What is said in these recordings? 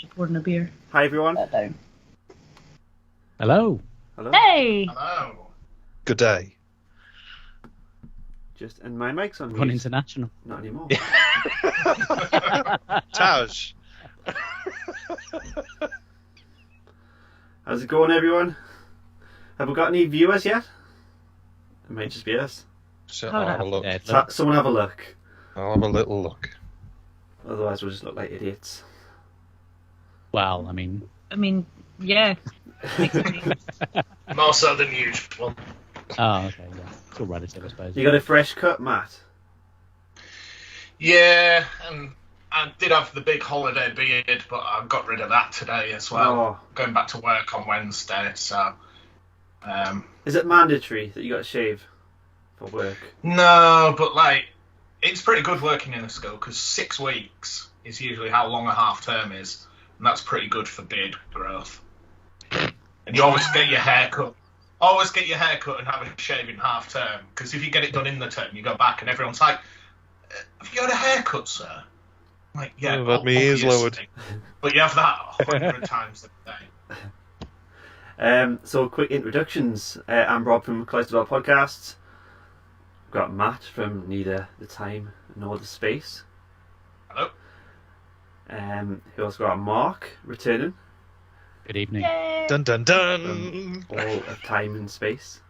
just pouring a beer. Hi everyone. Down. Hello. Hello. Hey! Hello. Good day. And my mic's on Run mute. international. Not anymore. Taj. How's it going, everyone? Have we got any viewers yet? It might just be us. So Hold I'll have a on. look. Yeah, Someone have a look. I'll have a little look. Otherwise, we'll just look like idiots. well, I mean, Yeah. More so than usual. oh, okay, yeah. It's all relative, I suppose. You got a fresh cut, Matt? Yeah, and I did have the big holiday beard, but I got rid of that today as well. Oh. Going back to work on Wednesday, so... Is it mandatory that you got to shave for work? No, but, it's pretty good working in a school, because 6 weeks is usually how long a half-term is, and that's pretty good for beard growth. And you always get your hair cut. Always get your hair cut and have a shave in half-term, because if you get it done in the term, you go back and everyone's like, have you had a haircut, sir? I'm like, yeah, I've had my ears lowered. But you have that 100 times a day. So, quick introductions. I'm Rob from Untitled Podcast. We've got Matt from Neither the Time nor the Space. Hello. We also got Mark returning Good evening. Yay! Dun dun from dun. all of time and space.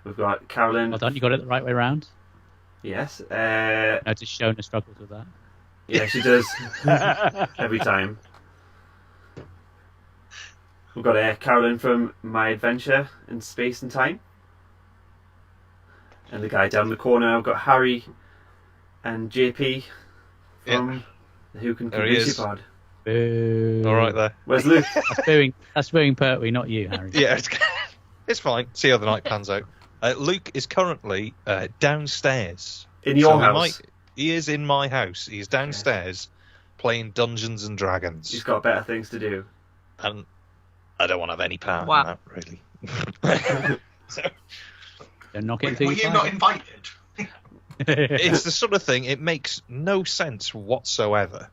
We've got Carolyn. Well done, you got it the right way round. Yes. Notice Shona struggles with that. Yeah, she does. Every time. We've got Carolyn from My Adventure in Space and Time. And the guy down the corner, I've got Harry and JP from the Who Can There he Convince is. You Pod. Boo. All right there. Where's Luke? That's booing Pertwee, not you, Harry. Yeah, it's fine. See how the night pans out. Luke is currently downstairs. In your So house? He is in my house. He's downstairs playing Dungeons and Dragons. He's got better things to do. And I don't want to have any part Wow. in that, really. So, Don't knock it Were until you you not find invited? it's the sort of thing, it makes no sense whatsoever.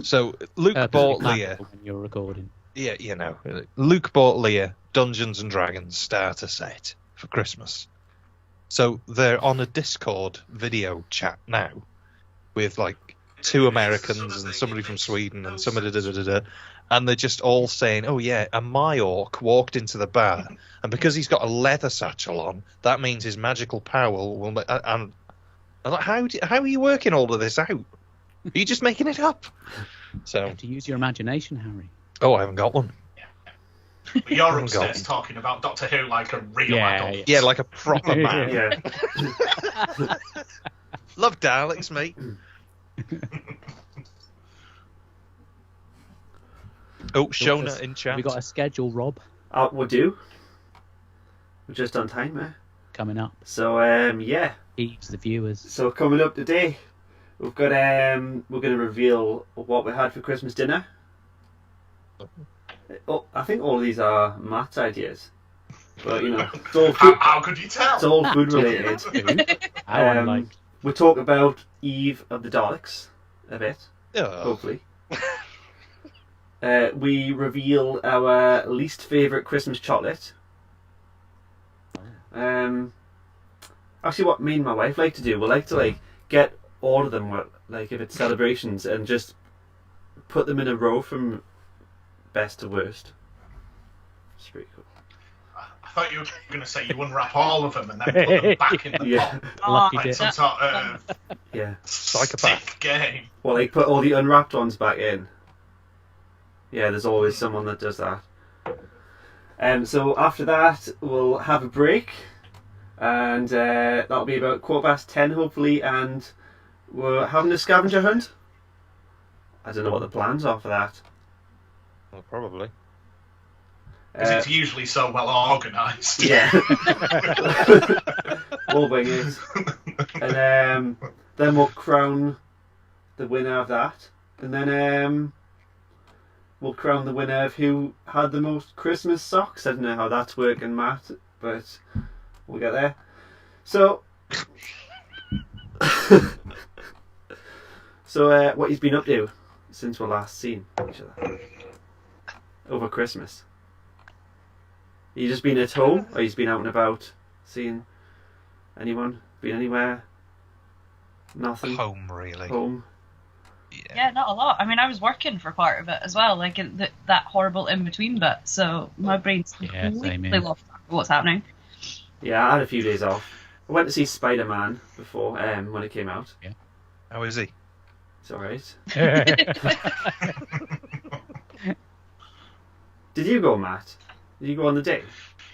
So Luke bought Leah. when you're recording. Yeah, you know, Luke bought Leah Dungeons and Dragons starter set for Christmas. So they're on a Discord video chat now with like 2 Americans and somebody from Sweden and somebody and they're just all saying, "Oh yeah, and my orc walked into the bar, and because he's got a leather satchel on, that means his magical power will." And I'm like, how are you working all of this out? Are you just making it up? You So, have to use your imagination, Harry. oh, I haven't got one. But you're Oh, upstairs God. talking about Doctor Who like a real Yeah, adult. Yeah, like a proper man. Yeah. Love Daleks, mate. Oh, Shona in chat. We got a schedule, Rob, We'll do. We're just on time, eh? coming up. So, yeah. Eaves the viewers. So coming up today, we've got we're going to reveal what we had for Christmas dinner. Oh, I think all these are Matt's ideas, but you know, it's all food, How could you tell? it's all food related. How Um, unlike. We'll talk about Eve of the Daleks a bit, Oh, hopefully. We reveal our least favourite Christmas chocolate. Actually, what me and my wife like to do, we like to get all of them, like if it's celebrations, and just put them in a row from best to worst. It's pretty cool. I thought you were going to say you unwrap all of them and then put them back in the Yeah, Lucky like dip. some sort of yeah. Psychopath. stick game. Well, like put all the unwrapped ones back in. Yeah, there's always someone that does that. So after that, we'll have a break, and that'll be about 10:15 hopefully, and we're having a scavenger hunt. I don't know what the plans are for that. well, probably. Because it's usually so well organised. Yeah. We'll wing it. And then we'll crown the winner of that. And then we'll crown the winner of who had the most Christmas socks. I don't know how that's working, Matt, but we'll get there. So, what he's been up to since we're last seen each other? Over Christmas. You just been at home, or you've been out and about, seeing anyone? Been anywhere? Nothing. Home, really. Home. Yeah, not a lot. I mean, I was working for part of it as well, like in that horrible in between bit. So my brain's Yeah, same completely here. lost track of what's happening. Yeah, I had a few days off. I went to see Spider-Man before when it came out. How is he? It's alright. Yeah. Did you go, Matt? Did you go on the day?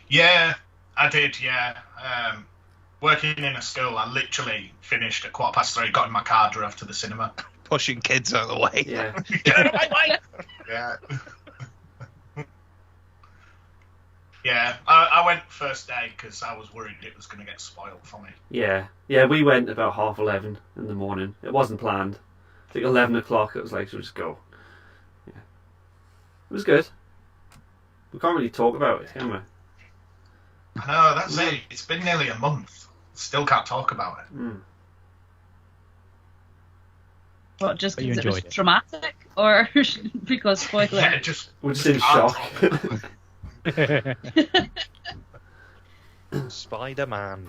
Yeah, I did, yeah. Working in a school, I literally finished at 3:15, got in my car, drove to the cinema. Pushing kids out of the way. Yeah. Yeah. Yeah, I went first day because I was worried it was going to get spoiled for me. Yeah. Yeah, we went about 11:30 in the morning. It wasn't planned. I think 11 o'clock it was like, so just go. Yeah. It was good. We can't really talk about it, can we? I know, that's it. It's been nearly a month. Still can't talk about it. Mm. What, just But you because it was enjoyed it. traumatic, or because spoiler? Yeah, just We're just in can't shock. talk about it. Spider-Man.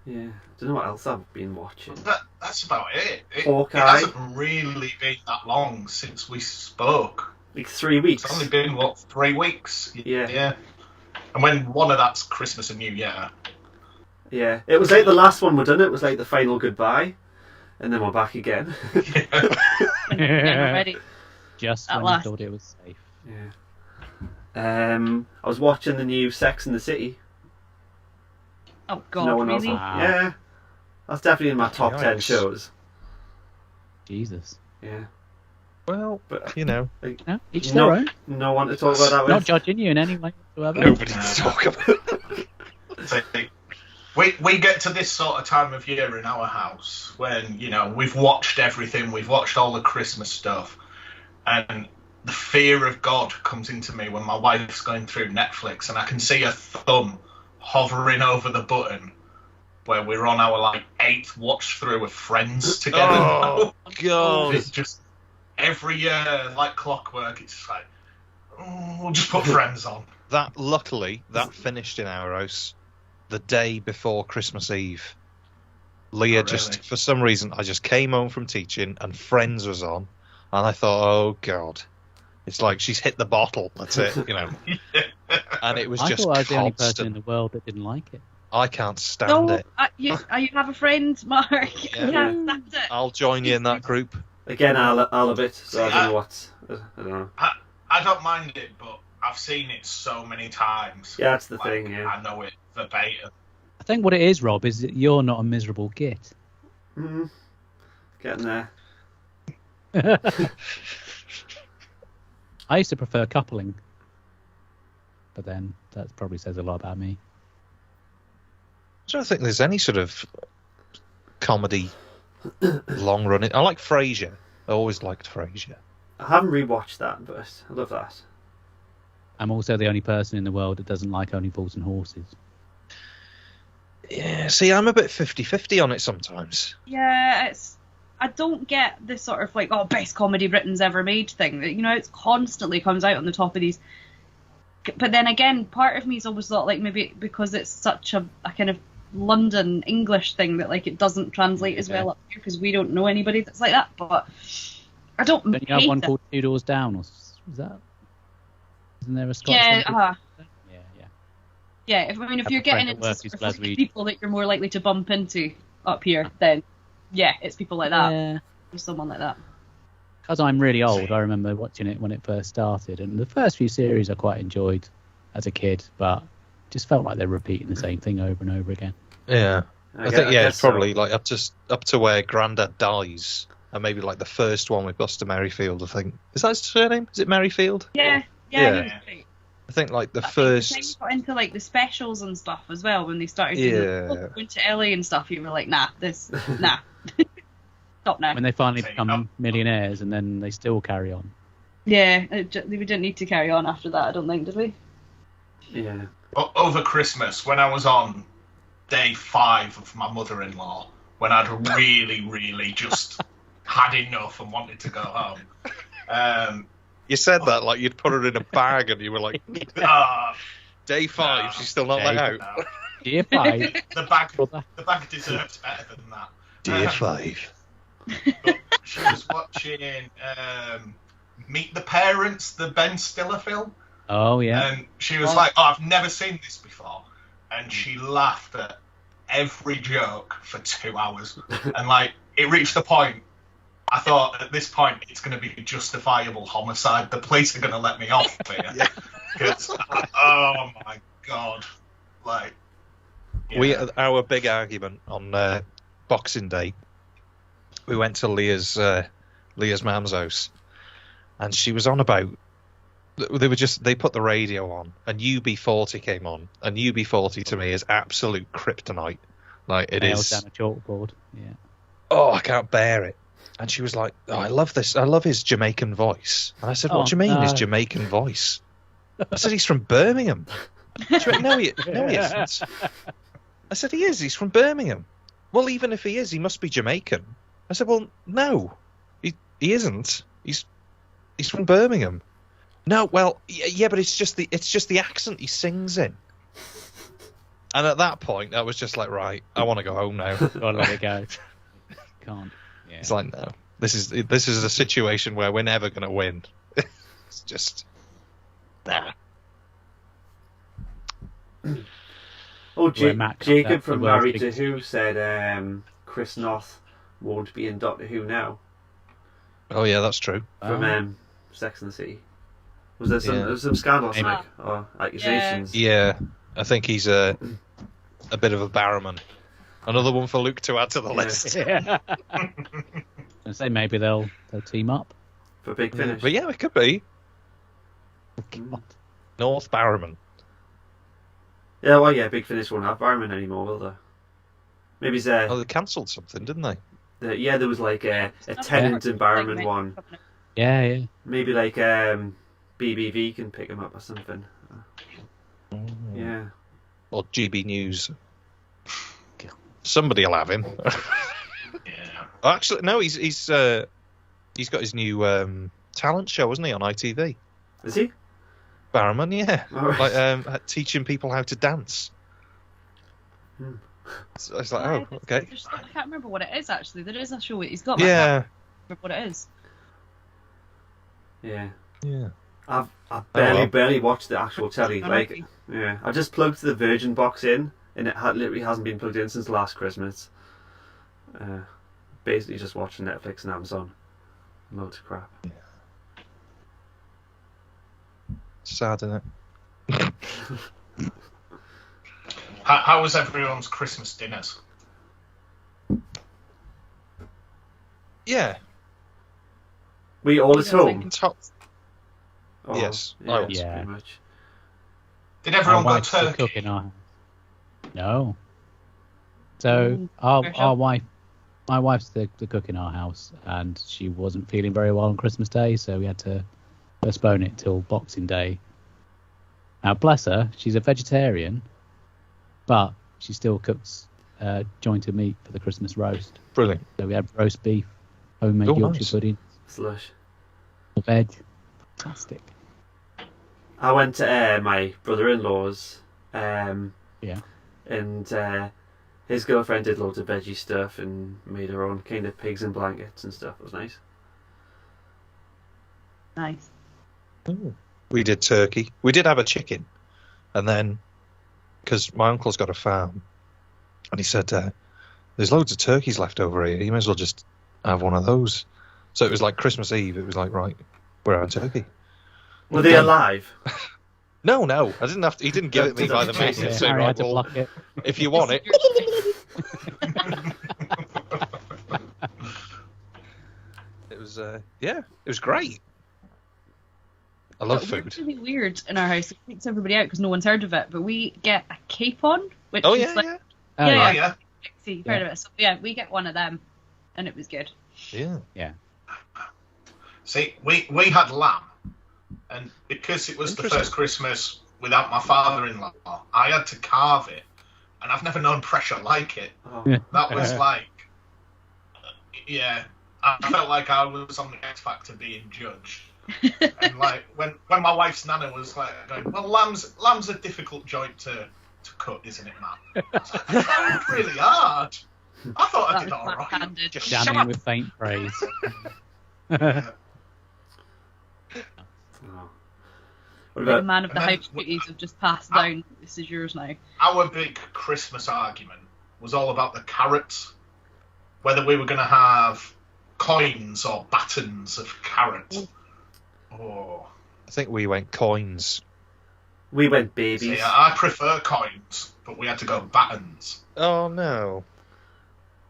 Yeah. Don't know what else I've been watching. That's about it. It Hawkeye. hasn't really been that long since we spoke. Like 3 weeks. It's only been, 3 weeks? Yeah. Yeah. And when one of that's Christmas and New Year. Yeah. It was like the last one we'd done. It was like the final goodbye. And then we're back again. Yeah. Never ready. Just At when last. you thought it was safe. Yeah. I was watching the new Sex and the City. Oh God, No one else. really? Wow. Yeah. That's definitely in my top 10 Nice. shows. Jesus. Yeah. Well, But you know, No, each No. their own. no one to talk about that with. Not judging you in any way whatsoever. nobody to talk about. So, we get to this sort of time of year in our house when, we've watched everything, we've watched all the Christmas stuff, and the fear of God comes into me when my wife's going through Netflix and I can see her thumb hovering over the button where we're on our 8th watch through of Friends together. Oh, God. It's just every year, like clockwork, it's just like, we'll just put Friends on. Luckily, that finished in our house the day before Christmas Eve. Leah Oh, really? just, for some reason, I just came home from teaching and Friends was on, and I thought, oh God, it's like she's hit the bottle. That's it, And it was I just thought I was the only person in constant. the world that didn't like it. I can't stand No, it. you have a friend, Mark. You Yeah. can't stand it. I'll join you in that group. Again, I'll a bit, so I don't know what. I don't know. I don't mind it, but I've seen it so many times. Yeah, that's the thing, yeah. I know it verbatim. I think what it is, Rob, is that you're not a miserable git. Mm, getting there. I used to prefer coupling. But then that probably says a lot about me. I don't think there's any sort of comedy long running. I like Frasier. I always liked Frasier. I haven't rewatched that, but I love that. I'm also the only person in the world that doesn't like Only Fools and Horses. Yeah, see, I'm a bit 50-50 on it sometimes. Yeah, I don't get this sort of best comedy Britain's ever made thing. It constantly comes out on the top of these. But then again, part of me's always thought maybe because it's such a kind of London English thing that it doesn't translate as well up here because we don't know anybody that's like that. But I don't Don't you have hate one it. called Two Doors Down? Or is that? Isn't there a Scottish Yeah, one called- Yeah. yeah. If Have you're a getting friend at into work sort who's of Glaswegian. people that you're more likely to bump into up here, then yeah, it's people like that. Yeah. Or someone like that. Because I'm really old, I remember watching it when it first started, and the first few series I quite enjoyed as a kid, but just felt like they're repeating the same thing over and over again. Yeah. I think guess it's probably up to where Grandad dies, and maybe the first one with Buster Merryfield. I think is that his surname? Is it Merryfield? Yeah, Yeah. he was great. I think the I think the time first. you got into the specials and stuff as well when they started Yeah. going to LA and stuff, you were like, nah, nah. Stop now. When they finally Say become no. millionaires, and then they still carry on. Yeah, we didn't need to carry on after that, I don't think, did we? Yeah. Over Christmas, when I was on day 5 of my mother-in-law, when I'd really, really just had enough and wanted to go home, You said that like you'd put her in a bag, and you were like, day 5, she's still not let out. Year 5. The bag deserves better than that. Day 5. But she was watching Meet the Parents, the Ben Stiller film. Oh, yeah. And she was like, I've never seen this before. And she laughed at every joke for 2 hours. And, like, it reached the point, I thought, at this point, it's going to be justifiable homicide. The police are going to let me off here. Because, oh, my God. Like, yeah. Our big argument on Boxing Day, we went to Leah's mum's house, and she was on about they put the radio on, and UB40 came on, and UB40 to me is absolute kryptonite. Like it is down a chalkboard. Yeah. Oh, I can't bear it. And she was like, "Oh, I love this. I love his Jamaican voice." And I said, "What do you mean his Jamaican voice?" I said, "He's from Birmingham." She went, "No, he isn't." I said, "He is. He's from Birmingham." Well, even if he is, he must be Jamaican. I said, "Well, no, he isn't. He's from Birmingham." No, well, yeah, but it's just the accent he sings in. And at that point, I was just like, right, I want to go home now. Gotta let it go. Can't. Yeah. It's like, no, this is a situation where we're never going to win. It's just, nah. Oh, Jacob from Married to Who said Chris Noth won't be in Doctor Who now. Oh yeah, that's true. From Sex and the City. Was there some scandal or accusations? Yeah, I think he's a bit of a barrowman. Another one for Luke to add to the list. Yeah. I say maybe they'll team up for Big Finish. But yeah, it could be. North Barrowman. Yeah, well, yeah, Big Finish won't have Barrowman anymore, will they? Maybe they cancelled something, didn't they? There was like a Tennant and Barrowman one. Yeah. Maybe like BBV can pick him up or something. Yeah. Or GB News. Somebody will have him. Yeah. Actually, no, he's got his new talent show, hasn't he, on ITV? Is he? Barrowman, yeah. Oh, right. Like teaching people how to dance. So it's like, oh, okay. I can't remember what it is actually. There is a show he's got. Yeah. I can't remember what it is. Yeah. Yeah. I've barely watched the actual telly. I just plugged the Virgin box in, and it literally hasn't been plugged in since last Christmas. Basically just watching Netflix and Amazon. Loads of crap. Yeah. Sad, isn't it? How was everyone's Christmas dinners? Yeah. Were you all at home? Oh, yes. Yeah. Pretty much. Did everyone go wife's the turkey? cook in our... No. So our wife, my wife's the cook in our house, and she wasn't feeling very well on Christmas Day, so we had to postpone it till Boxing Day. Now, bless her, she's a vegetarian, but she still cooks joint of meat for the Christmas roast. Brilliant. So we had roast beef, homemade Yorkshire pudding, slush, veg. Fantastic. I went to my brother-in-law's, and his girlfriend did loads of veggie stuff and made her own kind of pigs and blankets and stuff. It was nice. Nice. Ooh. We did turkey. We did have a chicken, and then because my uncle's got a farm, and he said there's loads of turkeys left over here. You may as well just have one of those. So it was like Christmas Eve. It was like, right, we're having turkey. Were they alive? No, I didn't have to. He didn't give it me by the mason. Yeah, So Harry right, had to well, block it. if you want it. It was it was great. I love food. It's really weird in our house. It freaks everybody out because no one's heard of it. But we get a capon, which is like... Yeah. You've heard of it. So yeah, we get one of them, and it was good. Yeah. See, we had lamb, and because it was the first Christmas without my father-in-law, I had to carve it, and I've never known pressure like it. Oh. That was like, I felt like I was on the X Factor being judged. And like when my wife's nana was like going, well, lamb's a difficult joint to cut, isn't it, Matt? I was like, that sounds really hard. I thought I did all right. Just jamming with faint praise. What The about man of the house duties have just passed down. This is yours now. Our big Christmas argument was all about the carrots, whether we were going to have coins or battens of carrots. Oh, I think we went coins. we went babies? see, I prefer coins, but we had to go battens. Oh no.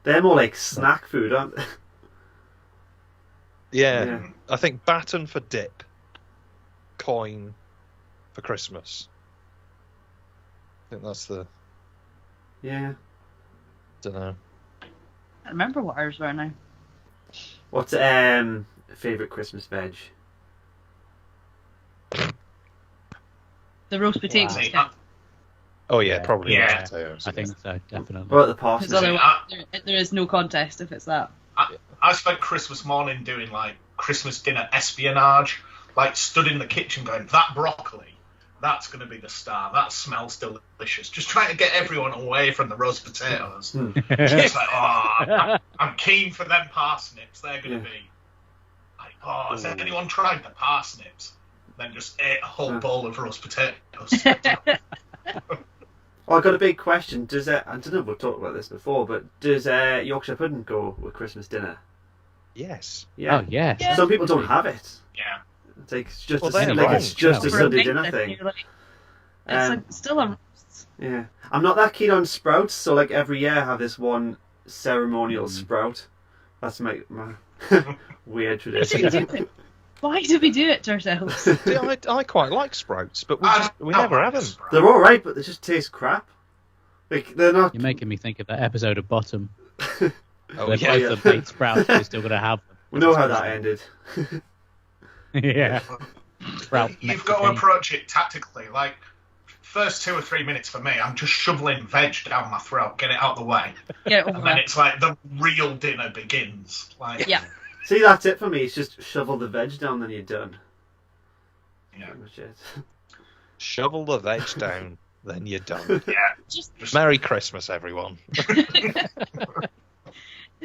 They're more like snack food, aren't they? Yeah, Yeah. I think baton for dip, coin for Christmas. I think that's the. Yeah. Don't know. I remember what ours were now. What's favourite Christmas veg? The roast potatoes. See, Yeah. Oh yeah, probably Yeah. potatoes. I think so, definitely. What about the Because parsnips? otherwise, there is no contest if it's that. I spent Christmas morning doing like Christmas dinner espionage, like stood in the kitchen going, that broccoli, that's going to be the star. That smells delicious. Just trying to get everyone away from the roast potatoes. It's like, oh, I'm keen for them parsnips. They're going to be like, oh, has anyone tried the parsnips? Then just ate a whole bowl of roast potatoes. Oh, I got a big question. Does I don't know if we've talked about this before, but does Yorkshire pudding go with Christmas dinner? Yes. Yeah. Oh, yes. Yeah. Some people don't have it. Yeah. It's like it's just Well, a, they're like wrong. it's just a For Sunday big dinner thing, thing. you're like, Um, it's still a roast. Yeah, I'm not that keen on sprouts, so like every year I have this one ceremonial sprout. That's my weird tradition. Why do we do it to ourselves? See, I quite like sprouts, but we never have them. They're all right, but they just taste crap. Like they're not. You're making me think of that episode of Bottom. Oh Where yeah. both the baked sprouts, we're still going to have them. We know how that ended. Yeah. Sprout You've got to Mexican. approach it tactically. Like, first 2 or 3 minutes for me, I'm just shoveling veg down my throat, get it out the way. Get it over And then with. it's like the real dinner begins. Like, Yeah. See, that's it for me. It's just shovel the veg down, then you're done. Yeah. Pretty much it. Shovel the veg down, then you're done. Yeah. Just Merry Christmas, everyone. the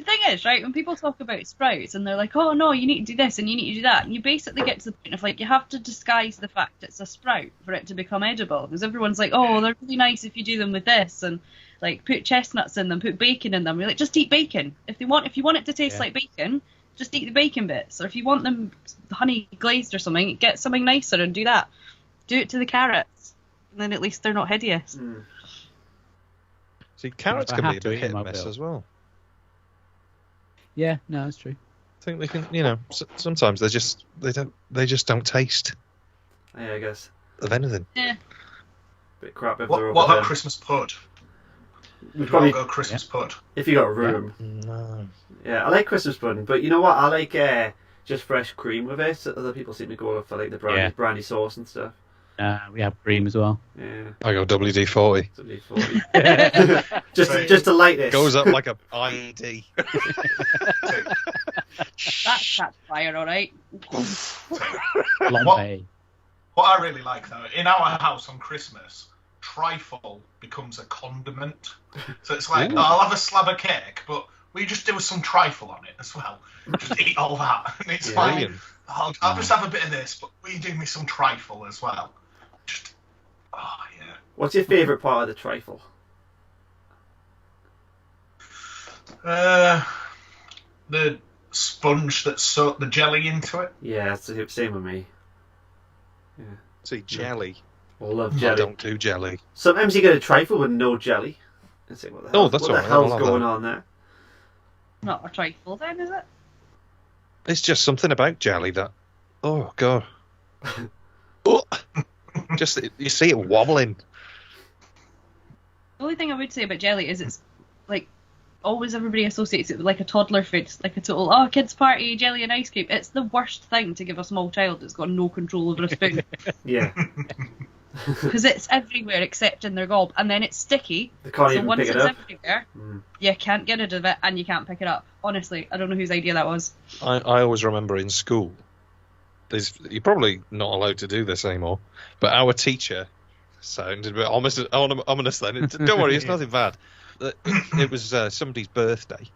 thing is, right, when people talk about sprouts and they're like, oh no, you need to do this and you need to do that, and you basically get to the point of like, you have to disguise the fact it's a sprout for it to become edible. Because everyone's like, oh, they're really nice if you do them with this, and like put chestnuts in them, put bacon in them. You're like, just eat bacon. If you want it to taste like bacon, just eat the bacon bits. Or if you want them honey glazed or something, get something nicer and do that. Do it to the carrots, and then at least they're not hideous. Mm. See, carrots If I can have be a to bit eat hit them, and I miss will. as well. Yeah, no, that's true. I think they can, sometimes they just don't taste Yeah, I guess. of anything. Yeah. Bit crap if they're What over about Christmas pud? We We'd all probably, go Christmas pud. if you got room. No. Yeah, I like Christmas pudding, but you know what? I like just fresh cream with it. Other people seem to go for like the brandy sauce and stuff. We have cream as well. Yeah, I go WD-40. somebody 40. just to light it. Goes up like a IED. That's catch fire, alright. Lompe. What I really like, though, in our house on Christmas, trifle becomes a condiment. So it's like, Ooh. I'll have a slab of cake, but we just do some trifle on it as well. Just eat all that. And it's like, Brilliant. I'll just have a bit of this, but will you do me some trifle as well? Just, oh, yeah. What's your favourite part of the trifle? The sponge that soaked the jelly into it. Yeah, it's the same with me. See, jelly. I love I jelly. don't do jelly. Sometimes you get a trifle with no jelly. And say, what the hell, that's what all the right, hell's I'll have going that. on there? Not a trifle then, is it? It's just something about jelly that. Oh god. Oh. Just you see it wobbling. The only thing I would say about jelly is it's like always everybody associates it with like a toddler food, like a total kids party, jelly and ice cream. It's the worst thing to give a small child that's got no control over a spoon. Yeah. because it's everywhere except in their gob, and then it's sticky. They can't So even once pick it it's up. everywhere, Mm. you can't get rid of it, and you can't pick it up. Honestly, I don't know whose idea that was. I always remember in school, you're probably not allowed to do this anymore, but our teacher sounded a bit ominous then. Don't worry, it's nothing bad. It was somebody's birthday,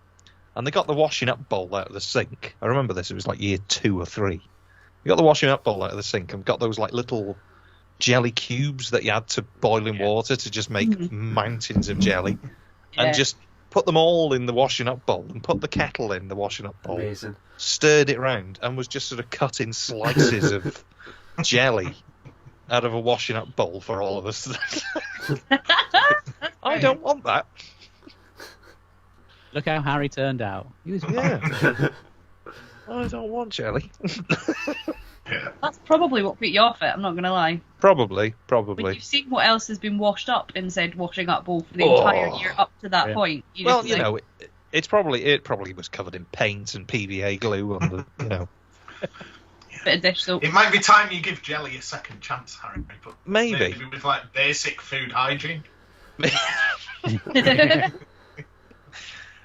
and they got the washing up bowl out of the sink. I remember this, it was like year 2 or 3. They got the washing up bowl out of the sink and got those like little jelly cubes that you had to boil in water to just make mountains of jelly, and just put them all in the washing up bowl and put the kettle in the washing up bowl. Amazing. Stirred it round and was just sort of cutting slices of jelly out of a washing up bowl for all of us. I don't want that. Look how Harry turned out. He was Yeah. I don't want jelly. That's probably what put you off it. I'm not gonna lie. Probably. When you've seen what else has been washed up in said washing up bowl for the entire year up to that point, it probably was covered in paint and PVA glue on the, bit of dish soap. It might be time you give jelly a second chance, Harry. But Maybe with like basic food hygiene.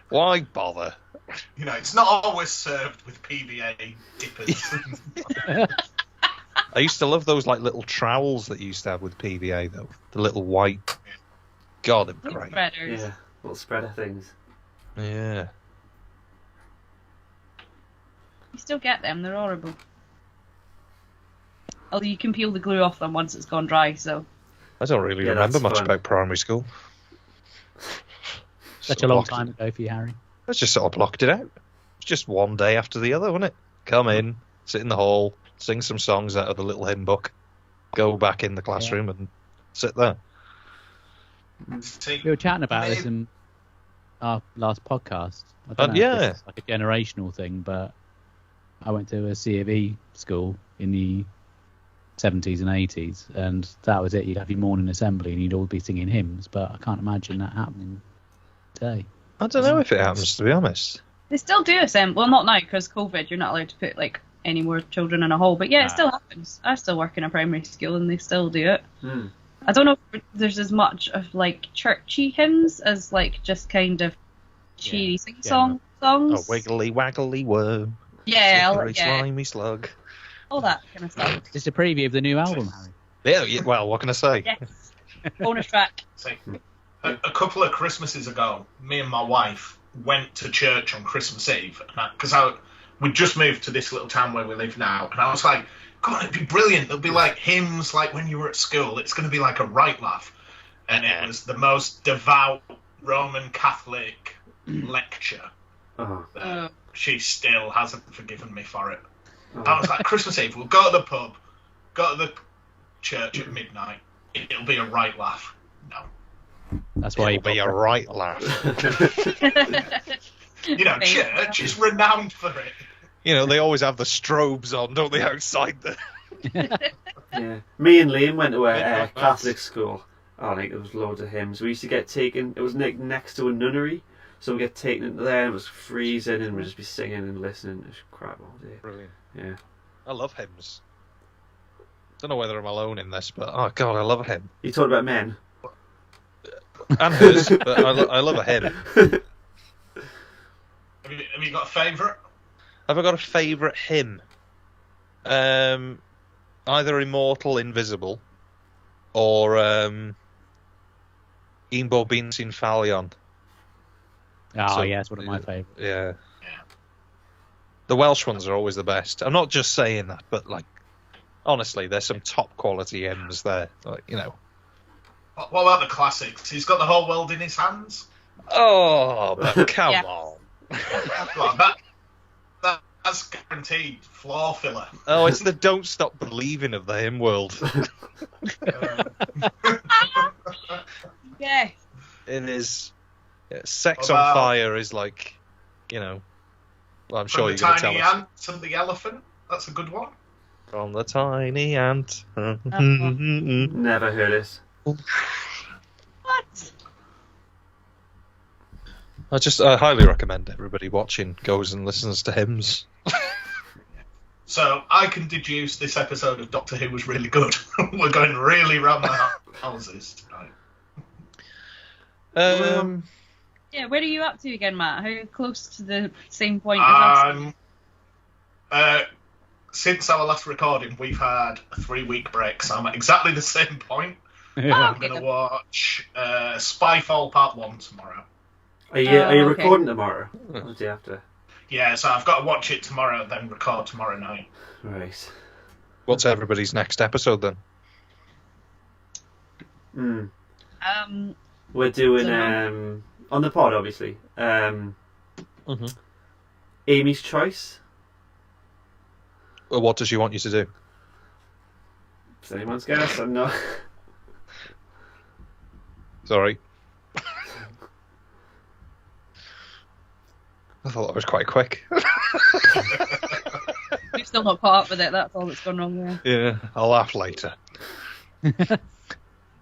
Why bother? It's not always served with PVA dippers. I used to love those like little trowels that you used to have with PVA though. The little white. God, they're great. Spreaders. Yeah, little spreader things. Yeah. You still get them. They're horrible. Although you can peel the glue off them once it's gone dry. So. I don't really Yeah, remember that's much fun. about primary school. such a long time ago for you, Harry. I just sort of blocked it out. It's just one day after the other, wasn't it? Come in, sit in the hall, sing some songs out of the little hymn book, go back in the classroom and sit there. We were chatting about this in our last podcast. I don't know if this is like a generational thing, but I went to a C of E school in the 70s and 80s, and that was it. You'd have your morning assembly and you'd all be singing hymns, but I can't imagine that happening today. I don't know if it happens, to be honest. They still do assemble. Well, not now because COVID. You're not allowed to put like any more children in a hall. But yeah, it still happens. I still work in a primary school and they still do it. I don't know if there's as much of like churchy hymns as like just kind of cheery sing-song songs. Oh, wiggly waggly worm. Yeah, Slippery slimy slug. all that kind of stuff. It's a preview of the new album, Harry. Yeah, well, what can I say? Yes. Bonus track. A couple of Christmases ago, me and my wife went to church on Christmas Eve because we just moved to this little town where we live now, and I was like, God, it'd be brilliant. There'll be like hymns like when you were at school. It's going to be like a right laugh. And it was the most devout Roman Catholic lecture. She still hasn't forgiven me for it. I was like, Christmas Eve, we'll go to the pub, go to the church at midnight. It'll be a right laugh. No. That's why It'll be a right laugh. Church is renowned for it. They always have the strobes on, don't they, outside the... Yeah. Me and Liam went to a Catholic school. I think there was loads of hymns. We used to get taken, it was next to a nunnery, so we get taken into there and it was freezing and we'd just be singing and listening. It was crap all day. Brilliant. Yeah. I love hymns. Don't know whether I'm alone in this, but oh god, I love a hymn. You talked about men? And hers, but I love a hymn. Have you got a favourite? Have I got a favourite hymn? Either Immortal Invisible or Imbo Bin Sin Falion. Oh, yeah, it's one of my favourites. Yeah. The Welsh ones are always the best. I'm not just saying that, but like, honestly, there's some top quality hymns there. Like, What about the classics? He's got the whole world in his hands. Oh, but come on. Well, that's guaranteed floor filler. Oh, it's the Don't Stop Believing of the hymn world. Yeah. It is. Sex on Fire is like, well, I'm sure you're going to tell us. From the tiny ant to the elephant. That's a good one. From the tiny ant. Never heard it. What? I highly recommend everybody watching goes and listens to hymns. So I can deduce this episode of Doctor Who was really good. We're going really round the houses tonight. Yeah, where are you up to again, Matt? How close to the same point as us? Since our last recording, we've had a 3-week break, so I'm at exactly the same point. I'm going to watch Spyfall Part 1 tomorrow. Are you recording tomorrow? Or do you have to? Yeah, so I've got to watch it tomorrow, then record tomorrow night. Right. What's everybody's next episode then? We're doing on the pod, obviously. Amy's Choice. Well, what does she want you to do? Is anyone's guess? I'm not. Sorry. I thought that was quite quick. We've still not caught up with it. That's all that's gone wrong there. Yeah, I'll laugh later. What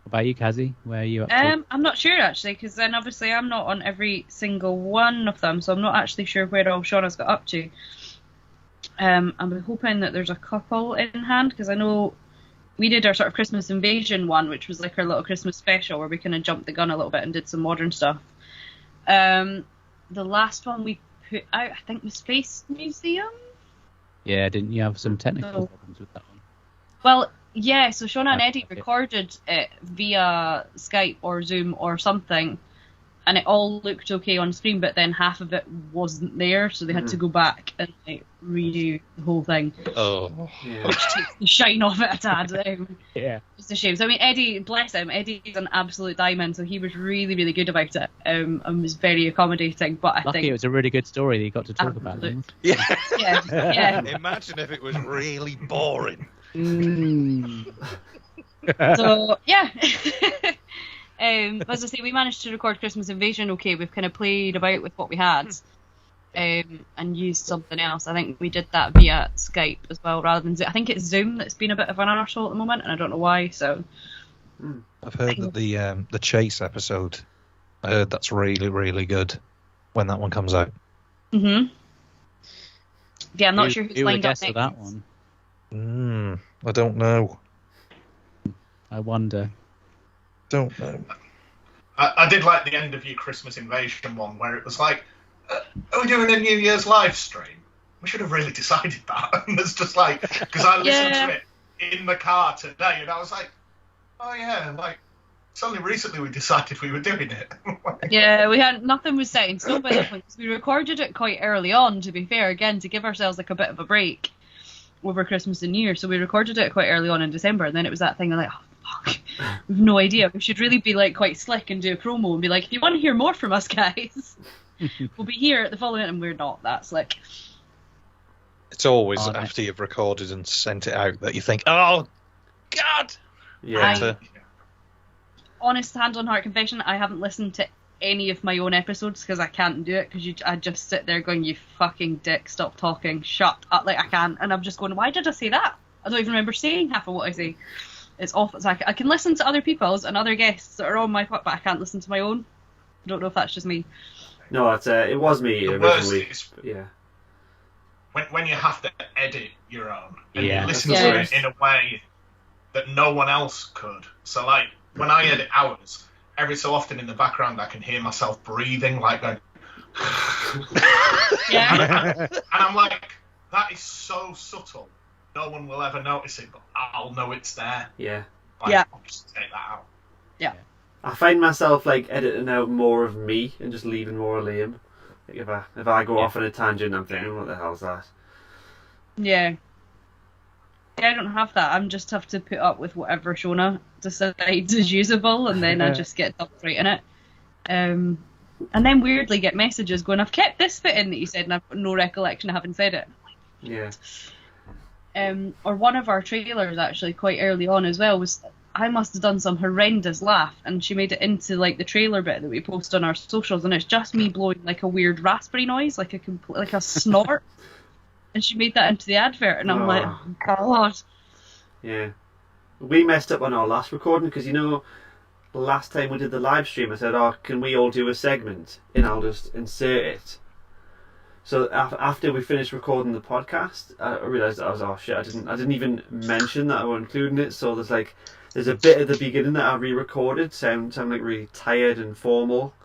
about you, Kazi? Where are you up to? I'm not sure actually, because then obviously I'm not on every single one of them, so I'm not actually sure where all Shauna's got up to. I'm hoping that there's a couple in hand, because I know we did our sort of Christmas Invasion one, which was like our little Christmas special where we kind of jumped the gun a little bit and did some modern stuff. The last one we put out, I think, was Space Museum. Yeah, didn't you have some technical problems with that one? Well, yeah, so Shauna and Eddie recorded it via Skype or Zoom or something, and it all looked okay on screen, but then half of it wasn't there, so they had to go back and like, redo the whole thing. Oh. Yeah. Which takes the shine off it a tad. Yeah. It's a shame. So, I mean, Eddie, bless him, Eddie's an absolute diamond, so he was really, really good about it, and was very accommodating, but I Lucky think... it was a really good story that you got to talk about. Then. Yeah. Yeah. Imagine if it was really boring. So, yeah. As I say, we managed to record Christmas Invasion okay. We've kind of played about with what we had and used something else. I think we did that via Skype as well, rather than Zoom. I think it's Zoom that's been a bit of an arsehole at the moment, and I don't know why. So I've heard that the Chase episode, I heard that's really, really good when that one comes out. Yeah, I'm not sure who's Who would lined up guess next. for that one? I don't know. I wonder. Don't know. I did like the end of your Christmas Invasion one, where it was like, are we doing a New Year's live stream? We should have really decided that. And it's just like, because I listened to it in the car today, and I was like, oh yeah, like, it's only recently we decided we were doing it. Yeah, nothing was set in stone by that point, 'cause we recorded it quite early on, to be fair, again, to give ourselves like a bit of a break over Christmas and New Year. So we recorded it quite early on in December, and then it was that thing of like, oh, fuck, we've no idea. We should really be like quite slick and do a promo and be like, if you want to hear more from us, guys, we'll be here at the following, and we're not that slick. It's always after you've recorded and sent it out that you think, oh, God! Yeah. Honest hand on heart confession, I haven't listened to any of my own episodes because I can't do it, because I just sit there going, you fucking dick, stop talking, shut up, like I can't, and I'm just going, why did I say that? I don't even remember saying half of what I say. It's awful. So I can listen to other people's and other guests that are on my pod, but I can't listen to my own. I don't know if that's just me. No, it was me The originally. worst is Yeah. when you have to edit your own and Yeah. you listen Yeah. to it in a way that no one else could. So like when I edit ours, every so often in the background I can hear myself breathing, like going. Yeah. And I'm like, that is so subtle. No one will ever notice it, but I'll know it's there. Yeah. Like, Yeah. I'll just take that out. Yeah. I find myself like editing out more of me and just leaving more of Liam. Like if I go off on a tangent, I'm thinking, what the hell's that? Yeah. Yeah, I don't have that. I just have to put up with whatever Shona decides is usable, and then I just get dumped right in it. And then weirdly get messages going, I've kept this bit in that you said, and I've got no recollection of having said it. Yeah. Or one of our trailers actually quite early on as well was, I must have done some horrendous laugh, and she made it into like the trailer bit that we post on our socials, and it's just me blowing like a weird raspberry noise, like a snort, and she made that into the advert, and I'm like, oh God. Yeah. We messed up on our last recording because last time we did the live stream, I said, oh, can we all do a segment and I'll just insert it. So after we finished recording the podcast, I realised I was, oh shit, I didn't even mention that I was including it. So there's a bit at the beginning that I re-recorded, sound like really tired and formal,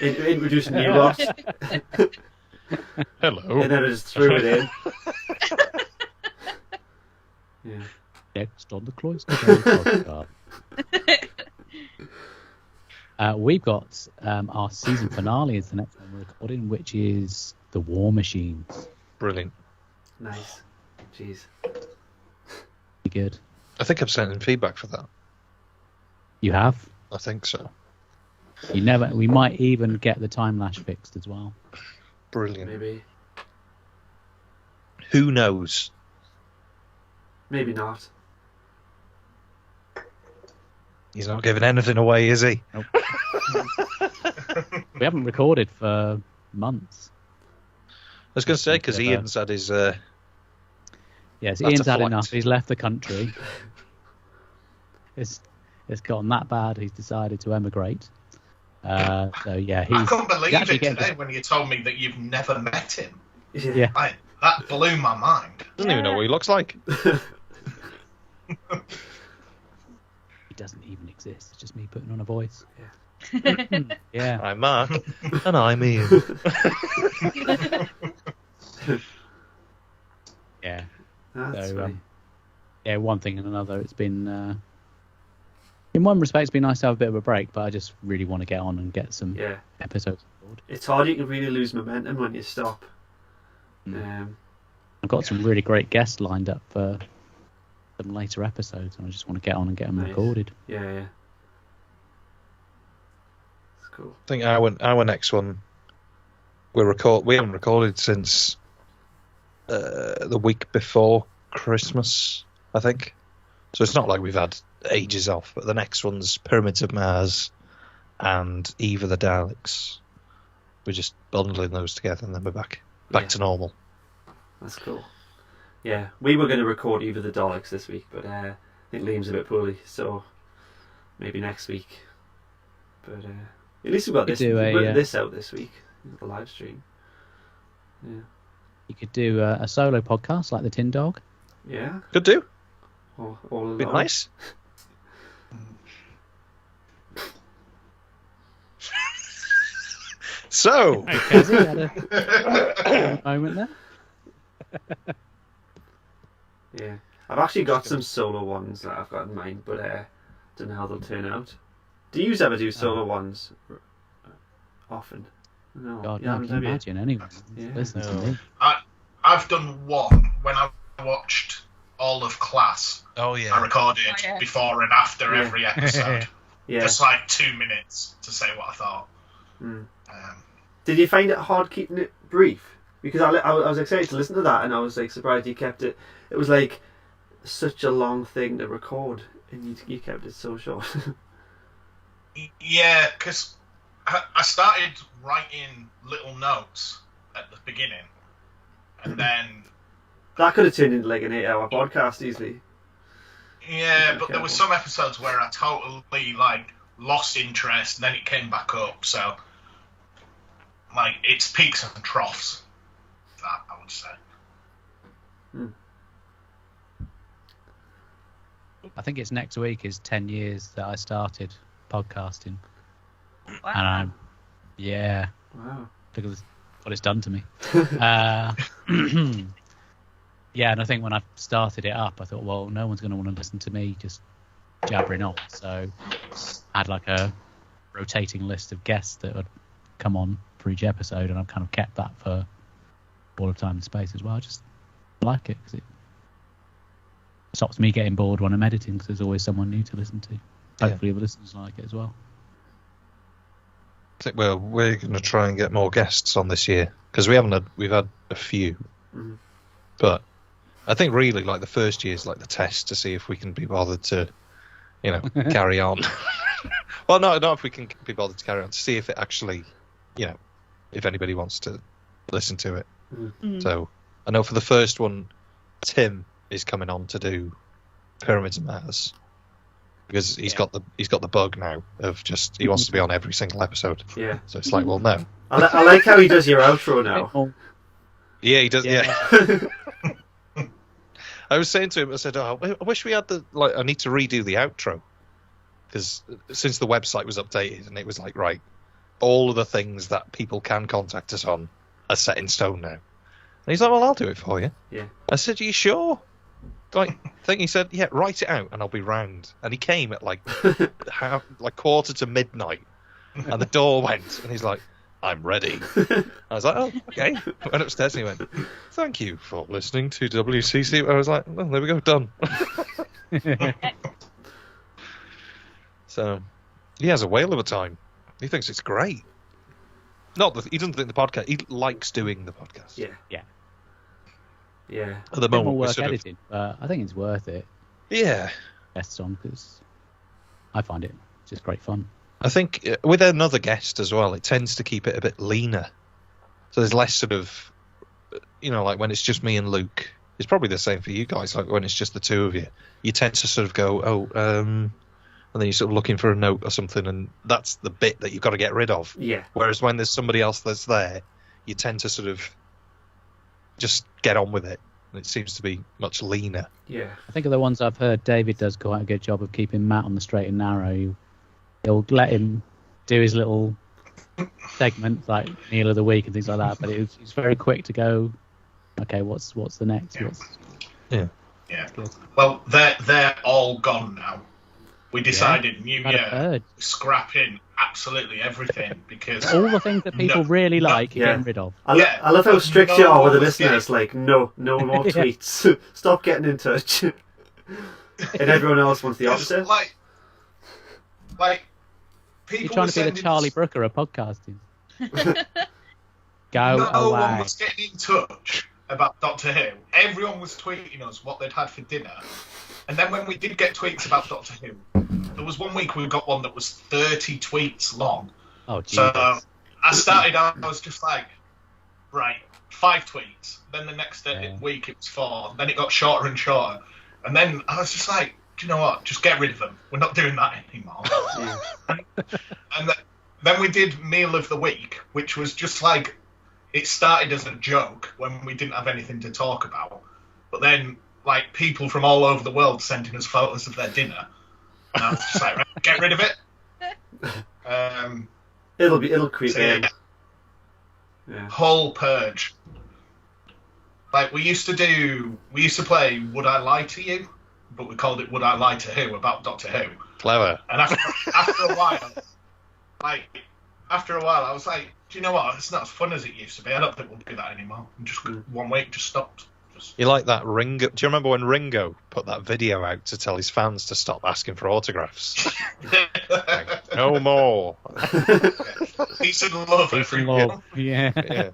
introducing you lot. Hello. And then I just threw it in. Yeah. Next on the Cloister podcast. We've got our season finale is the next one we're recording, which is The War Machines. Brilliant. Nice. Jeez. Be good. I think I've sent in feedback for that. You have? I think so. We might even get the time lash fixed as well. Brilliant. Maybe. Who knows? Maybe not. He's not giving anything away, is he? Nope. We haven't recorded for months. I was going to say, because Ian's had his... Yes, That's Ian's a had flight. enough. He's left the country. It's gotten that bad. He's decided to emigrate. So yeah, I couldn't believe actually it getting today when you told me that you've never met him. Yeah. That blew my mind. Doesn't even know what he looks like. He doesn't even exist. It's just me putting on a voice. Yeah. Yeah. I'm Mark, and I'm Ian. Yeah. That's So, funny. Yeah, one thing and another. It's been, in one respect, it's been nice to have a bit of a break, but I just really want to get on and get some Yeah. episodes recorded. It's hard. You can really lose momentum when you stop. I've got some really great guests lined up for some later episodes, and I just want to get on and get them Nice. recorded. Yeah. It's cool. I think our next one we haven't recorded since the week before Christmas, I think. So it's not like we've had ages off, but the next one's Pyramids of Mars and Eve of the Daleks. We're just bundling those together and then we're back to normal. That's cool. Yeah, we were going to record Eve of the Daleks this week, but I think Liam's a bit poorly, so maybe next week. But at least we've got this out this week, the live stream. Yeah. You could do a solo podcast like the Tin Dog. Yeah. Could do. All Bit along. nice. So, Kazzy had a moment there. Yeah. I've actually got some solo ones that I've got in mind, but don't know how they'll turn out. Do you ever do solo ones often? No. God, you no, haven't, can you have you? imagine anyone? Yeah. Listen to me. I've done one when I watched all of Class. oh I yeah, recorded Oh, yeah. before and after Yeah. every episode. Yeah. Just like 2 minutes to say what I thought. Mm. Um, Did you find it hard keeping it brief? Because I was excited to listen to that, and I was like surprised you kept it. It was like such a long thing to record, and you kept it so short. yeah, because I started writing little notes at the beginning, and then That could have turned into like an 8-hour podcast easily. yeah, but there were some episodes where I totally like lost interest, and then it came back up. So like it's peaks and troughs. That I would say. I think it's next week is 10 years that I started podcasting. Wow. And yeah, Wow. look at what it's done to me. Yeah, and I think when I started it up, I thought, well, no one's going to want to listen to me just jabbering on. So I had like a rotating list of guests that would come on for each episode, and I've kind of kept that for all of time and space as well. I just like it because it stops me getting bored when I'm editing, because there's always someone new to listen to. Hopefully the listeners like it as well. I think we're going to try and get more guests on this year because we've had a few, but I think really like the first year is like the test to see if we can be bothered to, carry on. Well, not if we can be bothered to carry on, to see if it actually, if anybody wants to listen to it. So I know for the first one, Tim is coming on to do Pyramids of Mars because he's got the bug now of just he wants to be on every single episode. Yeah. So it's like, well, no. I like how he does your outro now. Yeah, he does. Yeah. I was saying to him, I said, "Oh, I wish we had I need to redo the outro because since the website was updated and it was like, right, all of the things that people can contact us on are set in stone now." And he's like, "Well, I'll do it for you." Yeah. I said, "Are you sure?" He said, "Yeah, write it out and I'll be round." And he came at like quarter to midnight, and the door went, and he's like, "I'm ready." I was like, "Oh, okay." I went upstairs and he went, "Thank you for listening to WCC." I was like, "Well, there we go, done." So he has a whale of a time. He thinks it's great. Not that he doesn't think the podcast. He likes doing the podcast. Yeah. Yeah. Yeah. At the A bit more moment, we're work sort of, editing, but I think it's worth it. yeah. Guests on because I find it just great fun. I think with another guest as well, it tends to keep it a bit leaner. So there's less sort of, like when it's just me and Luke. It's probably the same for you guys. Like when it's just the two of you, you tend to sort of go, and then you're sort of looking for a note or something, and that's the bit that you've got to get rid of. Yeah. Whereas when there's somebody else that's there, you tend to sort of just get on with it. And it seems to be much leaner. Yeah. I think of the ones I've heard, David does quite a good job of keeping Matt on the straight and narrow. He'll let him do his little segments like Meal of the Week and things like that, but he's very quick to go, okay, what's the next? Yeah. Yeah. Good. Well, they're all gone now. We decided New I've Year heard. scrapping absolutely everything because All the things that people really like, you're Yeah. getting rid of. I love how strict you are with the No, listeners. Like, no more tweets. Stop getting in touch. And everyone else wants the opposite. like people You're trying were to be the sending Charlie us- Brooker of podcasting. Go No away. one was getting in touch about Doctor Who. Everyone was tweeting us what they'd had for dinner. And then when we did get tweets about Doctor Who, there was one week we got one that was 30 tweets long. Oh, Jesus. So I started out, I was just like, right, 5 tweets. Then the next week it was 4. Then it got shorter and shorter. And then I was just like, do you know what? Just get rid of them. We're not doing that anymore. And then we did Meal of the Week, which was just like, it started as a joke when we didn't have anything to talk about. But then, like, people from all over the world sending us photos of their dinner. And I was just like, right, get rid of it. It'll creep So, in. yeah, Yeah. whole purge. Like, we used to play Would I Lie to You? But we called it Would I Lie to Who? About Doctor Who. Clever. And after a while, I was like, do you know what? It's not as fun as it used to be. I don't think we'll do that anymore. And just one week just stopped. You like that Ringo? Do you remember when Ringo put that video out to tell his fans to stop asking for autographs? Like, no more. Peace and love, Peace and everyone. love. Yeah. Yeah.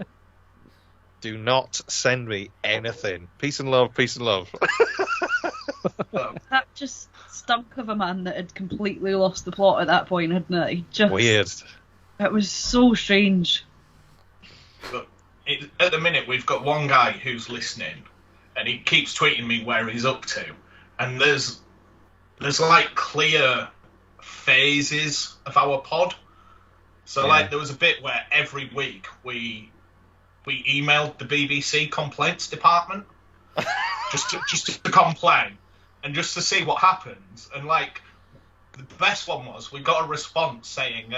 Do not send me anything. Peace and love. Peace and love. That just stunk of a man that had completely lost the plot at that point, hadn't it? He just, Weird. It was so strange. But at the minute, we've got one guy who's listening, and he keeps tweeting me where he's up to. And there's like clear phases of our pod. So like there was a bit where every week we emailed the BBC complaints department just to complain and just to see what happens. And like the best one was we got a response saying,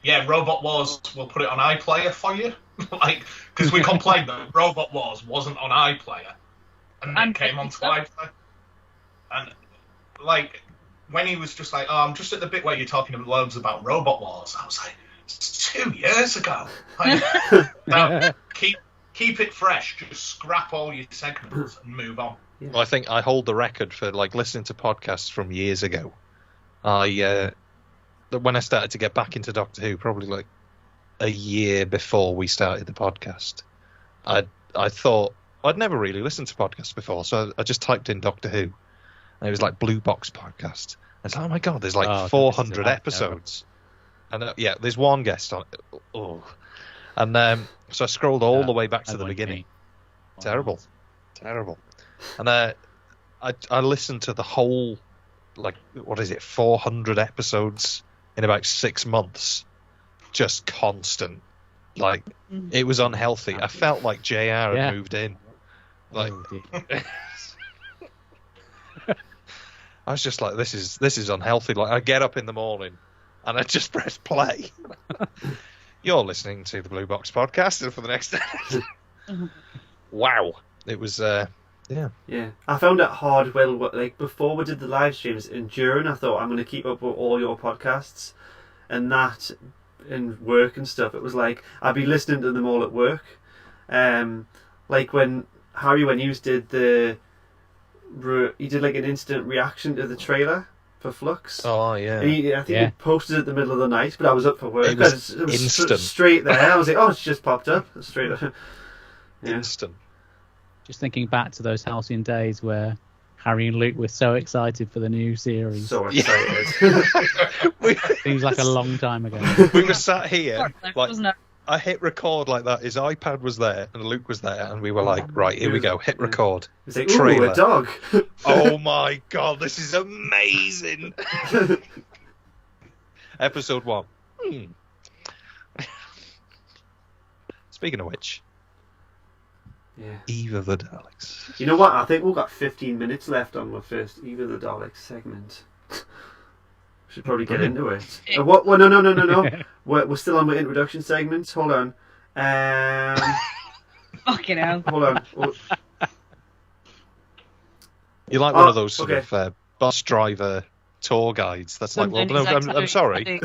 yeah, Robot Wars, we'll put it on iPlayer for you. Like, because we complained that Robot Wars wasn't on iPlayer, and it came onto iPlayer. And like when he was just like, oh, I'm just at the bit where you're talking loads about Robot Wars, I was like, it's 2 years ago. Like, now, keep it fresh. Just scrap all your segments and move on. Well, I think I hold the record for like listening to podcasts from years ago. When I started to get back into Doctor Who, probably like a year before we started the podcast, I thought I'd never really listened to podcasts before, so I just typed in Doctor Who, and it was like Blue Box Podcast. I was like, oh my god, there's like 400 episodes, and there's one guest on it. Oh, and so I scrolled all the way back to the beginning. Terrible. And I listened to the whole, like, what is it, 400 episodes in about 6 months, just constant. Like, it was unhealthy. I felt like JR had Yeah. moved in. Like, Oh, dear. I was just like, this is unhealthy. Like, I get up in the morning and I just press play. You're listening to the Blue Box Podcast, and for the next wow, it was yeah. Yeah, I found it hard. Well, like before we did the live streams, and during, I thought I'm going to keep up with all your podcasts, and that in work and stuff. It was like I'd be listening to them all at work. Like when you did he did like an instant reaction to the trailer for Flux. Oh yeah. And I think he posted it in the middle of the night, but I was up for work. It was instant. Straight there. I was like, oh, it's just popped up. Straight up. Yeah. Instant. Just thinking back to those halcyon days where Harry and Luke were so excited for the new series. So excited. Seems like a long time ago. We were sat here, like, Wasn't it? I hit record like that. His iPad was there, and Luke was there, and we were like, right, here we go, hit record. It's like, ooh, Trailer. a dog. Oh my god, this is amazing. Episode 1. Speaking of which, Yeah. Eve of the Daleks. You know what? I think we've got 15 minutes left on the first Eve of the Daleks segment. Should probably get into it. What? Well, no. We're still on the introduction segments. Hold on. Fucking hell. Hold on. You're like one of those sort okay. of bus driver tour guides. That's like, well, Sometimes no, I'm sorry.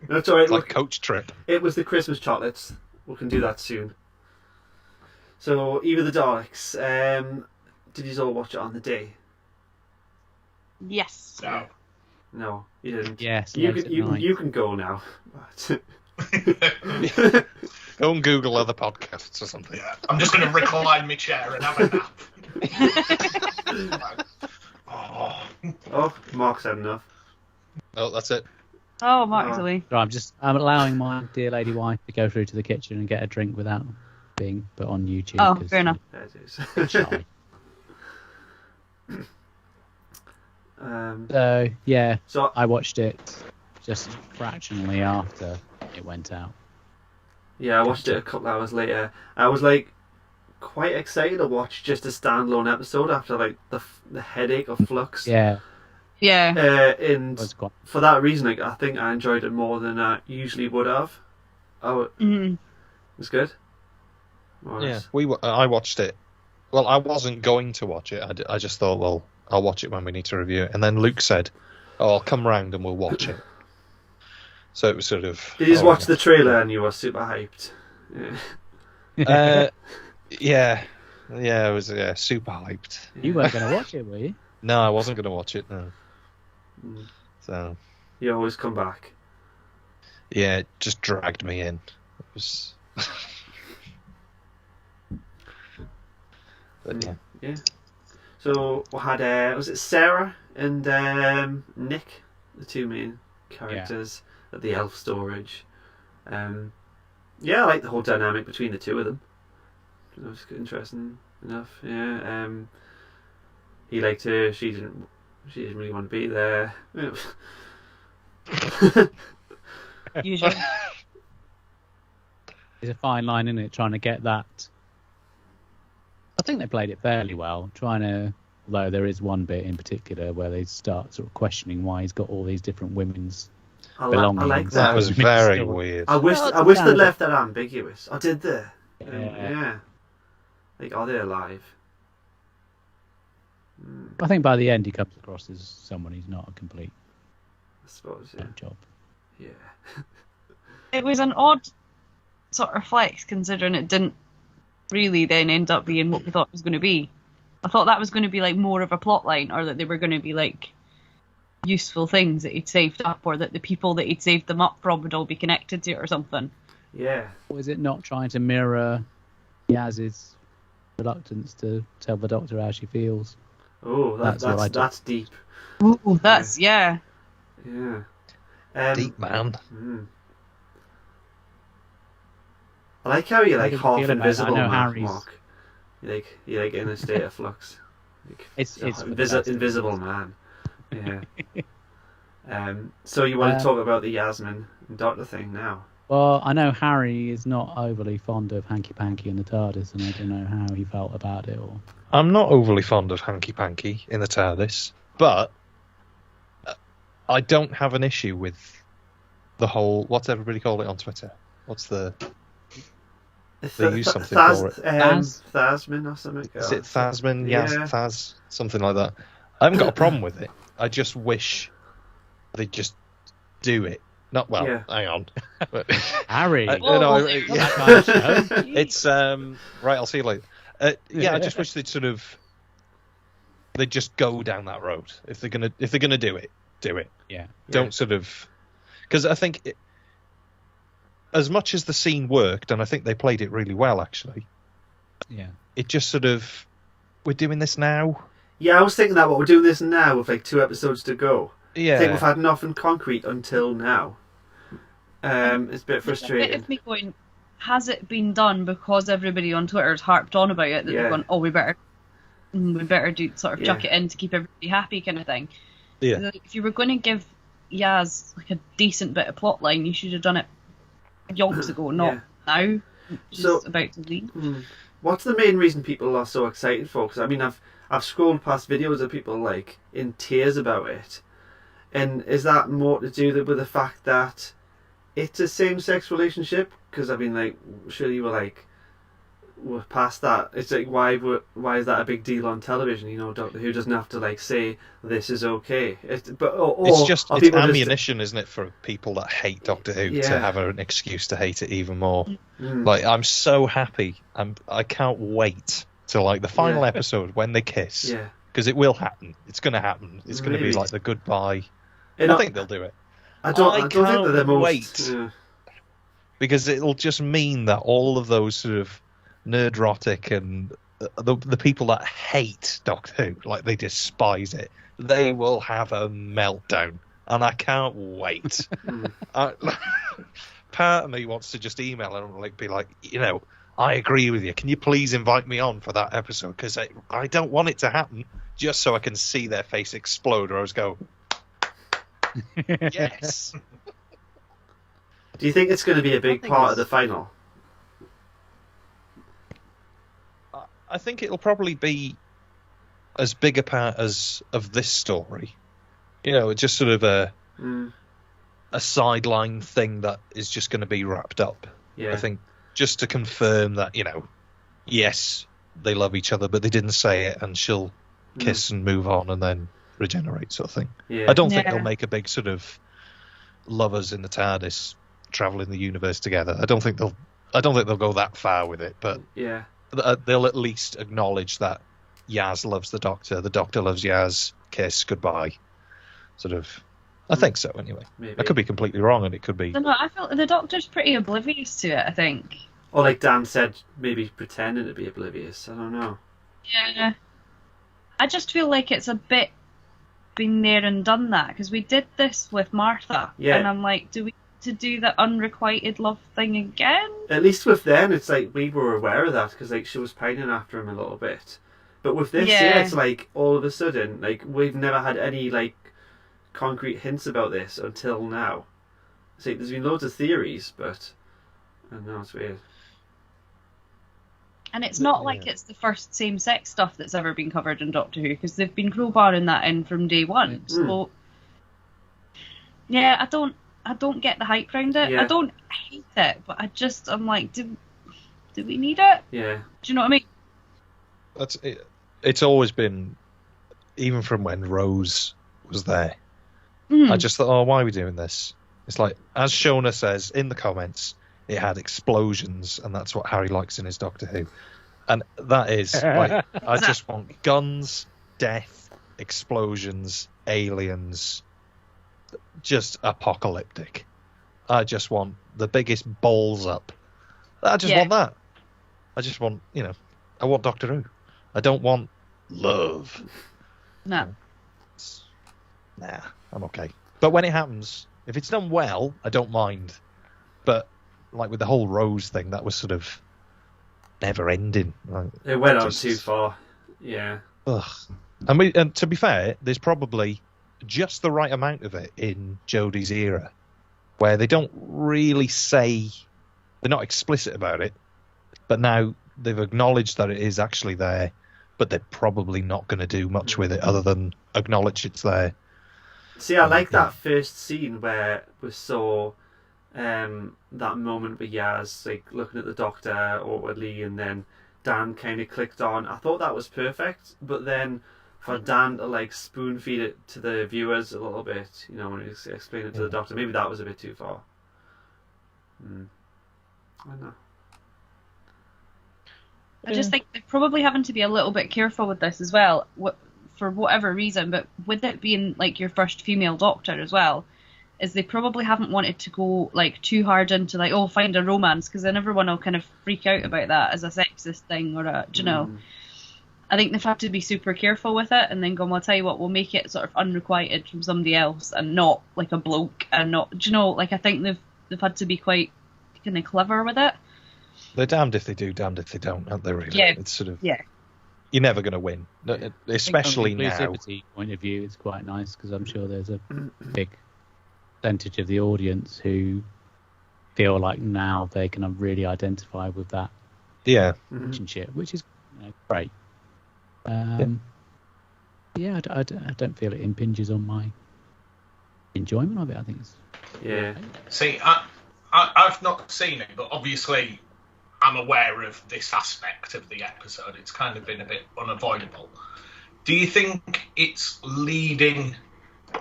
No, it's alright. It's like coach trip. It was the Christmas chocolates. We can do that soon. So, Eve of the Daleks. Did you all watch it on the day? Yes. No. No, you didn't. Yes. You can go now. Go and Google other podcasts or something. Yeah. I'm just going to recline my chair and have a nap. Oh, Mark's had enough. Oh, that's it. Oh, Mark's away. I'm allowing my dear lady wife to go through to the kitchen and get a drink without being put on YouTube. Oh, 'cause fair enough. There it is. she's shy. So yeah, So I watched it just fractionally after it went out. yeah, I watched it a couple hours later. I was like quite excited to watch just a standalone episode after like the headache of Flux. Yeah, Yeah. And it was quite. for that reason, like, I think I enjoyed it more than I usually would have. Oh, it Mhm. was good. More or Yeah, less. I watched it. Well, I wasn't going to watch it. I just thought, well, I'll watch it when we need to review it. And then Luke said, "Oh, I'll come round and we'll watch it." So it was sort of. Did you just watch the trailer and you were super hyped? Yeah. Yeah, I was super hyped. You weren't going to watch it, were you? No, I wasn't going to watch it. No. Mm. So You always come back. yeah, it just dragged me in. It was. But yeah. Yeah. So we had was it Sarah and Nick, the two main characters at the elf storage. Yeah, I like the whole dynamic between the two of them. It was interesting enough. Yeah. He liked her. She didn't really want to be there. Usually. There's a fine line in it, trying to get that. I think they played it fairly well, although there is one bit in particular where they start sort of questioning why he's got all these different women's belongings. I like That that. was very weird. I wish they left that ambiguous. I did there. Yeah. Like, are they alive? I think by the end he comes across as someone who's not a complete I suppose. Yeah. nut job. Yeah. It was an odd sort of flex, considering it didn't really then end up being what we thought it was going to be. I thought that was going to be like more of a plot line, or that they were going to be like useful things that he'd saved up, or that the people that he'd saved them up from would all be connected to it or something. Yeah. Or is it not trying to mirror Yaz's reluctance to tell the Doctor how she feels? Oh, that's deep. Ooh, that's yeah. Yeah. Deep man. I like how you're like How half do you feel about invisible, that? I know Harry's- Mark. You're like in a state of flux. Like, It's for the best. invisible man. Yeah. So you want to talk about the Yasmin and Doctor thing now? Well, I know Harry is not overly fond of Hanky Panky in the TARDIS, and I don't know how he felt about it. Or I'm not overly fond of Hanky Panky in the TARDIS, but I don't have an issue with the whole. What's everybody call it on Twitter? What's the? They use something for it. Thasmin or something. Is it Thasmin? Yeah. Thas, something like that. I haven't got a problem with it. I just wish they just do it. Not well. Yeah. Hang on. Harry. It's right. I'll see you later. Yeah, I just wish they'd they'd just go down that road. If they're gonna do it, do it. Yeah. Don't because I think as much as the scene worked, and I think they played it really well actually. Yeah. It just we're doing this now. Yeah, I was thinking that. What we're doing this now with like 2 episodes to go. Yeah. I think we've had nothing concrete until now. It's a bit frustrating. It's a bit of me going, has it been done because everybody on Twitter has harped on about it that they've gone, oh, we better do chuck it in to keep everybody happy kind of thing. Yeah. Like, if you were going to give Yaz like a decent bit of plot line, you should have done it yonks ago, not now. Just about to leave. What's the main reason people are so excited for? Because I mean, I've scrolled past videos of people like in tears about it, and is that more to do with the fact that it's a same-sex relationship? Because I mean, like, surely we're past that. It's like, why is that a big deal on television? You know, Doctor Who doesn't have to like say this is okay. It's it's ammunition, isn't it, for people that hate Doctor Who to have an excuse to hate it even more. Like, I'm so happy. I can't wait till like the final episode when they kiss. Yeah. Because it will happen. It's going to happen. It's going to be like the goodbye. I think they'll do it. I don't think they're the most. Wait. Because it'll just mean that all of those sort of nerdrotic and the people that hate Doctor Who, like they despise it, they will have a meltdown, and I can't wait. Part of me wants to just email and like be like, you know, I agree with you. Can you please invite me on for that episode? Because I don't want it to happen, just so I can see their face explode, or I was go, yes. Do you think it's going to be a big part of the final? I think it'll probably be as big a part of this story. You know, it's just sort of a sideline thing that is just going to be wrapped up. Yeah. I think just to confirm that, you know, yes, they love each other, but they didn't say it, and she'll kiss and move on and then regenerate, sort of thing. Yeah. I don't think they'll make a big sort of lovers in the TARDIS traveling the universe together. I don't think they'll go that far with it, but they'll at least acknowledge that Yaz loves the Doctor loves Yaz, kiss, goodbye. Sort of. I think so, anyway. Maybe. I could be completely wrong, and it could be. I felt the Doctor's pretty oblivious to it, I think. Or like Dan said, maybe pretending to be oblivious. I don't know. Yeah. I just feel like it's a bit been there and done that, because we did this with Martha. Yeah. And I'm like, do we need to do the unrequited love thing again? At least with them, it's like we were aware of that, because like she was pining after him a little bit. But with this, it's like all of a sudden, like we've never had any like concrete hints about this until now. It's like there's been loads of theories, but I don't know, it's weird. And it's not like it's the first same-sex stuff that's ever been covered in Doctor Who, because they've been crowbarring that in from day one. So, yeah, I don't get the hype around it. Yeah. I don't hate it, but I'm like, do we need it? Yeah. Do you know what I mean? That's it. It's always been, even from when Rose was there, I just thought, oh, why are we doing this? It's like, as Shona says in the comments, it had explosions, and that's what Harry likes in his Doctor Who. And that is, like, I just want guns, death, explosions, aliens, just apocalyptic. I just want the biggest balls up. I just want that. I just want, you know, I want Doctor Who. I don't want love. No. Nah, I'm okay. But when it happens, if it's done well, I don't mind. But like with the whole Rose thing, that was sort of never ending. Like, it went on too far. Yeah. Ugh. And to be fair, there's probably just the right amount of it in Jodie's era where they don't really say, they're not explicit about it, but now they've acknowledged that it is actually there, but they're probably not going to do much with it other than acknowledge it's there. See, I like that first scene where we saw that moment with Yaz like looking at the Doctor awkwardly, and then Dan kind of clicked on. I thought that was perfect, but then for Dan to like spoon feed it to the viewers a little bit, you know, when he explained it to the Doctor, maybe that was a bit too far. I don't know. I just think they're probably having to be a little bit careful with this as well, for whatever reason, but with it being like your first female Doctor as well, is they probably haven't wanted to go like too hard into like, oh, find a romance, because then everyone will kind of freak out about that as a sexist thing or a, do you know. I think they've had to be super careful with it, and then go, well, I'll tell you what, we'll make it sort of unrequited from somebody else and not like a bloke, and not, do you know, like I think they've had to be quite kind of clever with it. They're damned if they do, damned if they don't, aren't they, really? Yeah. It's sort of, yeah. You're never going to win, especially now. From an inclusivity point of view, it's quite nice, because I'm sure there's a big percentage of the audience who feel like now they can really identify with that relationship, which is great. I don't feel it impinges on my enjoyment of it. I think it's See, I've not seen it, but obviously I'm aware of this aspect of the episode. It's kind of been a bit unavoidable. Do you think it's leading...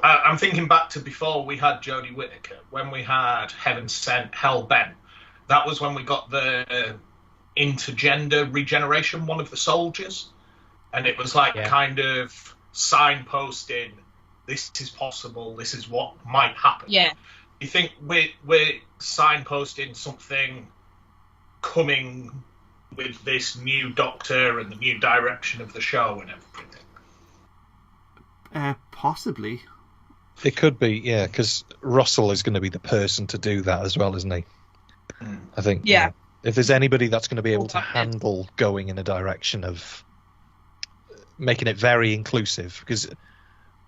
I'm thinking back to before we had Jodie Whittaker, when we had Heaven Sent, Hell Bent. That was when we got the intergender regeneration, one of the soldiers. And it was like kind of signposting, this is possible, this is what might happen. Yeah. You think we're signposting something coming with this new Doctor and the new direction of the show and everything? Possibly. It could be, yeah, because Russell is going to be the person to do that as well, isn't he? I think. Yeah. If there's anybody that's going to be able to handle going in a direction of making it very inclusive, because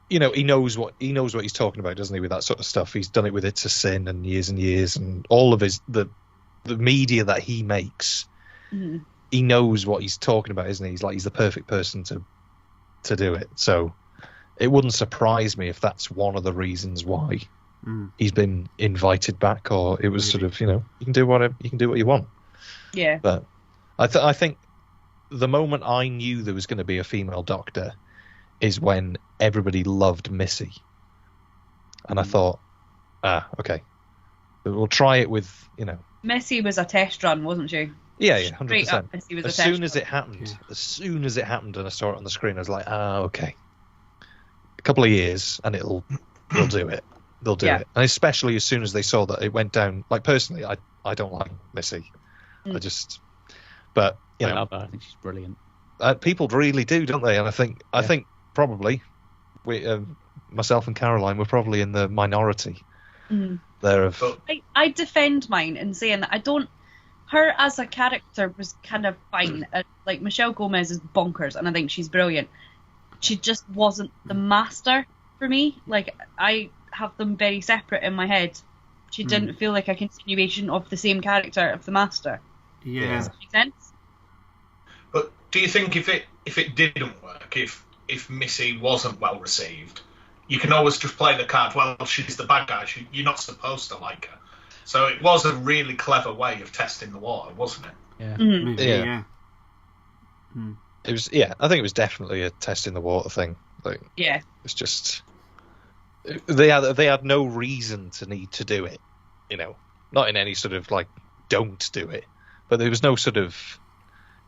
he knows what he's talking about, doesn't he, with that sort of stuff. He's done it with It's a Sin and years, and all of the media that he makes. He knows what he's talking about, isn't he? He's the perfect person to do it. So it wouldn't surprise me if that's one of the reasons why he's been invited back, or it was sort of, you can do whatever, you can do what you want. Yeah. But I think the moment I knew there was going to be a female Doctor is when everybody loved Missy. And I thought, okay, we'll try it with, Missy was a test run, wasn't she? Yeah, 100%. Missy was as soon as it happened and I saw it on the screen, I was like, okay. A couple of years and they'll do it. They'll do it. And especially as soon as they saw that it went down, like personally, I don't like Missy. I love her. I think she's brilliant. People really do, don't they? And I think probably we, myself and Caroline were probably in the minority there. I defend mine in saying that her as a character was kind of fine. Like Michelle Gomez is bonkers, and I think she's brilliant. She just wasn't the Master for me. Like I have them very separate in my head. She didn't feel like a continuation of the same character of the Master. Yeah. Does that make sense? But do you think if it didn't work, if Missy wasn't well received, you can always just play the card, well, she's the bad guy, you're not supposed to like her. So it was a really clever way of testing the water, wasn't it? Yeah. It was. Yeah, I think it was definitely a testing the water thing. Like, it's just they had no reason to need to do it. Not in any sort of like don't do it, but there was no sort of.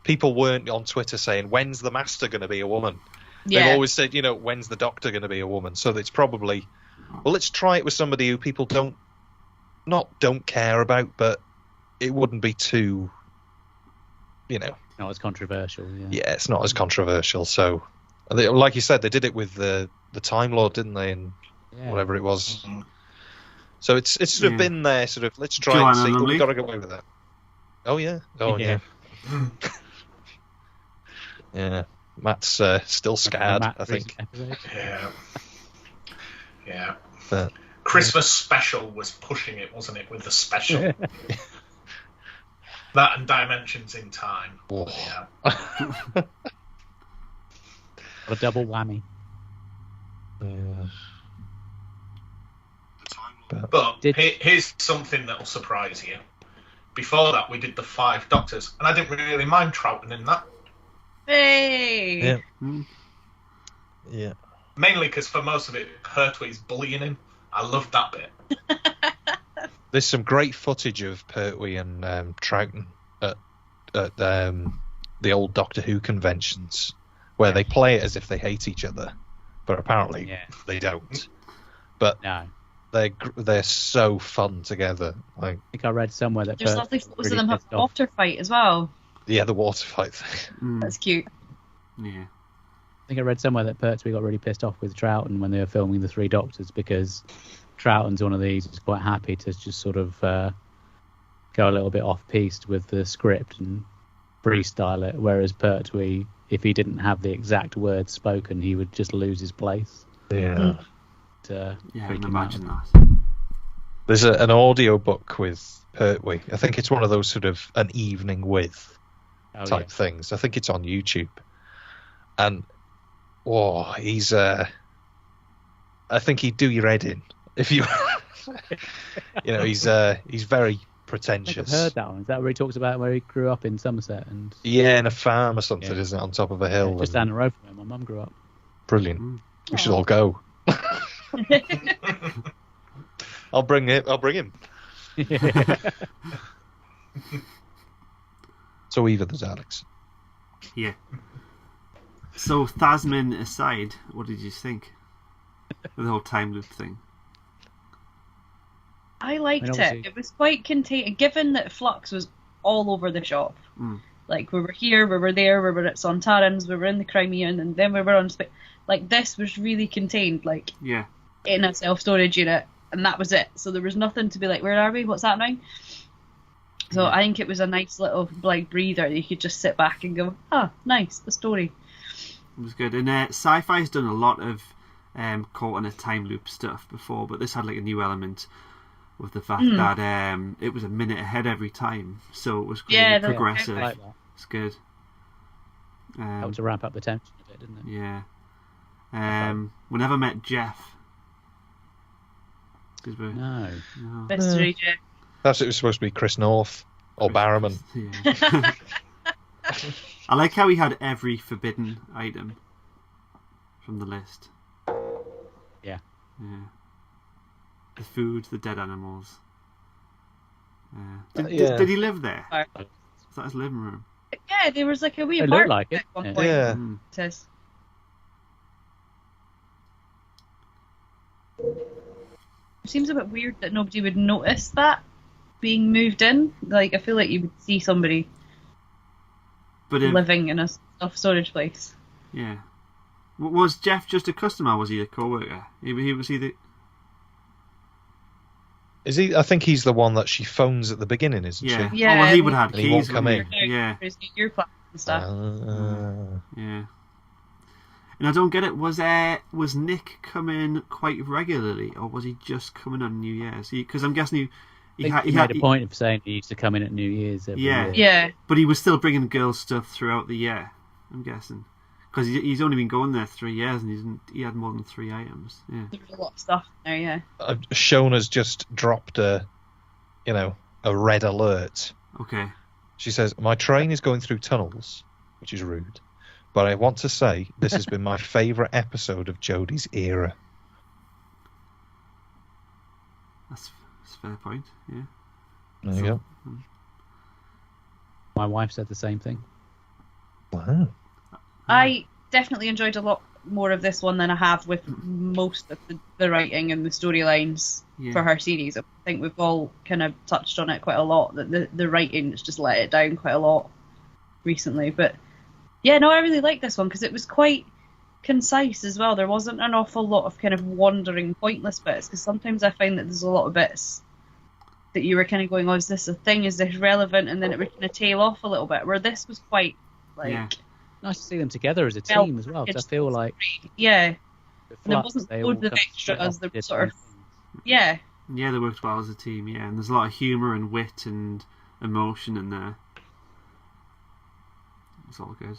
People weren't on Twitter saying, when's the Master going to be a woman? They've always said, when's the Doctor going to be a woman? So it's probably, well, let's try it with somebody who people don't care about, but it wouldn't be too, not as controversial. Yeah, it's not as controversial. So, like you said, they did it with the Time Lord, didn't they? And whatever it was. So it's sort of been there, sort of, let's try Joanna and see, but Lumley. we've got to get away with that. Oh, yeah. Oh, yeah. Yeah, Matt's still scared, I think. Yeah. But Christmas special was pushing it, wasn't it, with the special? That and Dimensions in Time. Oh. Yeah. What a double whammy. Yeah. But here's something that'll surprise you. Before that, we did the 5 Doctors, and I didn't really mind Troughton in that. Hey! Yeah. Mm. Yeah. Mainly because for most of it, Pertwee's bullying him. I loved that bit. There's some great footage of Pertwee and Troughton at the old Doctor Who conventions, where they play it as if they hate each other, but apparently they don't. But No. they're so fun together. Like, I think I read somewhere that There's Pertwee lovely photos really of them having pissed a off. water fight as well. yeah, the water fight thing. Mm. That's cute. Yeah. I think I read somewhere that Pertwee got really pissed off with Troughton when they were filming the 3 Doctors, because Troughton's one of these who's quite happy to just sort of go a little bit off-piste with the script and freestyle it, whereas Pertwee, if he didn't have the exact words spoken, he would just lose his place. Yeah. Yeah, I freak can him out. imagine that. There's an audio book with Pertwee. I think it's one of those sort of an evening with type things. I think it's on YouTube. And he's I think he'd do your head in if you he's very pretentious. I've heard that one. Is that where he talks about where he grew up in Somerset? And Yeah, in a farm or something, Yeah. isn't it, on top of a hill? just down the road from where my mum grew up. Brilliant. Mm. We should all go. I'll bring him. So either the Daleks. Yeah. So, Thasmin aside, what did you think of the whole time loop thing? I liked I mean, it. obviously- It was quite contained, given that Flux was all over the shop. Mm. Like, we were here, we were there, we were at Sontarans, we were in the Crimean, and then we were on... Like, this was really contained, like, Yeah. in a self-storage unit, and that was it. So there was nothing to be like, where are we? What's happening? So Yeah. I think it was a nice little, like, breather. You could just sit back and go, nice, the story. It was good. And Sci-Fi's done a lot of caught in a time loop stuff before, but this had like a new element with the fact that it was a minute ahead every time, so it was really Yeah, that's progressive. I like that. It's good. Helped to ramp up the tension a bit, didn't it? Yeah. We never met Jeff. 'Cause we're- No. no. Mystery Jeff. Perhaps it was supposed to be Chris North or Barrowman. Yeah. I like how he had every forbidden item from the list. Yeah. Yeah. The food, the dead animals. Did he live there? Sorry. Is that his living room? Yeah, there was like a wee It looked apartment like it, at one yeah. point. Yeah. Mm. It says. It seems a bit weird that nobody would notice that being moved in. Like, I feel like you would see somebody But living in a self-storage place. yeah. Was Jeff just a customer? Or was he a co-worker? He was either. Is he? I think he's the one that she phones at the beginning, isn't Yeah. she? Yeah, Oh, well, he would have and he won't keys. come wouldn't in. he? Yeah. For his New Year plans and stuff. Yeah. And I don't get it. Was Nick coming quite regularly, or was he just coming on New Year's? Because I'm guessing He made a point of saying he used to come in at New Year's every Yeah. year. Yeah. but he was still bringing girls stuff throughout the year. I'm guessing because he's only been going there 3 years, and he had more than 3 items. Yeah. There was a lot of stuff in there, yeah. Shona's just dropped a red alert. Okay. She says, "My train is going through tunnels," which is rude. But I want to say this has been my favourite episode of Jodie's era. That's a fair point. Yeah. There you go. My wife said the same thing. Wow. I definitely enjoyed a lot more of this one than I have with most of the writing and the storylines Yeah. for her series. I think we've all kind of touched on it quite a lot, that the writing has just let it down quite a lot recently. But yeah, no, I really liked this one because it was quite concise as well. There wasn't an awful lot of kind of wandering, pointless bits, because sometimes I find that there's a lot of bits that you were kind of going, oh, is this a thing? Is this relevant? And then it would kind of tail off a little bit, where this was quite like... Yeah. Nice to see them together as a Well, team as well. 'Cause it's I feel like yeah. with And there Flux, wasn't they all loads of come extras, off there were different sort of- things. Yeah. Yeah, they worked well as a team, yeah. And there's a lot of humour and wit and emotion in there. It's all good.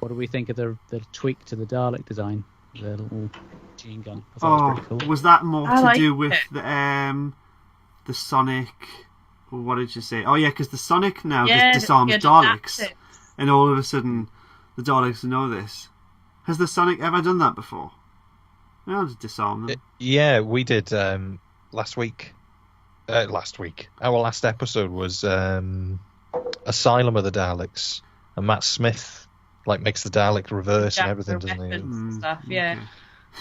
What do we think of the tweak to the Dalek design? The little machine gun. I thought it was pretty cool. Was that more I to liked do with it. the Sonic? Or what did you say? Oh yeah, because the Sonic now Yeah, just disarms yeah, Daleks, that's it. and all of a sudden the Daleks know this. Has the Sonic ever done that before? No, just disarm them. Yeah, we did last week. Our last episode was Asylum of the Daleks, and Matt Smith makes the Dalek reverse and everything, doesn't he? And stuff, yeah.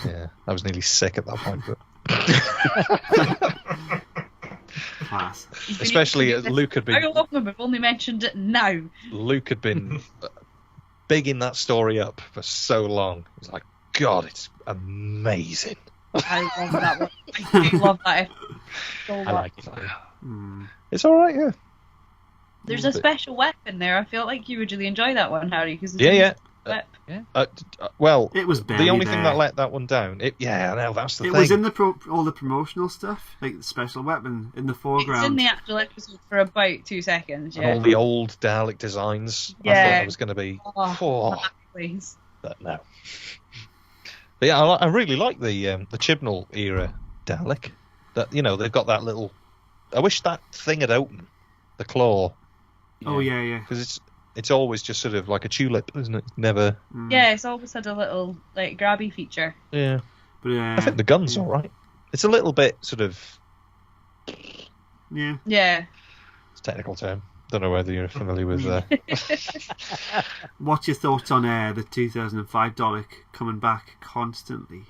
Okay. Yeah, I was nearly sick at that point, but Class. especially Luke had been How long have we only mentioned it now? Luke had been bigging that story up for so long. It was like, God, it's amazing. I love that one. I do love that episode so I much. like it. It's all right, yeah. There's a special weapon there. I feel like you would really enjoy that one, Harry. Cause Yeah. Whip. Well, It was the only barely thing there. that let that one down. I know that's the It thing. was in all the promotional stuff, like the special weapon in the foreground. It's in the actual episode for about 2 seconds. And Yeah. all the old Dalek designs. I Yeah. thought that was going to be. Oh, please. But no. But yeah, I really like the Chibnall era Dalek. That they've got that little. I wish that thing had opened, the claw, Oh yeah. because it's always just sort of like a tulip, isn't it? Never. Yeah, it's always had a little grabby feature. Yeah. But I think the gun's all right. It's a little bit sort of. yeah. Yeah. It's a technical term. Don't know whether you're familiar with. What's your thoughts on the 2005 Dalek coming back constantly?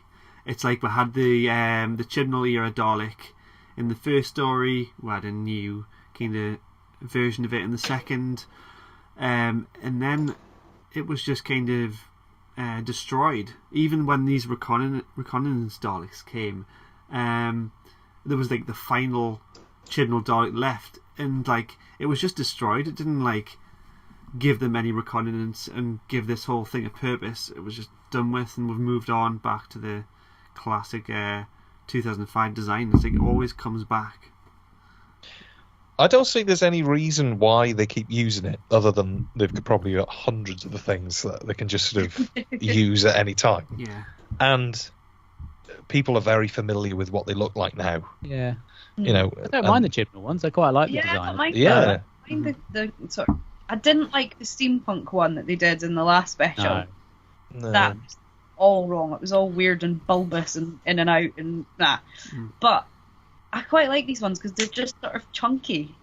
It's like we had the Chibnall era Dalek in the first story. We had a new kind of version of it in the second, and then it was just kind of destroyed. Even when these reconnaissance Daleks came, there was the final Chibnall Dalek left, and it was just destroyed. It didn't give them any reconnaissance and give this whole thing a purpose. It was just done with, and we've moved on back to the classic 2005 design. It always comes back. I don't think there's any reason why they keep using it, other than they've probably got hundreds of the things that they can just sort of use at any time. Yeah. And people are very familiar with what they look like now. Yeah. I don't mind the Chibnall ones. I quite like the Yeah, I design. don't mind Yeah. that. I mind the sort of, I didn't like the steampunk one that they did in the last special. No. That was all wrong. It was all weird and bulbous and in and out and that. But I quite like these ones because they're just sort of chunky.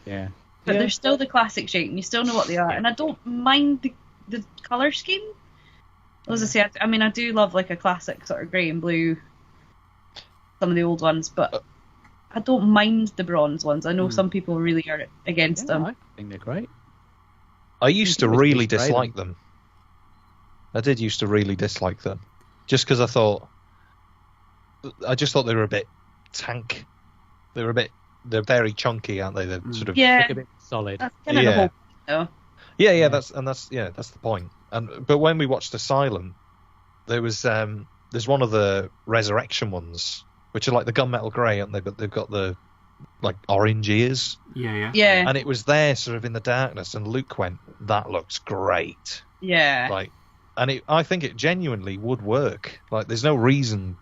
Yeah. But they're still the classic shape and you still know what they are. And I don't mind the colour scheme. As I say, I do love a classic sort of grey and blue, some of the old ones, but I don't mind the bronze ones. I know some people really are against them. I think they're great. I used to it was really just great, dislike them. I did used to really dislike them, just because I just thought they were a bit tank. They're very chunky, aren't they? They're sort of Yeah, Look a bit solid. that's kind of the whole point, though. Yeah, that's the point. But when we watched Asylum, there's one of the resurrection ones, which are like the gunmetal grey, aren't they? But they've got the orange ears. Yeah. And it was there sort of in the darkness, and Luke went, "That looks great." Yeah. I think it genuinely would work. There's no reason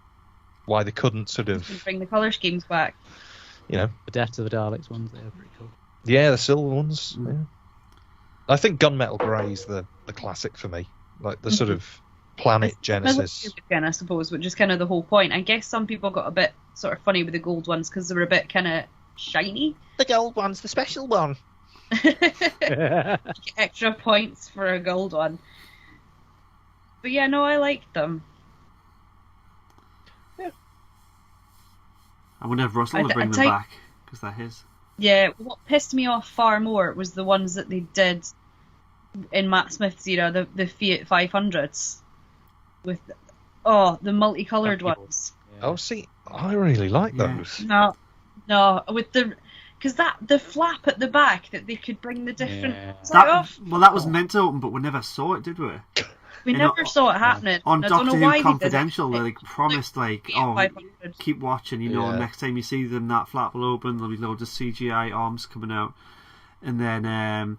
why they couldn't sort of, Bring the colour schemes back. The Death of the Daleks ones, they're pretty cool. Yeah, the silver ones. Yeah. I think gunmetal grey is the classic for me. The sort of planet Genesis. Again, I suppose, which is kind of the whole point. I guess some people got a bit sort of funny with the gold ones because they were a bit kind of shiny. The gold one's the special one. Extra points for a gold one. But yeah, no, I liked them. I wonder if Russell will bring them back, because they're his. Yeah, what pissed me off far more was the ones that they did in Matt Smith's era, the Fiat 500s. With, the multicoloured ones. Yeah. Oh, see, I really like those. No, with because the flap at the back that they could bring the different Yeah. side off. Well, that was meant to open, but we never saw it, did we? We You know, never saw it happening. on I don't Doctor know why Who they Confidential, did they it. promised like, Yeah, oh, 500. keep watching. You know, Yeah. next time you see them, that flap will open. There'll be loads of CGI arms coming out, and then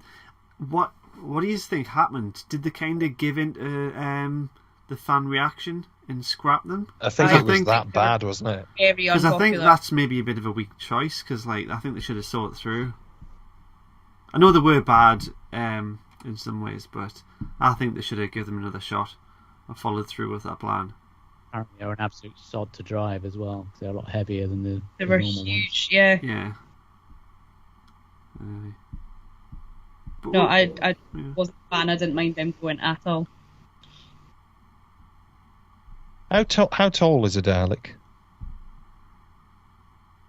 what do you think happened? Did they kind of give in to the fan reaction and scrap them? I think I it was think- that bad, wasn't it? Very Because I think unpopular. that's maybe a bit of a weak choice. Because like I think they should have saw it through. I know they were bad in some ways, but I think they should have given them another shot and followed through with that plan. Apparently, they're an absolute sod to drive as well. 'Cause they're a lot heavier than They the were normal ones. huge, yeah. Yeah. But No, what- I yeah. wasn't a fan. I didn't mind them going at all. How tall is a Dalek?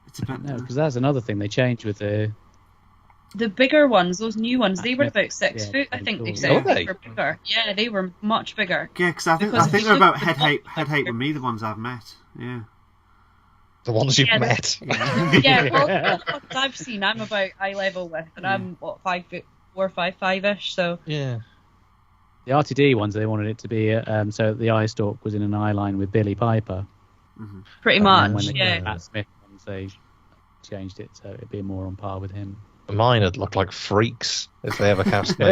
It's a bit. No, because that's another thing they changed with the. The bigger ones, those new ones, they were Yeah, about 6 yeah, foot. I think they cool. said Were they? were bigger. Yeah, they were much bigger. Yeah, because I think Because they're if you about look head at the height. box Head height picture- with me, the ones I've met. Yeah. The ones you've Yeah, met. Yeah, well, the ones I've seen, I'm about eye level with, and I'm what 5'4", 5'5" So Yeah. The RTD ones, they wanted it to be so the eye stalk was in an eye line with Billy Piper. pretty And much, then when they yeah. came Matt Smith ones, they changed it so it'd be more on par with him. Mine would look like freaks if they ever cast me.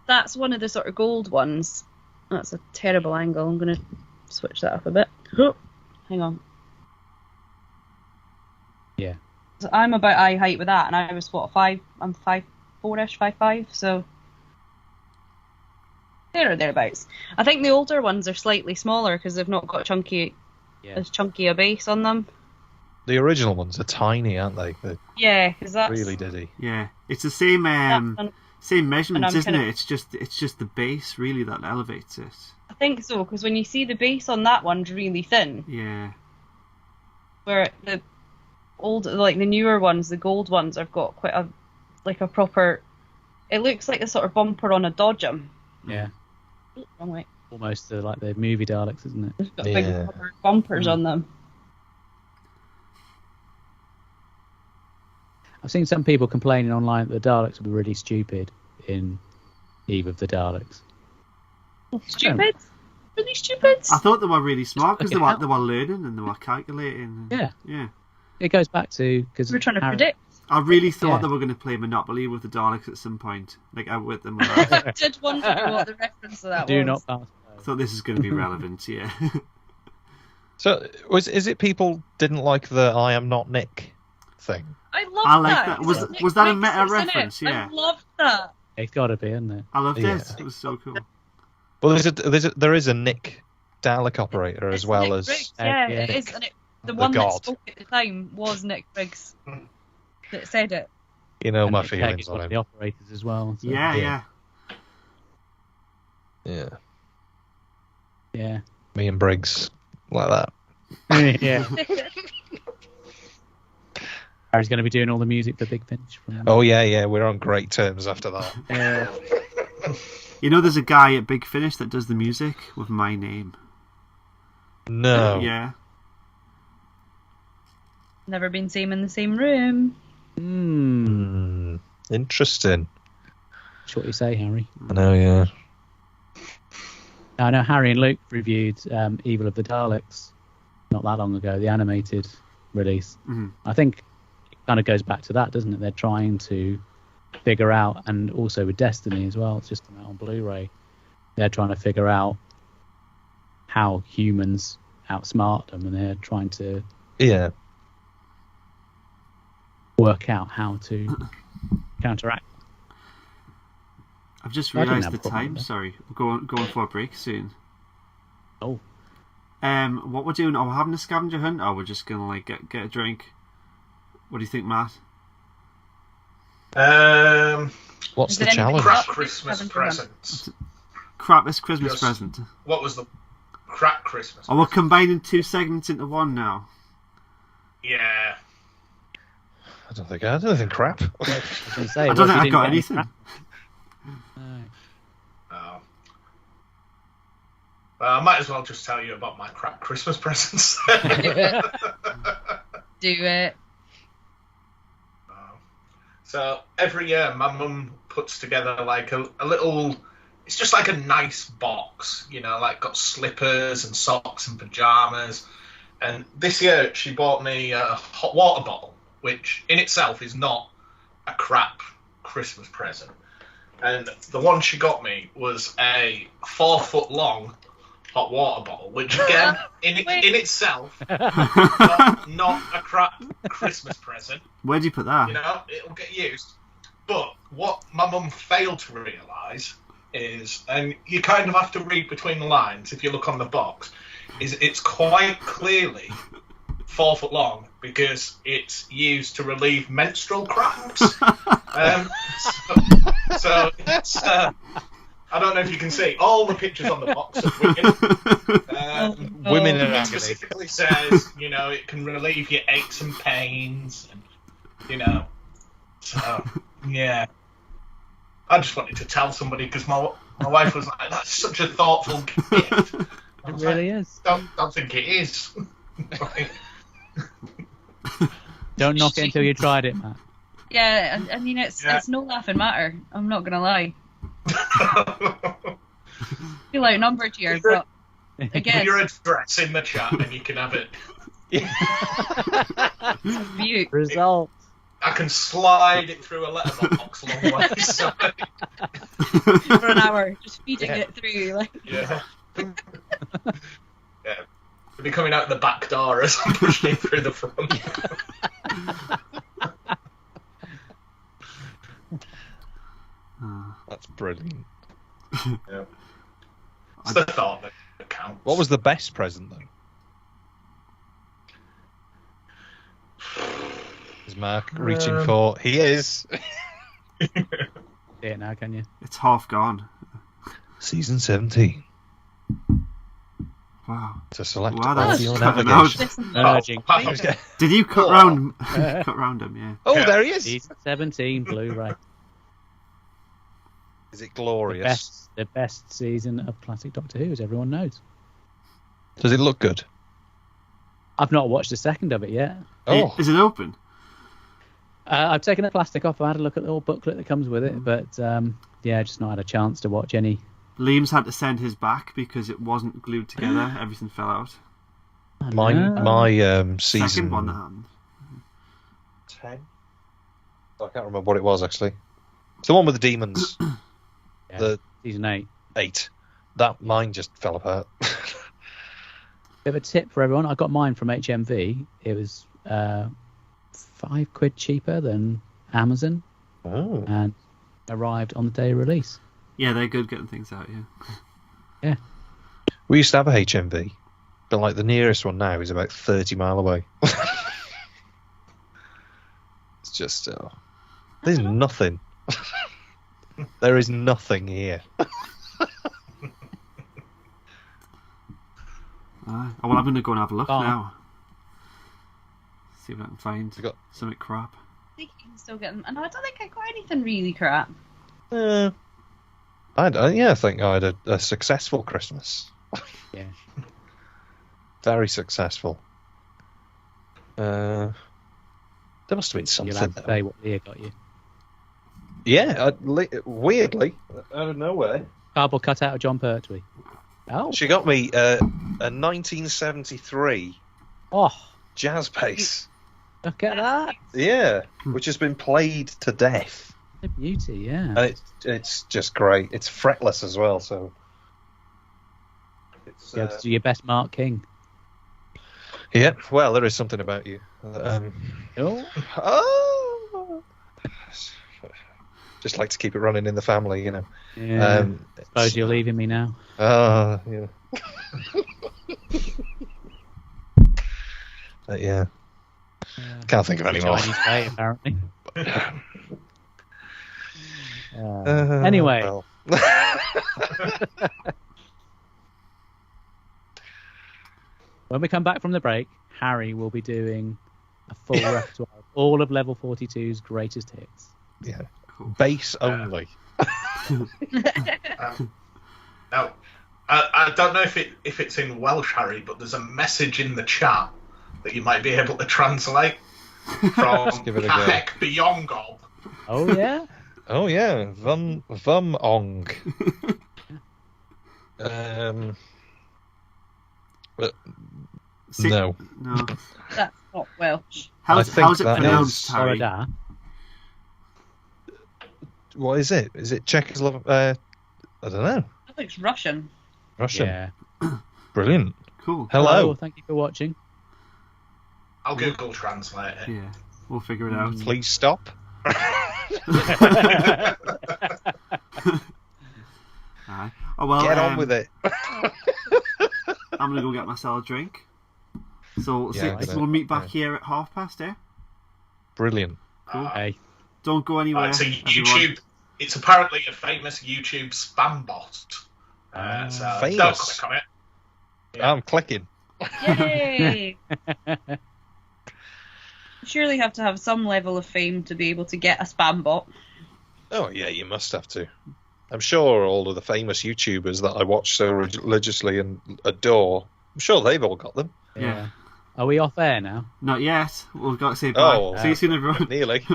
That's one of the sort of gold ones. That's a terrible angle. I'm gonna switch that up a bit. Oh, hang on. Yeah. So I'm about eye height with that, and I was what I'm 5'4"-ish, 5'5", so there or thereabouts. I think the older ones are slightly smaller because they've not got as chunky a base on them. The original ones are tiny, aren't they? They're Yeah, because that's really diddy. Yeah. It's the same that's- same measurements, I'm isn't kinda- it? It's just the base really that elevates it. I think so, because when you see the base on that one's really thin, Yeah. where the old, like the newer ones, the gold ones, have got quite a proper. It looks like the sort of bumper on a Dodgem. Yeah. Ooh, wrong way. Almost like the movie Daleks, isn't it? They've got Yeah. big rubber bumpers on them. I've seen some people complaining online that the Daleks were really stupid in Eve of the Daleks. Stupid? Really stupid? I thought they were really smart because Fucking they were learning and they were calculating. Yeah. Yeah. It goes back to because We're trying to predict. I really thought Yeah. they were going to play Monopoly with the Daleks at some point. Like out with them. I I did wonder what the reference to that Do was. not pass. thought this is going to be relevant. Yeah. So, is it people didn't like the "I am not Nick" thing? I love I like that. that. 'cause Was- it's Nick was that a Briggs meta that's in it. reference? Yeah. I loved that. It's got to be, isn't it? I loved Yeah. it. It was so cool. Well, there is a Nick Dalek operator as It's well Nick as Briggs, yeah, yeah. it is. And the The one that god. spoke at the time was Nick Briggs that said it. you know And my Nick Clegg feelings is on one of him. the operators as well. So, Yeah, yeah. yeah. Yeah, yeah. me and Briggs like that. yeah. Harry's going to be doing all the music for Big Finch. From, Oh yeah, we're on great terms after that. You know, there's a guy at Big Finish that does the music with my name. No. Yeah. Never been seen in the same room. Interesting. That's what you say, Harry. I know, yeah. I know Harry and Luke reviewed Evil of the Daleks not that long ago, the animated release. Mhm. I think it kind of goes back to that, doesn't it? They're trying to figure out, and also with Destiny as well, it's just come out on Blu-ray, they're trying to figure out how humans outsmart them, and they're trying to Yeah. work out how to counteract. I've just I didn't realised have the a problem time. with that. Sorry, we're going for a break soon. Oh. What we're doing? Are we having a scavenger hunt, or we're just gonna like get a drink? What do you think, Matt? What's Is the there anything challenge? Crap Crap Christmas Christmas presents. Crapest Christmas Yes. present. What was the crap Christmas? Oh, we're combining two segments into one now. Yeah. I don't think crap. I was gonna say, I don't think you I've didn't got get any anything. crap. No. Oh. Well, I might as well just tell you about my crap Christmas presents. Do it. So every year, my mum puts together like a little. It's just like a nice box, you know, like got slippers and socks and pajamas. And this year she bought me a hot water bottle, which in itself is not a crap Christmas present. And the one she got me was a 4-foot long hot water bottle, which again, in itself, not a crap Christmas present. Where'd you put that? You know, it'll get used. But what my mum failed to realise is, and you kind of have to read between the lines if you look on the box, is it's quite clearly 4 foot long because it's used to relieve menstrual cramps. So it's, I don't know if you can see all the pictures on the box of women. Women in It agony. specifically says, you know, it can relieve your aches and pains, and you know. So yeah, I just wanted to tell somebody because my wife was like, "That's such a thoughtful gift." It really is. Don't think it is. Don't knock it until you tried it, Matt. Yeah, I mean, it's no laughing matter. I'm not going to lie. Feel outnumbered here, but again, Put your address in the chat and you can have it. view. Result. I can slide it through a letterbox long way. So, For an hour, just feeding it through. Like, yeah. Yeah. It'll be coming out the back door as I'm pushing it through the front. That's brilliant. Yeah. It's the thought that counts. What was the best present then? Is Mark reaching for? He is. See it now, can you? It's half gone. Season 17. Wow. To select Wow, that's audio cutting navigation. Urging. Did you cut round him? Yeah. Oh, there he is. Season 17 Blu-ray. Is it glorious? The best season of classic Doctor Who, as everyone knows. Does it look good? I've not watched a second of it yet. Oh, Is it open? I've taken the plastic off. I had a look at the little booklet that comes with it, but just not had a chance to watch any. Liam's had to send his back because it wasn't glued together. Everything fell out. my season Second one that happened. 10. I can't remember what it was actually. It's the one with the demons. Yeah, The season 8. 8. That mine just fell apart. Bit of a tip for everyone. I got mine from HMV. It was £5 cheaper than Amazon, Oh. and arrived on the day of release. Yeah, they're good getting things out. Yeah. We used to have a HMV, but like the nearest one now is about 30 mile away. It's just there's nothing. There is nothing here. Well, I'm going to go and have a look Oh. now. See if I can find You got- something crap. I think you can still get them. And I don't think I got anything really crap. I think I had a successful Christmas. Yeah. Very successful. There must have been You'll something. have to say what Leah got you. Yeah, weirdly, out of nowhere. Cardboard cutout of John Pertwee. Oh. She got me a 1973 Oh, jazz bass. look at that. Yeah, which has been played to death. The beauty, yeah. And it's just great. It's fretless as well, so. It's, You have to do your best Mark King. yeah, well, there is something about you. Oh. Oh! Just like to keep it running in the family, you know. Yeah. Suppose you're leaving me now. Oh, yeah. Yeah. Can't think of any more. Chinese way, apparently. Anyway. Well. When we come back from the break, Harry will be doing a full repertoire of all of Level 42's greatest hits. Yeah. Bass only. Now, I don't know if it's in Welsh, Harry, but there's a message in the chat that you might be able to translate from give it a go. Cahec Beyond Gob. Oh, yeah? Oh yeah, Vum Ong. But no. No. That's not Welsh. How's I think it that pronounced, is- Harry? Florida. What is it? Is it Czechoslovak? I don't know. That looks Russian. Russian. Yeah. Brilliant. Cool. Hello. Thank you for watching. I'll Google Translate it. Yeah, we'll figure it out. Please stop. Alright. Oh well. Get on with it. I'm gonna go get myself a drink. So, Yeah, we'll meet back here at 5:30. Eh? Brilliant. Cool. Hey. Don't go anywhere. It's a everyone. YouTube. It's apparently a famous YouTube spam bot. So don't Famous? click on it. Yeah. I'm clicking. Yay! You surely have to have some level of fame to be able to get a spam bot. Oh yeah, you must have to. I'm sure all of the famous YouTubers that I watch so religiously and adore, I'm sure they've all got them. Yeah. Are we off air now? Not yet. We've got to say bye. Oh. See you soon, everyone. Nearly.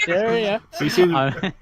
Yeah. See you soon.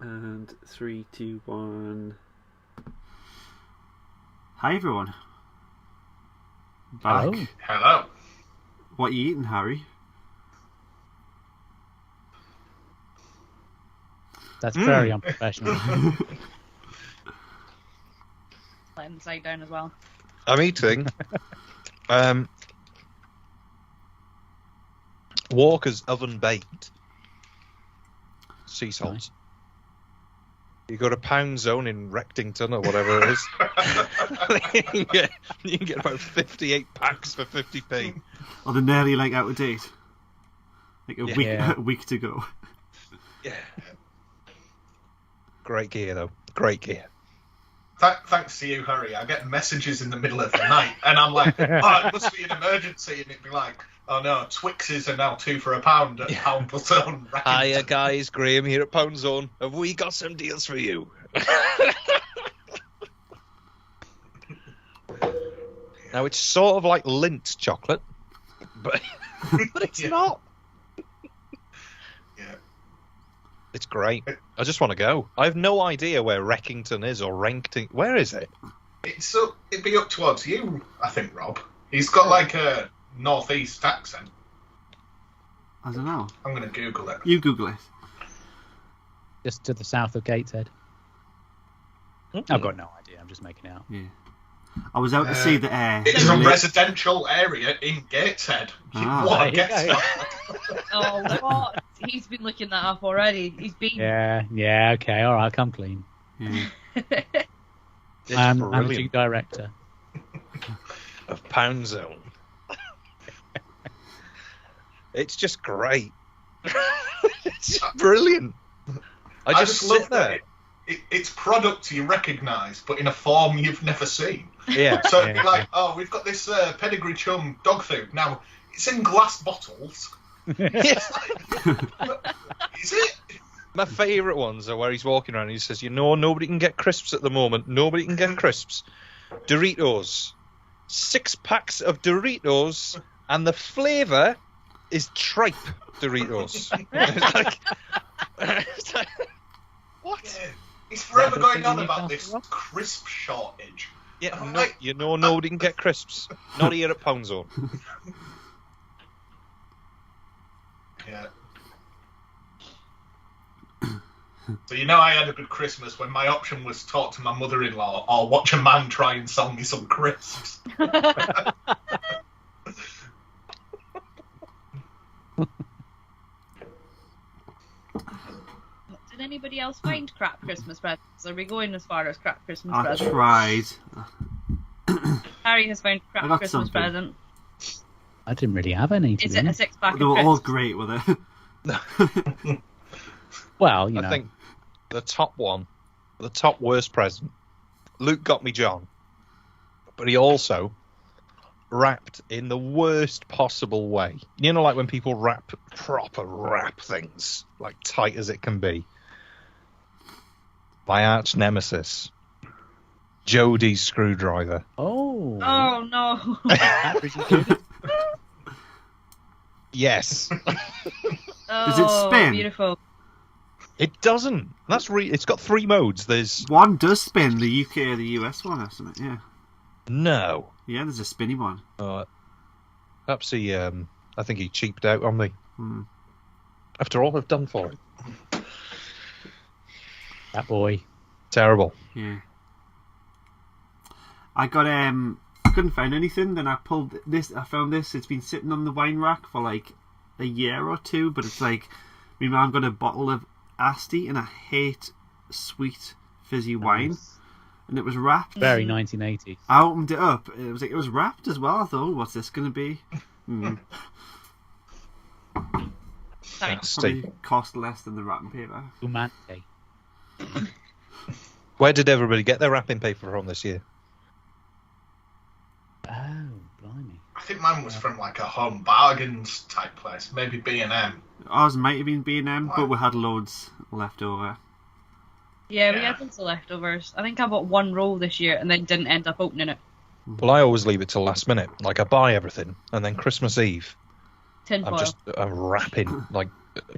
And 3, 2, 1. Hi everyone. Back. Hello. Hello. What are you eating, Harry? That's very unprofessional. Let him side down as well. I'm eating Walker's oven baked sea salt. Nice. You go to Pound Zone in Rectington or whatever it is. you can get about 58 packs for 50p. Or they're nearly like out of date. Like a Yeah. week to go. Yeah. Great gear though. Great gear. Thanks to you, Harry. I get messages in the middle of the night, and I'm like, "Oh, it must be an emergency," and it'd be like, "Oh no, Twixes are now £2 for a pound at Pound Plus Zone." Hiya guys, Graham here at Pound Zone. Have we got some deals for you? Now it's sort of like Lindt chocolate, but it's Yeah. not. Yeah. It's great. I just want to go. I have no idea where Reckington is or Renkton. Where is it? It'd be up towards you, I think, Rob. He's got like a northeast accent. I don't know. I'm going to Google it. You Google it. Just to the south of Gateshead. I've got no idea. I'm just making it out. Yeah. I was out to see the air. It's a residential area in Gateshead. Ah. What a There you guess. go. Oh, what? He's been looking that up already. He's been. Yeah, okay, all right, I'll come clean. Yeah. It's I'm brilliant. managing director. Of Pound Zone. It's just great. It's brilliant. I just sit love there. that it's product you recognise, but in a form you've never seen. Yeah. So it'd be like, oh, we've got this pedigree chum dog food. Now, it's in glass bottles. Yeah. Is it? My favourite ones are where he's walking around and he says, nobody can get crisps at the moment. Nobody can get crisps. Doritos. 6 packs of Doritos, and the flavour is tripe Doritos. It's like, what? Yeah. He's forever Is that going the on thing about you this can't crisp shortage. Yeah, I'm no, like- nobody can get crisps. Not here at Pound Zone. Yeah. So I had a good Christmas when my option was talk to my mother-in-law or watch a man try and sell me some crisps. Did anybody else find crap Christmas presents? Are we going as far as crap Christmas I presents? tried. Harry has found I crap got Christmas something. present. I didn't really have any. To Is be it a honest. 6-pack They of were all crisps? great, were they? Well, you I know. think the top worst present, Luke got me John, but he also wrapped in the worst possible way. You know, like when people proper wrap things, like tight as it can be. My arch nemesis, Jodie's screwdriver. Oh. Oh no! Batteries included? Yes. Oh, it spin? beautiful. It doesn't. It's got 3 modes. There's One does spin, the UK or the US one, hasn't it? Yeah. no. Yeah, there's a spinny one. Perhaps he, I think he cheaped out on me. Hmm. After all I've done for him. That boy. Terrible. Yeah. I got I couldn't find anything, then I pulled this, I found this, it's been sitting on the wine rack for like a year or two, but it's like, my mum got a bottle of Asti, and I hate sweet fizzy wine, and it was wrapped. Very 1980s. I opened it up, it was wrapped as well. I thought, what's this going to be? Thanks. Probably cost less than the wrapping paper. Umante. Where did everybody get their wrapping paper from this year? Oh, blimey. I think mine was from like a Home Bargains type place, maybe B&M. Ours might have been B&M, but we had loads left over. Yeah, we Yeah. had lots of leftovers. I think I bought 1 roll this year and then didn't end up opening it. Well, I always leave it till last minute. Like, I buy everything, and then Christmas Eve, Tinfoil. I'm wrapping, like,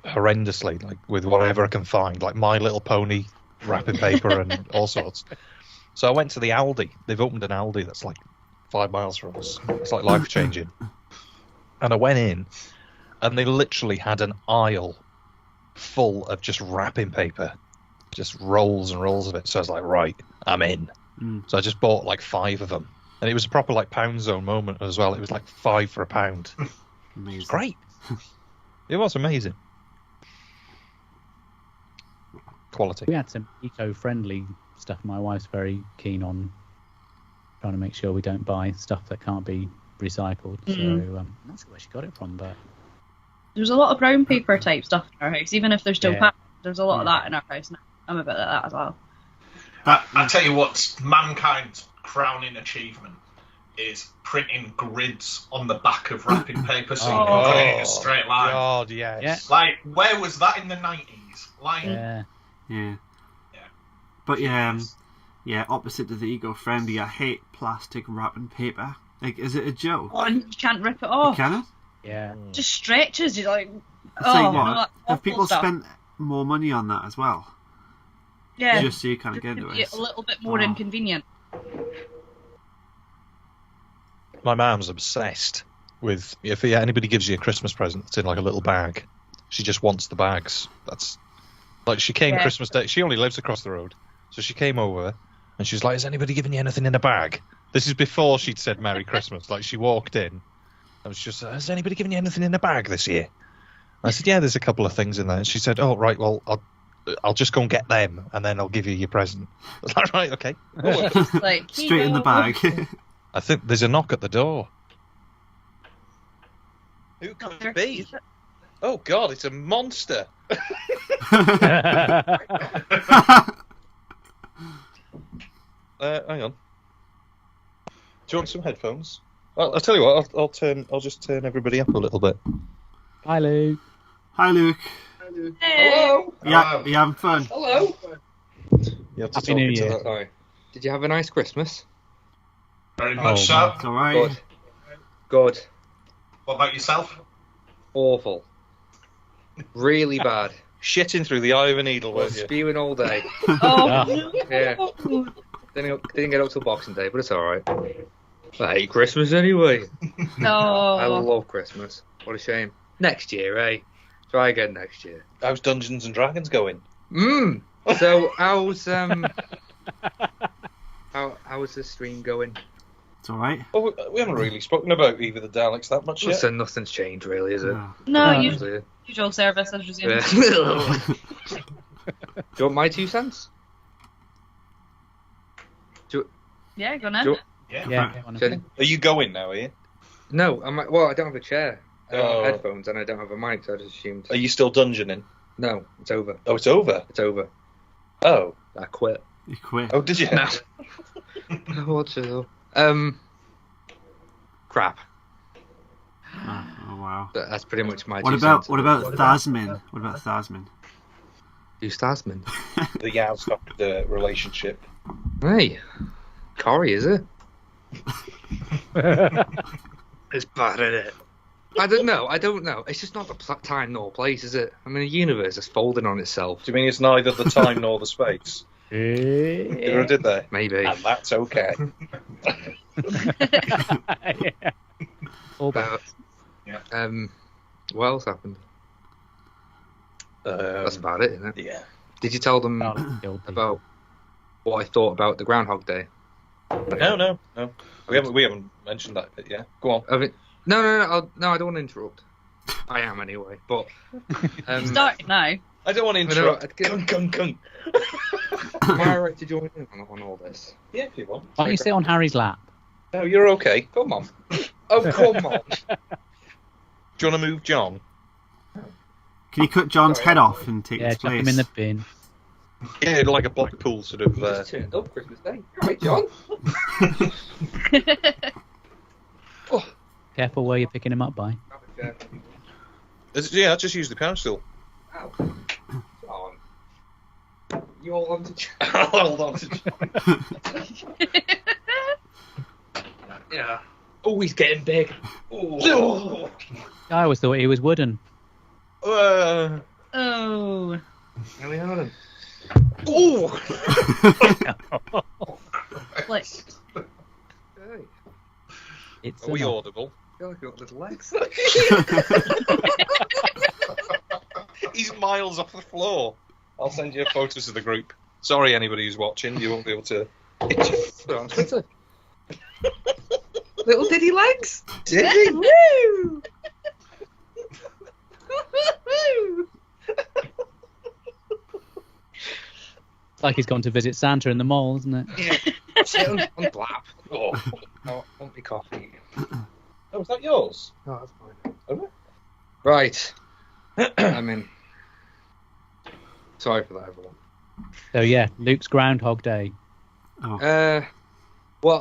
horrendously, like with whatever I can find, like My Little Pony wrapping paper and all sorts. So I went to the Aldi. They've opened an Aldi that's like 5 miles from us. It's like life changing. And I went in, and they literally had an aisle full of just wrapping paper, just rolls and rolls of it. So I was like, right, I'm in. So I just bought like 5 of them, and it was a proper like pound zone moment as well. It was like 5 for £1. Amazing. It was great. It was amazing. Quality. We had some eco-friendly stuff. My wife's very keen on trying to make sure we don't buy stuff that can't be recycled. So that's where she got it from. But There's a lot of brown paper type stuff in our house, even if they're still packed. There's a lot of that in our house now. I'm a bit like that as well. I tell you what, mankind's crowning achievement is printing grids on the back of wrapping paper so you can put it in a straight line. God, yes. Yeah. Like, where was that in the 90s? Like, yeah. But opposite to the eco-friendly, I hate plastic wrapping paper. Like, is it a joke? Oh, and you can't rip it off. Can it? Yeah. Just stretches. You're like, It's like what? no, that's Have awful people stuff. spent more money on that as well? Yeah, Just so you can't get into be it. a little bit more inconvenient. My mum's obsessed with, if anybody gives you a Christmas present that's in like a little bag, she just wants the bags. That's like, she came Christmas Day. She only lives across the road, so she came over and she was like, "Is anybody giving you anything in a bag?" This is before she'd said Merry Christmas. Like, she walked in and was just, "Has anybody giving you anything in a bag this year?" I said, "Yeah, there's a couple of things in there." And she said, "Oh, right, well, I'll just go and get them, and then I'll give you your present." I was like, "Right, okay." Like, Straight in the bag. I think there's a knock at the door. Who could it be? Oh God, it's a monster. Hang on. Do you want some headphones? I'll tell you what. I'll just turn everybody up a little bit. Hi, Luke. Hi, Luke. Hello. Yeah, you having fun? Hello. You have to Happy talk New into Year. that. Sorry. Did you have a nice Christmas? Very much so. It's alright. Good. What about yourself? Awful. Really bad. Shitting through the eye of a needle, weren't you? Spewing all day. Oh, Yeah. Didn't get up till Boxing Day, but it's alright. I hate Christmas anyway. no. I love Christmas. What a shame. Next year, eh? Try again next year. How's Dungeons and Dragons going? So how's how's the stream going? It's alright. Oh, we haven't really spoken about either the Daleks that much yet. Listen, nothing's changed really, is it? No, Honestly. usual service as resumed. Yeah. Do you want my 2 cents? Yeah, go on Do in. you- Yeah. Are you going now, are you? No, I don't have a chair. I don't Oh. have headphones and I don't have a mic, so I just assumed. Are you still dungeoning? No, it's over. Oh, it's over. It's over. Oh. I quit. You quit. Oh, did you? No. What's it? Crap. Oh wow. That's pretty much my. What 2 about cents. Thasmin? What about Thasmin? Who's Tasman? The Yao-stopped relationship. Hey, Corey, is it? It's bad, isn't it? I don't know. It's just not the time nor place, is it? I mean, the universe is folding on itself. Do you mean it's neither the time nor the space? Did they? Maybe. And that's okay. Yeah. All back. What else happened? That's about it, isn't it? Yeah. Did you tell them about what I thought about the Groundhog Day? No. We haven't mentioned that bit yet. Go on. I mean, no, I don't want to interrupt. I am anyway, but Start now. I don't want to interrupt. Kung. Am I right to join in on all this? Yeah, if you want. Why don't you sit on Harry's lap? No, you're okay. Come on. Oh, come on! Do you want to move John? Can you cut John's head off and take Yeah, his chuck place? him in the bin. Yeah, like a Blackpool sort of. Just turned up Christmas Day. Right, John? Careful where you're picking him up by. Yeah, just use the power stool. Ow. John. You hold on to Hold on to John. Yeah. Oh, he's getting big. Oh. I always thought he was wooden. Oh. Nearly had him. Oh! Like, Hey, It's Are we audible? I feel like I've got little legs. He's miles off the floor. I'll send you photos of the group. Sorry, anybody who's watching, you won't be able to. Put it on Twitter. Little diddy legs. Did he? woo! It's like he's gone to visit Santa in the mall, isn't it? Yeah. Sit on lap. Oh, I want me coffee. Oh, was that yours? No, that's fine. Oh, Right. I'm in. Sorry for that, everyone. So yeah, Luke's Groundhog Day. Well,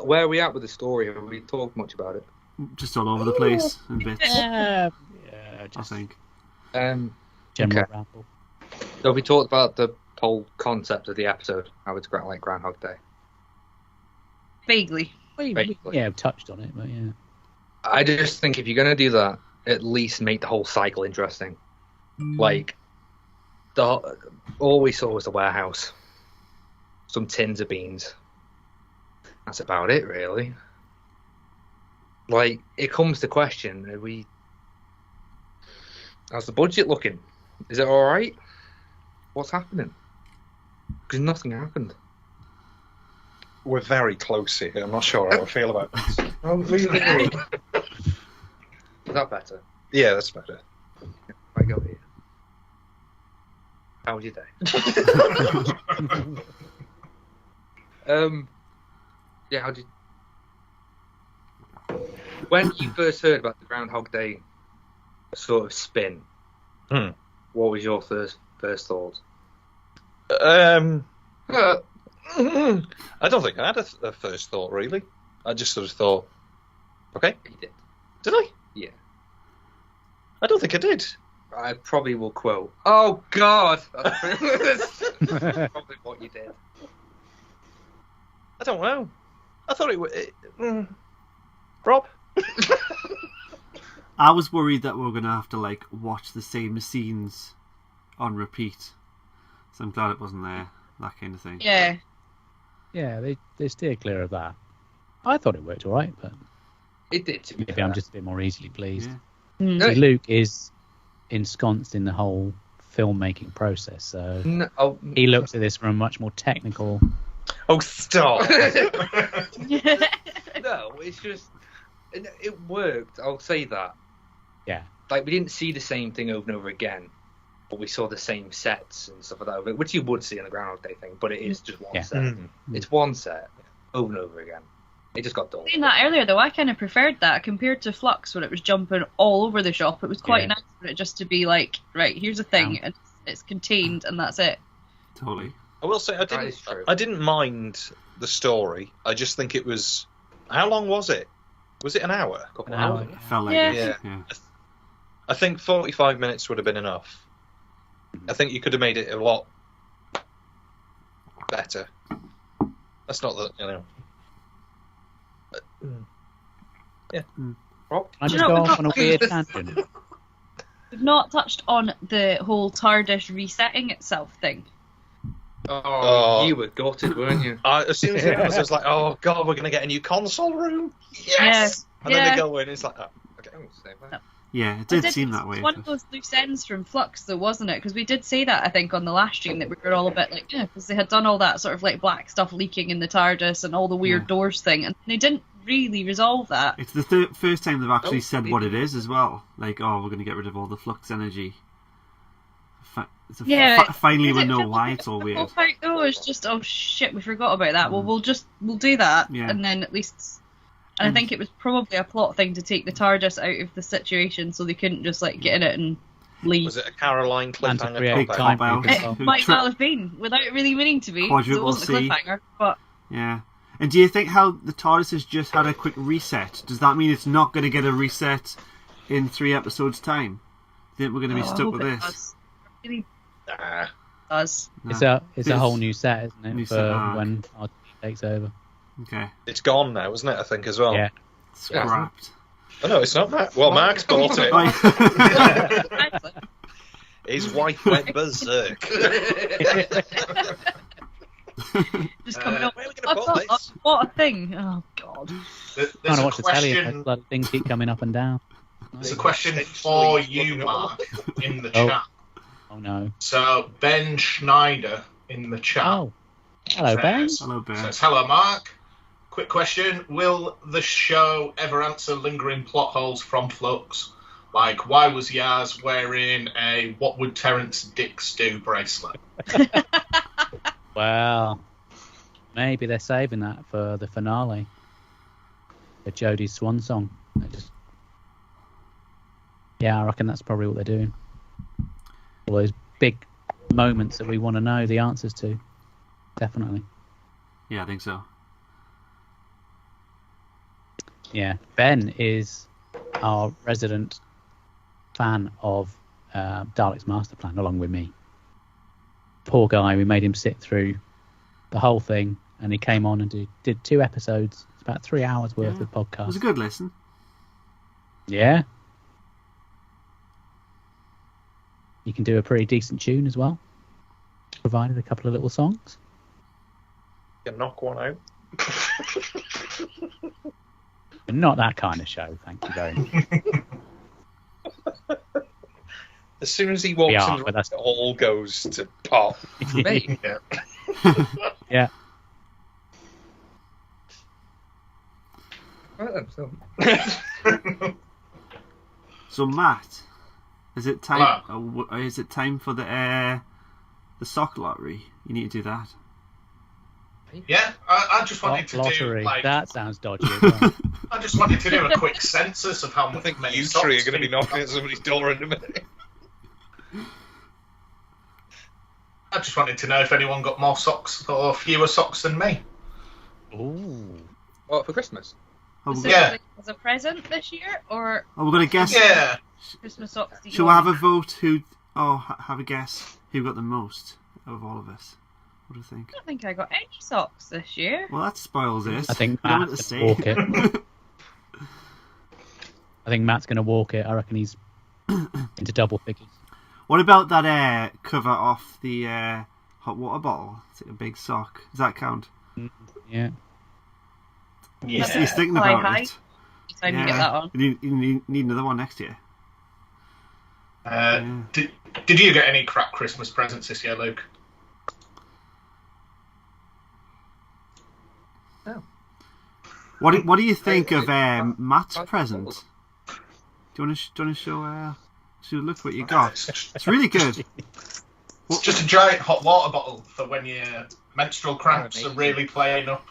where are we at with the story? Have we talked much about it? Just all over the place in bits, Yeah, I just think. general Okay. ramble. So we talked about the whole concept of the episode, how it's like Groundhog Day. Vaguely. Basically. Yeah, I've touched on it, but yeah. I just think if you're going to do that, at least make the whole cycle interesting. Like, all we saw was the warehouse. Some tins of beans. That's about it, really. Like, it comes to question, how's the budget looking? Is it alright? What's happening? Because nothing happened. We're very close here. I'm not sure how I feel about this. Oh, really? Is that better? Yeah, that's better. I go here. How was your day? Yeah, how did... When you first heard about the Groundhog Day sort of spin, what was your first thought? I don't think I had a first thought, really. I just sort of thought, okay. You did. Did I? Yeah. I don't think I did. I probably will quote, "Oh God!" That's probably what you did. I don't know. I thought it was... Rob? I was worried that we were going to have to like watch the same scenes on repeat. So I'm glad it wasn't there, that kind of thing. Yeah. Yeah, they steer clear of that. I thought it worked all right, but It did to me. maybe I'm just a bit more easily pleased. Yeah. See, Luke is ensconced in the whole filmmaking process, so he looks at this from a much more technical. Oh, stop! No, it's just it worked. I'll say that. Yeah. Like, we didn't see the same thing over and over again, but we saw the same sets and stuff like that, which you would see in the Groundhog Day thing. But it is just one set. It's one set over and over again. It just got dull. Saying that earlier, though, I kind of preferred that compared to Flux, when it was jumping all over the shop. It was quite nice for it just to be like, right, here's a thing, and it's contained, and that's it. Totally. I will say I didn't mind the story. I just think it was... How long was it? Was it an hour? An hour. It felt like Yeah. it. Yeah. I think 45 minutes would have been enough. I think you could have made it a lot better. That's not that, you know... Yeah. Rob? I just You know, go we've off on a got- weird tangent. We've not touched on the whole TARDIS resetting itself thing. Oh, you were gutted, weren't you? As soon as it was, I was like, oh god, we're going to get a new console room? Yes! And then they go in, it's like, oh, okay. Yeah, it did seem that way. It's one of those loose ends from Flux, though, wasn't it? Because we did say that, I think, on the last stream, that we were all a bit like, yeah, because they had done all that sort of like black stuff leaking in the TARDIS and all the weird doors thing, and they didn't really resolve that. It's the first time they've actually said what it is as well. Like, oh, we're going to get rid of all the flux energy. Finally we know why it's all The weird. whole fight, though, is just, oh shit, we forgot about that. Well, we'll do that, and then at least... And I think it was probably a plot thing to take the TARDIS out of the situation, so they couldn't just like get in it and leave. Was it a Caroline And to cliffhanger? create cop-out? time It- for It might well have been, without really meaning to be. So it Quadruple wasn't a C. cliffhanger, but Yeah. And do you think how the TARDIS has just had a quick reset? Does that mean it's not going to get a reset in 3 episodes' time? Do you think we're going to be I stuck hope with it this? does. It really Nah. does. No. It's a whole new set, isn't it, New for set arc. when RT takes over. Okay. It's gone now, isn't it, I think, as well? Yeah. Scrapped. Oh, no, it's not Mark. Well, Mark's bought it. Oh, His wife went berserk. Just coming up. Where are we I've going to put got this? what a thing. Oh God. There's Trying to a watch the telly and question. those bloody things keep coming up and down. There's a question for you, Mark, in the chat. Oh no. So Ben Schneider in the chat. Oh. Hello, Ben. Hello, Ben. Says, hello, Mark. Quick question. Will the show ever answer lingering plot holes from Flux? Like, why was Yaz wearing a What Would Terence Dix Do bracelet? Well, maybe they're saving that for the finale. The Jodie's swan song. Yeah, I reckon that's probably what they're doing. All those big moments that we want to know the answers to. Definitely. Yeah, I think so. Yeah, Ben is our resident fan of Daleks Master Plan, along with me. Poor guy, we made him sit through the whole thing, and he came on and did 2 episodes. It's about 3 hours worth of podcast. It was a good listen. Yeah. You can do a pretty decent tune as well. Provided a couple of little songs. You can knock one out. But not that kind of show, thank you very much. As soon as he walks Yeah, in, but that's- it all goes to pot. Me. Yeah. Right then, so. So Matt, is it time? Is it time for the sock lottery? You need to do that. Yeah, I just wanted to Lottery. do like That sounds dodgy as well. I just wanted to do a quick census of how I much think many you socks three are going to be people knocking have. at somebody's door in a minute. I just wanted to know if anyone got more socks or fewer socks than me. Ooh. What, for Christmas? Oh, Specifically as a present this year, or we're gonna guess. Yeah. Christmas socks? That you Shall we have want? a vote? Have a guess who got the most of all of us? What do you think? I don't think I got any socks this year. Well, that spoils this. I think You don't want Matt's to going to say. walk it. I think Matt's going to walk it. I reckon he's into double figures. What about that cover off the hot water bottle? It's like a big sock. Does that count? Yeah. He's Yeah. thinking Hi, about hi. it. Time you get that on. You need another one next year. Did you get any crap Christmas presents this year, Luke? No. What do you think of Matt's I- present? Do you want to show? Look what you got. It's really good. It's just a giant hot water bottle for when your menstrual cramps are really playing up.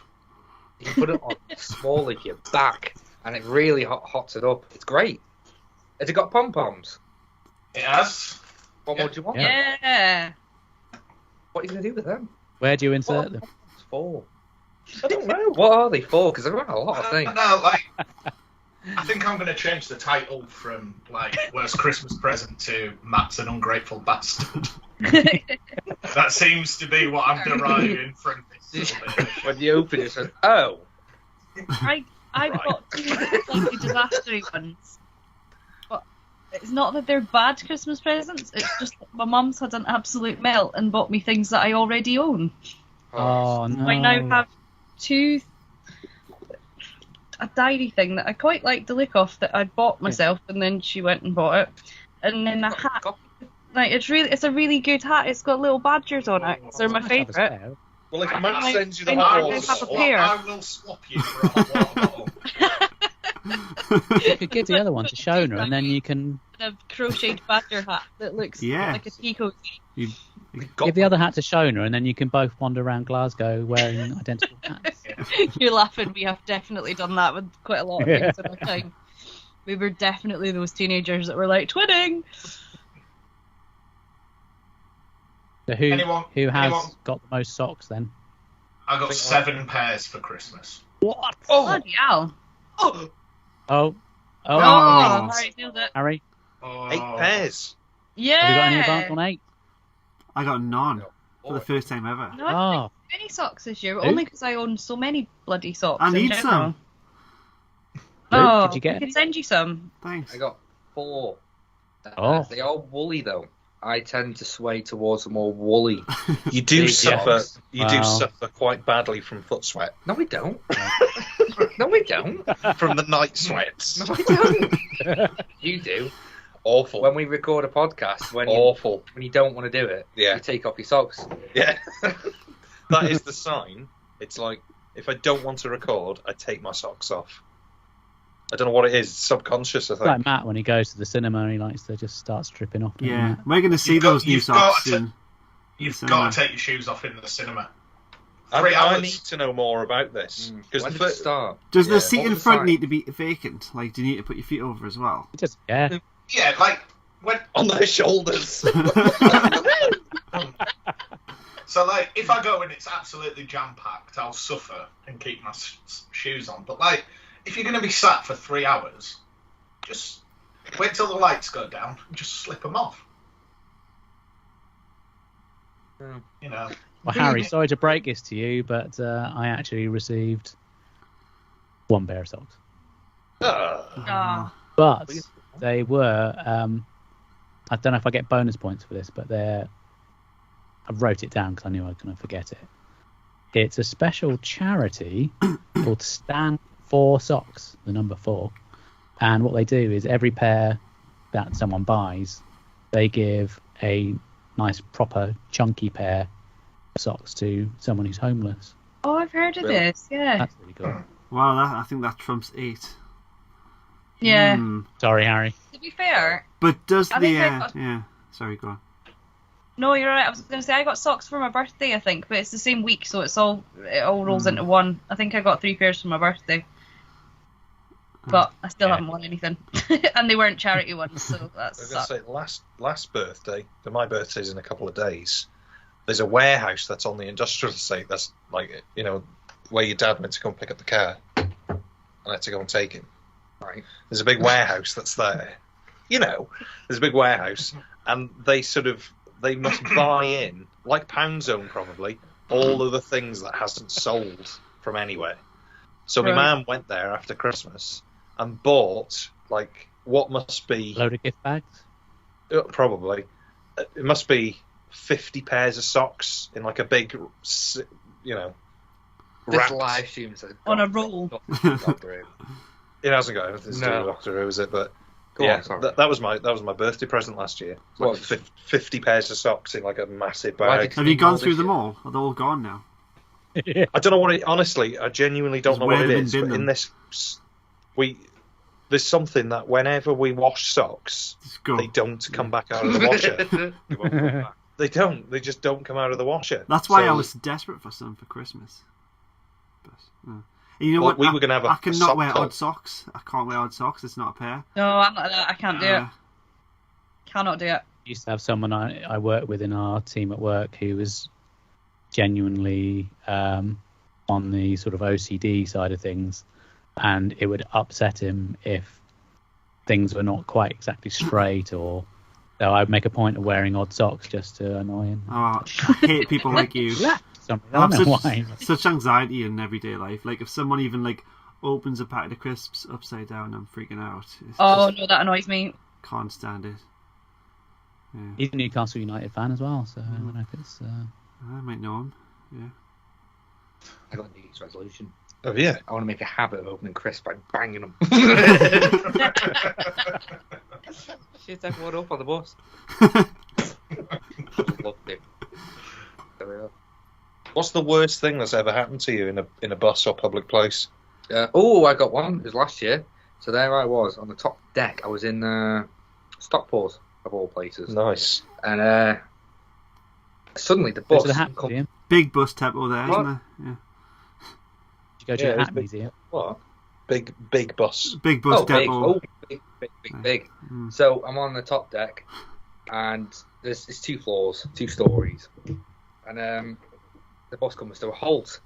You can put it on small of your back, and it really hots it up. It's great. Has it got pom-poms? It has. What more do you want? Yeah. Yeah. What are you going to do with them? Where do you What insert are them? pom-poms for? I don't know. What are they for? Because I've got a lot of things. No, like, I think I'm going to change the title from like worst Christmas present to Matt's an ungrateful bastard. That seems to be what I'm deriving from this. When you open it, it says, oh. I got 2 slightly disastery ones. But it's not that they're bad Christmas presents, it's just that my mum's had an absolute melt and bought me things that I already own. Oh, no. I now have 2... a diary thing that I quite like the look of that I'd bought myself, and then she went and bought it. And then a hat. Like it's a really good hat. It's got little badgers on it. They're my favourite. Well, if I Matt might- sends you the I hot might water have a bottle, pair. I will swap you for a hot water bottle. You could give the other one to Shona, and then you can A crocheted badger hat that looks Yeah. like a tea cozy. give the other hat to Shona, and then you can both wander around Glasgow wearing identical hats. You're laughing. We have definitely done that with quite a lot of things in our time. We were definitely those teenagers that were like twinning. So who Anyone- has anyone? got the most socks then? I got 7 pairs for Christmas. What? Bloody hell. Oh. Oh, Oh. Harry nailed it. Harry, Oh. 8 pairs. Yeah. have you got any advance on 8? I got none for the first time ever. No, I didn't Oh, get any socks this year, Who? only because I own so many bloody socks. I in need general. some. Oh, did you get I can any? send you some. Thanks. I got 4. Oh. They are woolly, though. I tend to sway towards the more woolly. You do big suffer. socks. You do suffer quite badly from foot sweat, No, we don't. No, we don't. from the night sweats. No, we don't. You do. Awful. When we record a podcast, when you don't want to do it, Yeah. you take off your socks. Yeah. That is the sign. It's like, if I don't want to record, I take my socks off. I don't know what it is. It's subconscious, I think. Like Matt when he goes to the cinema, he likes to just start stripping off. doesn't Yeah, he? we're going to see those new socks soon. You've got to take your shoes off in the cinema. I need to know more about this. When did it start? Does the Yeah. seat What in was the front sign? need to be vacant? Like, do you need to put your feet over as well? Just yeah. Yeah, like when. On their shoulders. So, like, if I go and it's absolutely jam-packed, I'll suffer and keep my shoes on. But, like, if you're going to be sat for 3 hours, just wait till the lights go down and just slip them off. You know. Well, Harry, sorry to break this to you, but I actually received one pair of socks. Oh. But they were, I don't know if I get bonus points for this, but I wrote it down because I knew I was going to forget it. It's a special charity called Stand for Socks, the number 4. And what they do is every pair that someone buys, they give a nice, proper, chunky pair of socks to someone who's homeless. Oh, I've heard of this. Yeah. That's really cool. Wow, I think that trumps 8. Yeah. Sorry, Harry. To be fair, But does I the... think I got- yeah, sorry, go on. no, you're right. I was going to say I got socks for my birthday, I think, but it's the same week, so it all rolls into one. I think I got 3 pairs for my birthday, but I still haven't won anything, and they weren't charity ones, so that's. I was going to say, last birthday, my birthday's in a couple of days, there's a warehouse that's on the industrial estate that's like, you know, where your dad went to come pick up the car and I had to go and take him. Right. There's a big warehouse that's there. You know, there's a big warehouse, and they must buy in, like Pound Zone probably, all of the things that hasn't sold from anywhere. So my mum went there after Christmas and bought, like, what must be... Load of gift bags? Probably. It must be 50 pairs of socks in, like, a big, you know... This wrapped... live stream's on a roll. It hasn't got anything to do with Doctor Who, is it? But Go yeah, on, that was my birthday present last year. Like 50 pairs of socks in like a massive bag. Have you gone through them all? Are they all gone now? I don't know what it. Honestly, I genuinely don't know what it is. But them? in this, there's something that whenever we wash socks, they don't come back out of the washer. They don't. They just don't come out of the washer. That's why I was desperate for some for Christmas. But, and you know what? We were going to have a I cannot wear sock odd socks. I can't wear odd socks. It's not a pair. No, I'm not that. I can't do it. Cannot do it. I used to have someone I worked with in our team at work who was genuinely on the sort of OCD side of things, and it would upset him if things were not quite exactly straight, or so I'd make a point of wearing odd socks just to annoy him. Oh, I hate people like you. I don't know why. Such anxiety in everyday life. Like if someone even like opens a packet of crisps upside down, I'm freaking out. Oh no, that annoys me. Can't stand it. Yeah. He's a Newcastle United fan as well, so I don't know if it's. I might know him. Yeah. I got a New Year's resolution. Oh yeah. I want to make a habit of opening crisps by banging them. Shit everyone up on the bus. Loved it. There we are. What's the worst thing that's ever happened to you in a bus or public place? I got one. It was last year. So there I was on the top deck. I was in Stockport, of all places. Nice. And suddenly the bus. Big bus tempo there, isn't there? Yeah. Did you go to the Hat Museum? What? Big bus. Big bus depot. Big. So I'm on the top deck, and there's 2 floors, 2 stories, and the bus comes to a halt.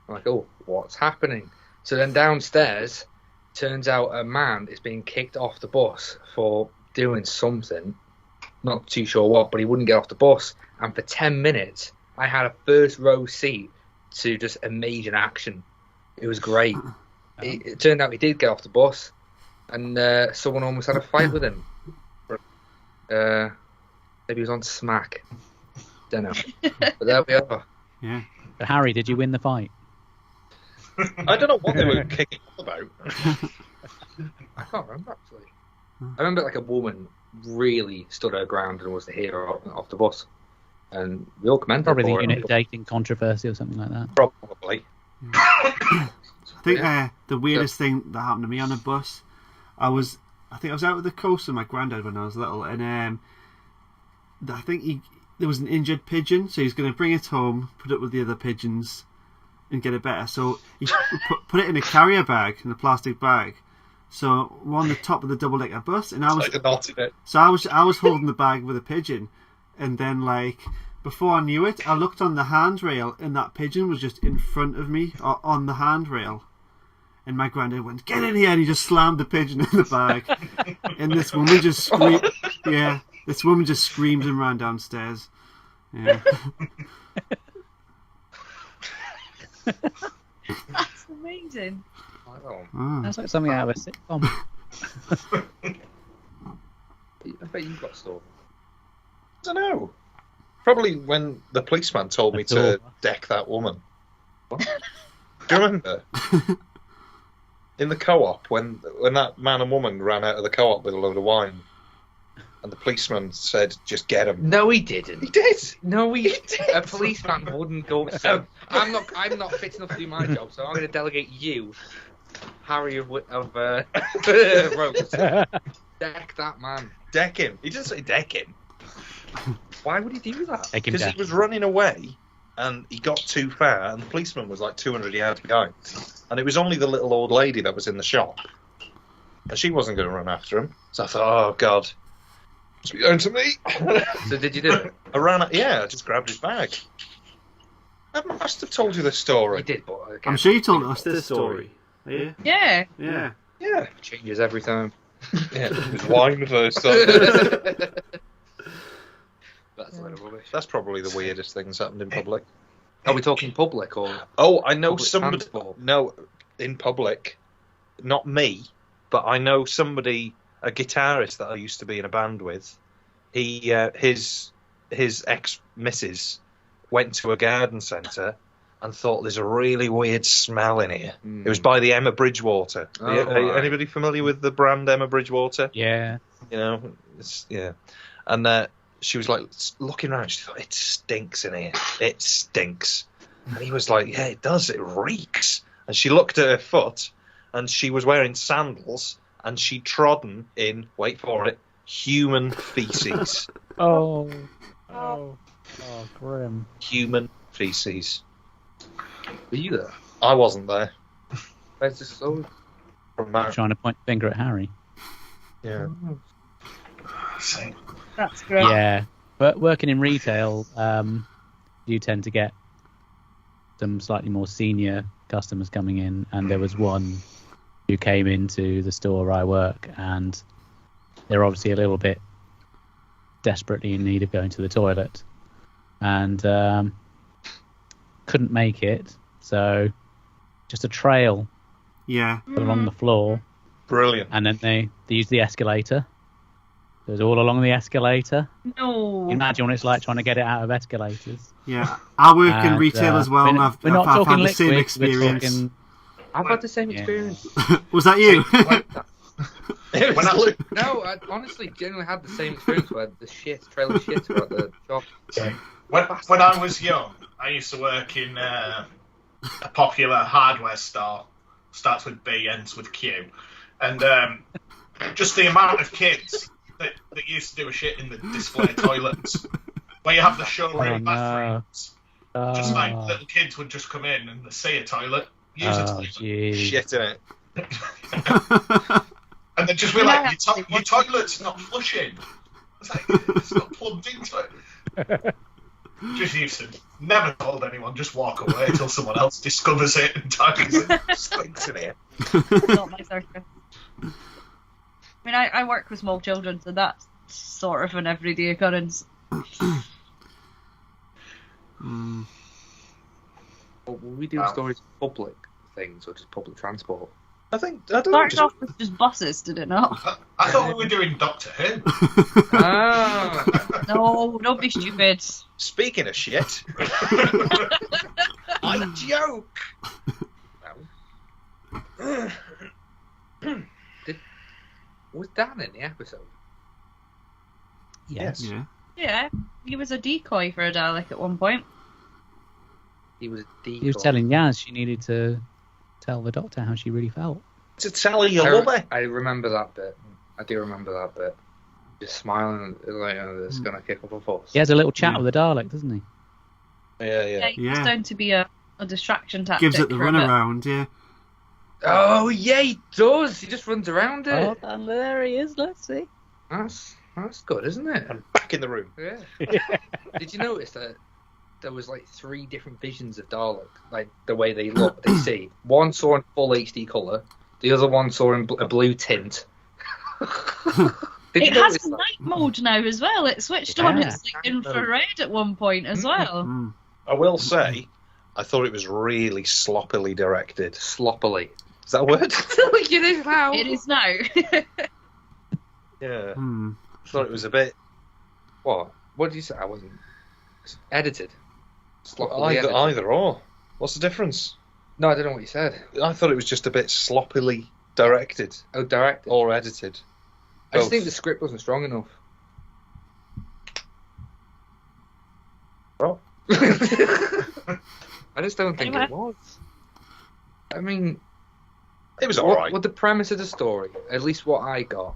I'm like, oh, what's happening? So then downstairs, turns out a man is being kicked off the bus for doing something, not too sure what, but he wouldn't get off the bus. And for 10 minutes, I had a first row seat to just amazing action. It was great. It turned out he did get off the bus, and someone almost had a fight with him. Maybe he was on smack. Don't know. But there we are. Yeah. But Harry, did you win the fight? I don't know what they were kicking off about. I can't remember actually. I remember like a woman really stood her ground and was the hero off the bus, and we all commended Probably her the for unit it. dating controversy or something like that. Probably. I think the weirdest thing that happened to me on a bus, I think I was out with the coast with my granddad when I was little, and I think there was an injured pigeon, so he's going to bring it home, put it with the other pigeons, and get it better. So he put it in a carrier bag, in a plastic bag. So we're on the top of the double-decker bus, and I was holding the bag with a pigeon, and then like before I knew it, I looked on the handrail, and that pigeon was just in front of me on the handrail. And my granddad went, "Get in here!" and he just slammed the pigeon in the bag. And this woman just screamed. Yeah, this woman just screamed and ran downstairs. Yeah. That's amazing. Oh, That's like something out of a sitcom. I bet you've got a story. I don't know. Probably when the policeman told me to deck that woman. What? Do you remember? In the co-op, when that man and woman ran out of the co-op with a load of wine, and the policeman said, "Just get him." No, he didn't. He did. No, he did. A policeman wouldn't go. So I'm not fit enough to do my job. So I'm going to delegate you, Harry of Rose. Deck that man. Deck him. He didn't say deck him. Why would he do that? Because he was running away, and he got too far, and the policeman was like 200 yards behind. And it was only the little old lady that was in the shop. And she wasn't going to run after him. So I thought, oh, God. Must be going to me. So did you do it? I just grabbed his bag. I must have told you this story. You did, but I'm sure you told us this story. Yeah. Yeah. Yeah. Yeah. It changes every time. Yeah. It was wine the first time. That's a load of rubbish. That's probably the weirdest thing that's happened in public. Are we talking public or? Oh, I know Public somebody. transport. No, in public, not me, but I know somebody, a guitarist that I used to be in a band with. He, his ex-missus went to a garden centre and thought there's a really weird smell in here. Mm. It was by the Emma Bridgewater. Oh, right. Anybody familiar with the brand Emma Bridgewater? Yeah. You know, and she was like looking around. She thought, it stinks in here. It stinks. And he was like, yeah, it does. It reeks. And she looked at her foot, and she was wearing sandals, and she'd trodden in, wait for it, human feces. Oh, grim. Human feces. Were you there? I wasn't there. Where's this story? From Mark. Trying to point the finger at Harry. Yeah. That's great. Yeah, but working in retail, you tend to get some slightly more senior customers coming in, and there was one who came into the store where I work, and they're obviously a little bit desperately in need of going to the toilet, and couldn't make it, so just a trail Yeah. along the floor, Brilliant. and then they used the escalator. It was all along the escalator. No. You imagine what it's like trying to get it out of escalators. Yeah. I work in And, retail as well, and I've we're not had talking the same liquid, experience. We're talking, I've had the same Yeah. experience. Was that you? When I, No, I honestly genuinely had the same experience where the trail of shit about the shop. when I was young, I used to work in a popular hardware store. Starts with B, ends with Q. And just the amount of kids that used to do a shit in the display toilets, where you have the showroom bathrooms. Just like little kids would just come in and they see a toilet, use a toilet, Shit in it. and then just be like, your toilet's not flushing. It's like, it's not plugged into it. Just used to never told anyone, just walk away until someone else discovers it and tags it. Stinks in here. Not my circus. I mean, I work with small children, so that's sort of an everyday occurrence. Well, we do stories of public things or just public transport. I don't know. Started off with just buses, did it not? I thought we were doing Doctor Who. Ah. No, don't be stupid. Speaking of shit, I joke. Was Dan in the episode? Yes. Yeah. Yeah, he was a decoy for a Dalek at one point. He was decoy. He was telling Yaz she needed to tell the Doctor how she really felt. To tell you, love I remember that bit. I do remember that bit. Just smiling like, oh, this is going to kick up a fuss. He has a little chat with the Dalek, doesn't he? Yeah. He's down to be a distraction tactic. Gives it the for a bit. runaround, yeah. Oh, yeah, he does. He just runs around it. Oh, and there he is. Let's see. That's good, isn't it? I'm back in the room. Yeah. Did you notice that there was like 3 different visions of Dalek, like the way they look, they see? One saw in full HD colour, the other one saw in a blue tint. It has night mode now as well. It switched on its like, infrared at one point as well. Mm. I will say, I thought it was really sloppily directed. Sloppily. Is that a word? It is now. It is now. Yeah. Mm. I thought it was a bit. What? What did you say? I wasn't. Edited. Sloppily edited. Either or. What's the difference? No, I don't know what you said. I thought it was just a bit sloppily directed Oh, directed. or edited. I just Both. think the script wasn't strong enough. Well, I just don't think Anyway. it was. I mean, it was alright. what the premise of the story, at least what I got,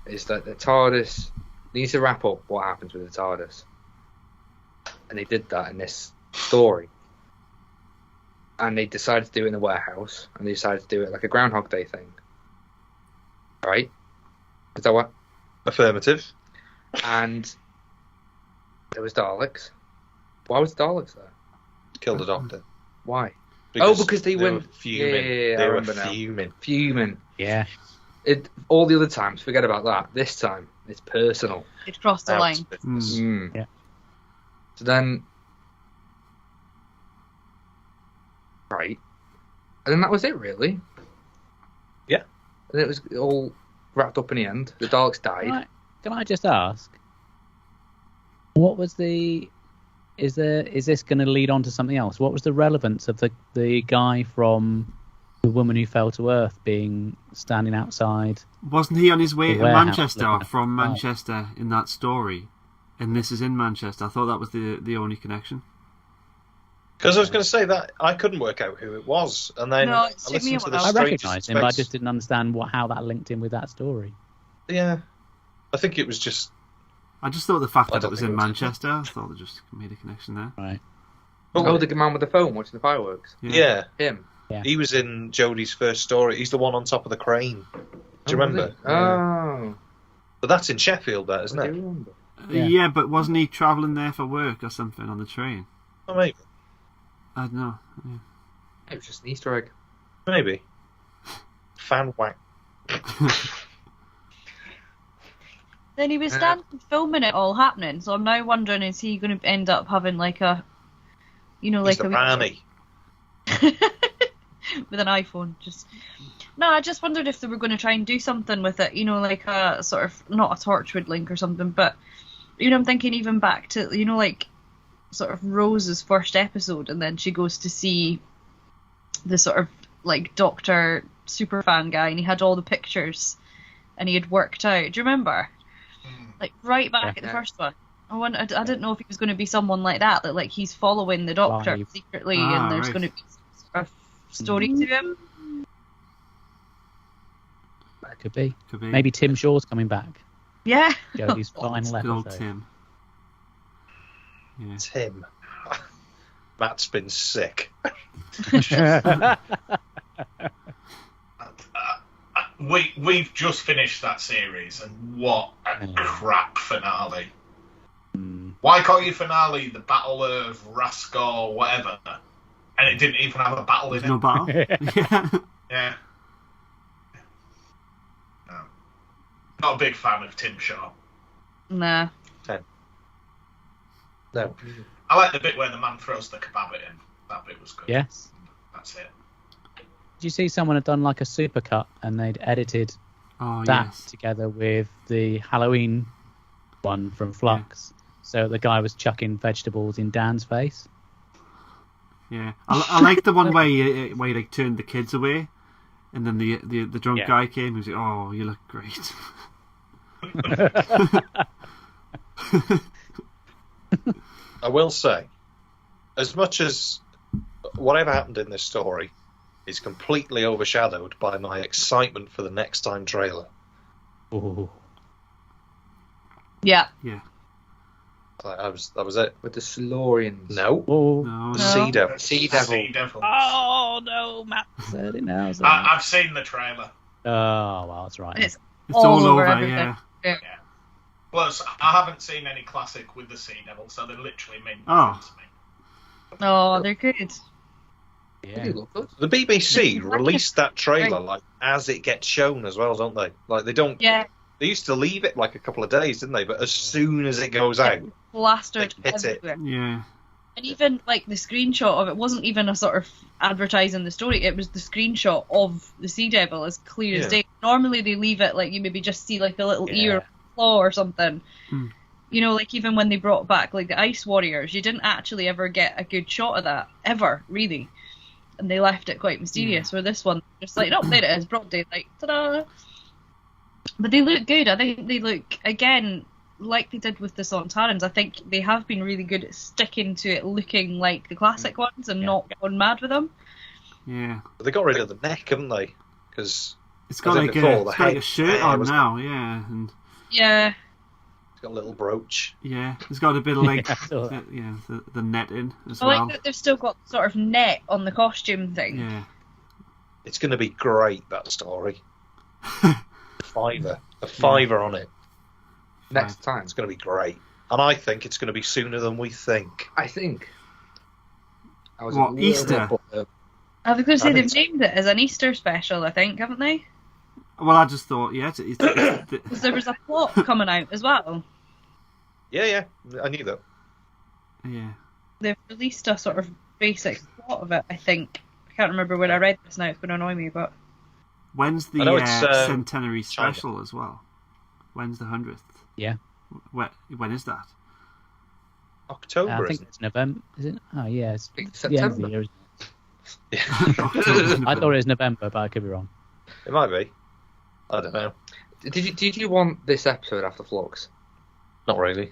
is that the TARDIS needs to wrap up what happens with the TARDIS. And they did that in this story. And they decided to do it in the warehouse, and they decided to do it like a Groundhog Day thing. Right? Is that what? Affirmative. And there was Daleks. Why was Daleks there? Killed the Doctor. Why? Because they went were fuming. Yeah, I they were remember now. fuming. Fuming. Yeah. All the other times, forget about that. This time, it's personal. It crossed the line. Business. Mm. Yeah. So then, right, and then that was it, really. Yeah. And it was all wrapped up in the end. The Daleks died. Can I just ask? What was the? Is this going to lead on to something else? What was the relevance of the guy from The Woman Who Fell to Earth being standing outside? Wasn't he on his way The to warehouse Manchester looking at from the Manchester in that story? And this is in Manchester. I thought that was the only connection. Because I was going to say that I couldn't work out who it was, and then No, I it took me listened a to the while. I strangest recognised him, but I space- just didn't understand how that linked in with that story. Yeah, I think it was just. I just thought the fact I that don't it was think in it was- Manchester, I thought they just made a connection there. Right. Oh, the man with the phone watching the fireworks. Yeah, Him. he was in Jodie's first story. He's the one on top of the crane. Do you remember? Oh. But that's in Sheffield, that isn't I it? do remember. Yeah. Yeah, but wasn't he travelling there for work or something on the train? Oh, maybe. I don't know. Yeah. It was just an Easter egg. Maybe. Fan whack. Then he was standing filming it all happening, so I'm now wondering, is he going to end up having like a, He's the Ranny. with an iPhone? No, I just wondered if they were going to try and do something with it, like a sort of, not a Torchwood link or something, but, I'm thinking even back to, like, sort of Rose's first episode, and then she goes to see the sort of, like, Doctor superfan guy, and he had all the pictures, and he had worked out. Do you remember? Like, right back at the first one. I didn't know if he was going to be someone like that, like he's following the Doctor Live. secretly, and there's right. going to be some sort of story to him. Could be. Could be. Maybe Tim Shaw's coming back. Yeah. Jodie's final Good old episode. Tim. Yeah. Tim. Matt's been sick. We've just finished that series, and what a crap finale. Why can't you finale the Battle of Raskor or whatever, and it didn't even have a battle There's in no it? battle. Yeah. Yeah. No. Not a big fan of Tim Shaw. Nah. No. I like the bit where the man throws the kebab at him. That bit was good. Yes. That's it. Did you see someone had done like a supercut and they'd edited Oh, that yes. together with the Halloween one from Flux? So the guy was chucking vegetables in Dan's face. Yeah, I like the one where you like turned the kids away, and then the drunk guy came and was like, "Oh, you look great." I will say, as much as whatever happened in this story is completely overshadowed by my excitement for the next time trailer. Ooh. Yeah. Yeah. That was it. With the Silurians. No. Oh. No. The Sea Devil. Sea Devil. Sea Devil. Oh no, Matt said it now. So. I've seen the trailer. Oh well, that's right. It's It's all over. everything. Yeah. Plus, I haven't seen any classic with the Sea Devil, so they literally mean Oh. nothing to me. Oh, they're good. They Yeah. do look good. The BBC released that trailer like as it gets shown as well, don't they? Like they don't. Yeah. They used to leave it like a couple of days, didn't they? But as soon as it goes out, Plastered Like, hit it. everywhere. Yeah. And even like the screenshot of it wasn't even a sort of advertising the story. It was the screenshot of the Sea Devil as clear as Yeah. day. Normally they leave it like you maybe just see like the little Yeah. ear or claw or something. Hmm. You know, like even when they brought back like the Ice Warriors, you didn't actually ever get a good shot of that ever, really. And they left it quite mysterious. Where this one, just like, oh, there it is, broad daylight, ta-da! But they look good. I think they look again like they did with the Sontarans. I think they have been really good at sticking to it, looking like the classic ones, and not going mad with them. Yeah. they got rid of the neck, haven't they? Because It's got As in like before, a, the it's got like a head- shirt hair on was- now. Yeah, and Yeah, it's got a little brooch. yeah, it's got a bit of like Yeah, I saw that. the netting as I well. like that they've still got sort of net on the costume thing. Yeah. It's going to be great, that story. A fiver on it. Next time. It's going to be great. And I think it's going to be sooner than we think. I think. I was What, a little Easter? bit- I was going to say I they've think named it as an Easter special, I think, haven't they? Well, I just thought, yeah, Because there was a plot coming out as well. Yeah, I knew that. yeah. They've released a sort of basic plot of it, I think. I can't remember where I read this now, it's going to annoy me, but... When's the I know it's, centenary China. special as well? When's the 100th? Yeah. When is that? October, I think isn't it's November. Is it? Oh yeah, it's It's the end of the September. year. Isn't it? it? I thought it was November, but I could be wrong. It might be. I don't know. Did you want this episode after Flux? Not really.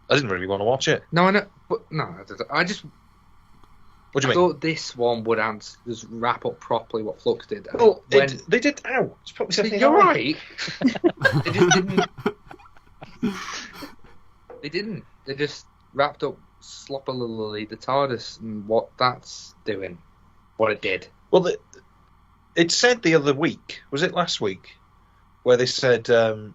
I didn't really want to watch it. No, I know, but no, I just What do I you mean? thought this one would just wrap up properly what Flux did. Well, when they did. Ow! It's probably something you're I- right. They just didn't. They didn't. They just wrapped up sloppily the TARDIS and what that's doing, what it did. Well, it said the other week. Was it last week? Where they said the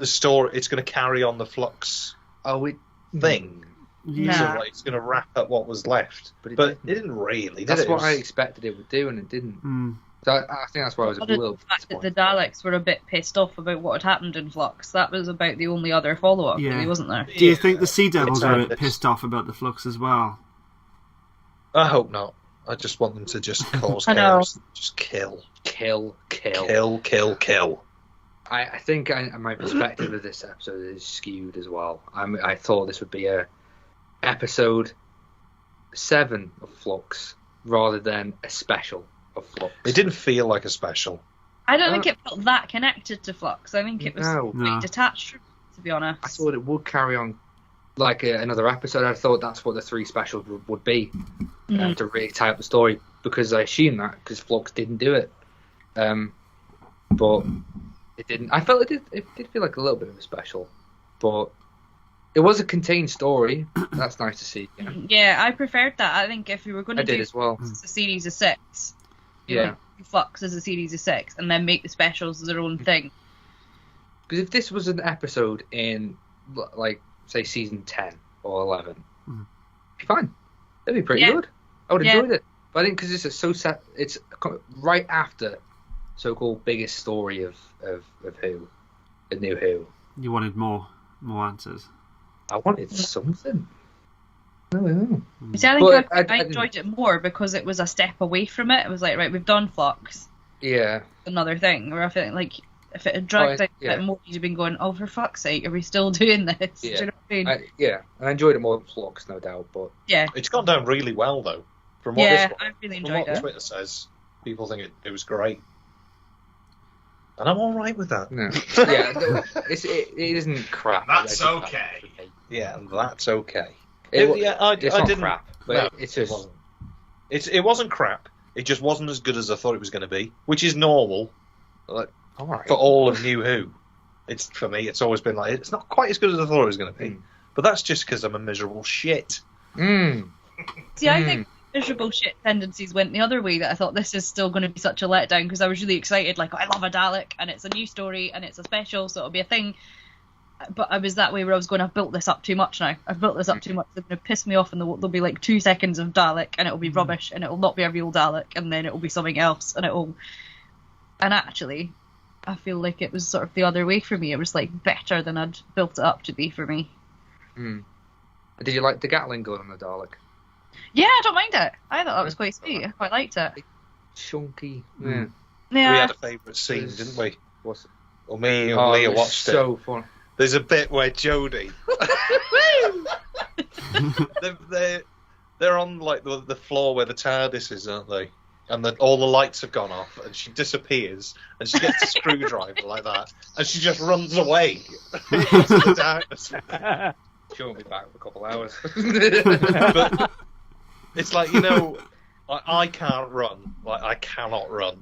story. It's going to carry on the Flux Oh, it thing. Yeah. So Nah. like, it's going to wrap up what was left. But it But didn't. it didn't really. Did That's it? what I expected it would do, and it didn't. Mm. So I think that's why I was a Other than little the fact that the disappointed. Daleks were a bit pissed off about what had happened in Flux. That was about the only other follow-up, Yeah. really, wasn't there? Do you think the Sea Devils are a bit It's- pissed off about the Flux as well? I hope not. I just want them to just cause I know. chaos. Just kill. Kill. Kill. I think my perspective of this episode is skewed as well. I thought this would be a episode 7 of Flux rather than a special of Flux. It didn't feel like a special. I don't think it felt that connected to Flux. I think it was No. quite No. detached from it, to be honest. I thought it would carry on like another episode. I thought that's what the 3 specials would be to really tie up the story, because I assumed that because Flux didn't do it. But it didn't. I felt it did feel like a little bit of a special, but it was a contained story. That's nice to see. Yeah, Yeah, I preferred that. I think if we were going I to did do as well. a series of 6, Yeah, like, Flux as a series of 6, and then make the specials their own thing. because if this was an episode in, like, say season 10 or 11, it'd be fine. It'd be pretty Yeah. good. I would Yeah. enjoyed it. But I think because it's so set, it's right after so-called biggest story of Who, the new Who. You wanted more answers. I wanted something. Oh, See, I think But I I enjoyed it more because it was a step away from it. It was like, right, we've done Flux, yeah. another thing. Where I feel like if it had dragged out a yeah. bit more, you'd have been going, oh, for fuck's sake, are we still doing this? Do Yeah. you know what I mean? Yeah, I enjoyed it more than Flux, no doubt. But Yeah. It's gone down really well though. From what, Yeah, I really from enjoyed what it. Twitter says, people think it was great, and I'm all right with that. no, yeah, it isn't crap. That's I just- okay. Yeah, that's okay. It, Yeah, I it's not didn't. crap, but No, it's just. It wasn't. It wasn't crap. It just wasn't as good as I thought it was going to be, which is normal. Like All right. for all of New Who, it's for me. It's always been like it's not quite as good as I thought it was going to be. Mm. But that's just because I'm a miserable shit. See, I think miserable shit tendencies went the other way, that I thought this is still going to be such a letdown, because I was really excited, like, I love a Dalek, and it's a new story, and it's a special, so it'll be a thing. But I was that way where I was going, I've built this up too much now. I've built this up too much. It's going to piss me off, and there'll be like 2 seconds of Dalek, and it'll be rubbish, and it'll not be a real Dalek, and then it'll be something else, and it'll... And actually, I feel like it was sort of the other way for me. It was like better than I'd built it up to be for me. Did you like the Gatling gun on the Dalek? Yeah, I don't mind it. I thought that was quite sweet. I quite liked it. Chunky. Yeah. We had a favourite scene, didn't we? What's it? Or me and Oh, Leah it was watched it. so fun. There's a bit where Jodie, they're on like the floor where the TARDIS is, aren't they? And all the lights have gone off, and she disappears, and she gets a screwdriver like that, and she just runs away into the darkness. She won't be back for a couple hours. But it's like, you know, I can't run. Like, I cannot run.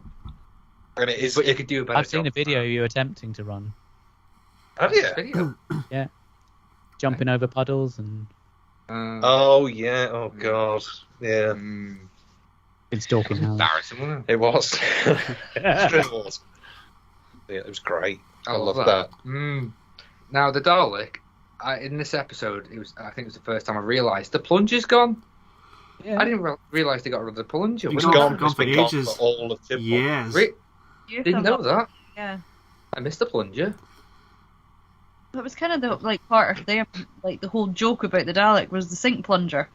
And it is. But you could do a better I've seen a job. video of you attempting to run. Have you? Video. Yeah. Jumping over puddles and Oh yeah. Oh god. Yeah. been stalking Helen. Embarrassing, wasn't It was. It was. Yeah, it was great. I love that. Now the Dalek, in this episode, I think it was the first time I realised the plunger's gone. Yeah. I didn't realise they got rid of the plunger. It's It's Was it? gone. gone It's for been gone ages. for all of Chibnall. Yes. Didn't know that. Yeah. I missed the plunger. That was kind of the like part of their like the whole joke about the Dalek was the sink plunger,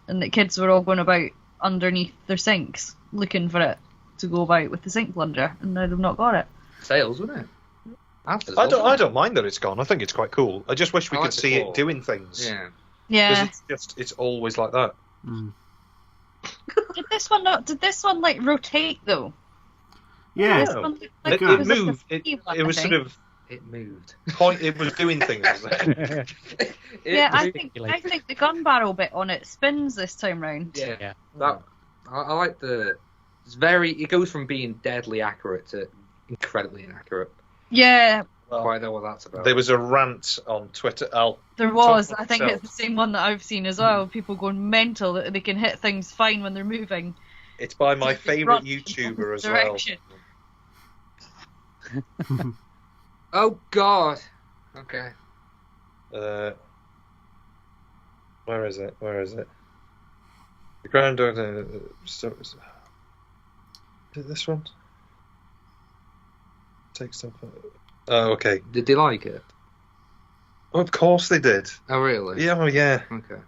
and the kids were all going about underneath their sinks looking for it to go about with the sink plunger, and now they've not got it. Sales, wasn't it? I don't mind that it's gone. I think it's quite cool. I just wish we I could like the see claw. it doing things. Yeah. Yeah. Because it's always like that. Did this one like rotate though? Yeah. This one looked It, like it was a moved. fifty one, It was I sort think. of It moved. it was doing things. Wasn't it? Yeah, I Manipulated. think the gun barrel bit on it spins this time round. Yeah. Yeah. That I like the. It goes from being deadly accurate to incredibly inaccurate. Yeah, I know what that's about. There was a rant on Twitter. there was. Talk I think myself. it's the same one that I've seen as well. People going mental that they can hit things fine when they're moving. It's by my Just favourite run in YouTuber as direction. Oh God. Okay. well. Where is it? The granddaughter. Is it this one? Take stuff. Oh, okay. Did they like it? Oh, of course they did. Oh really? Yeah, oh yeah. Okay.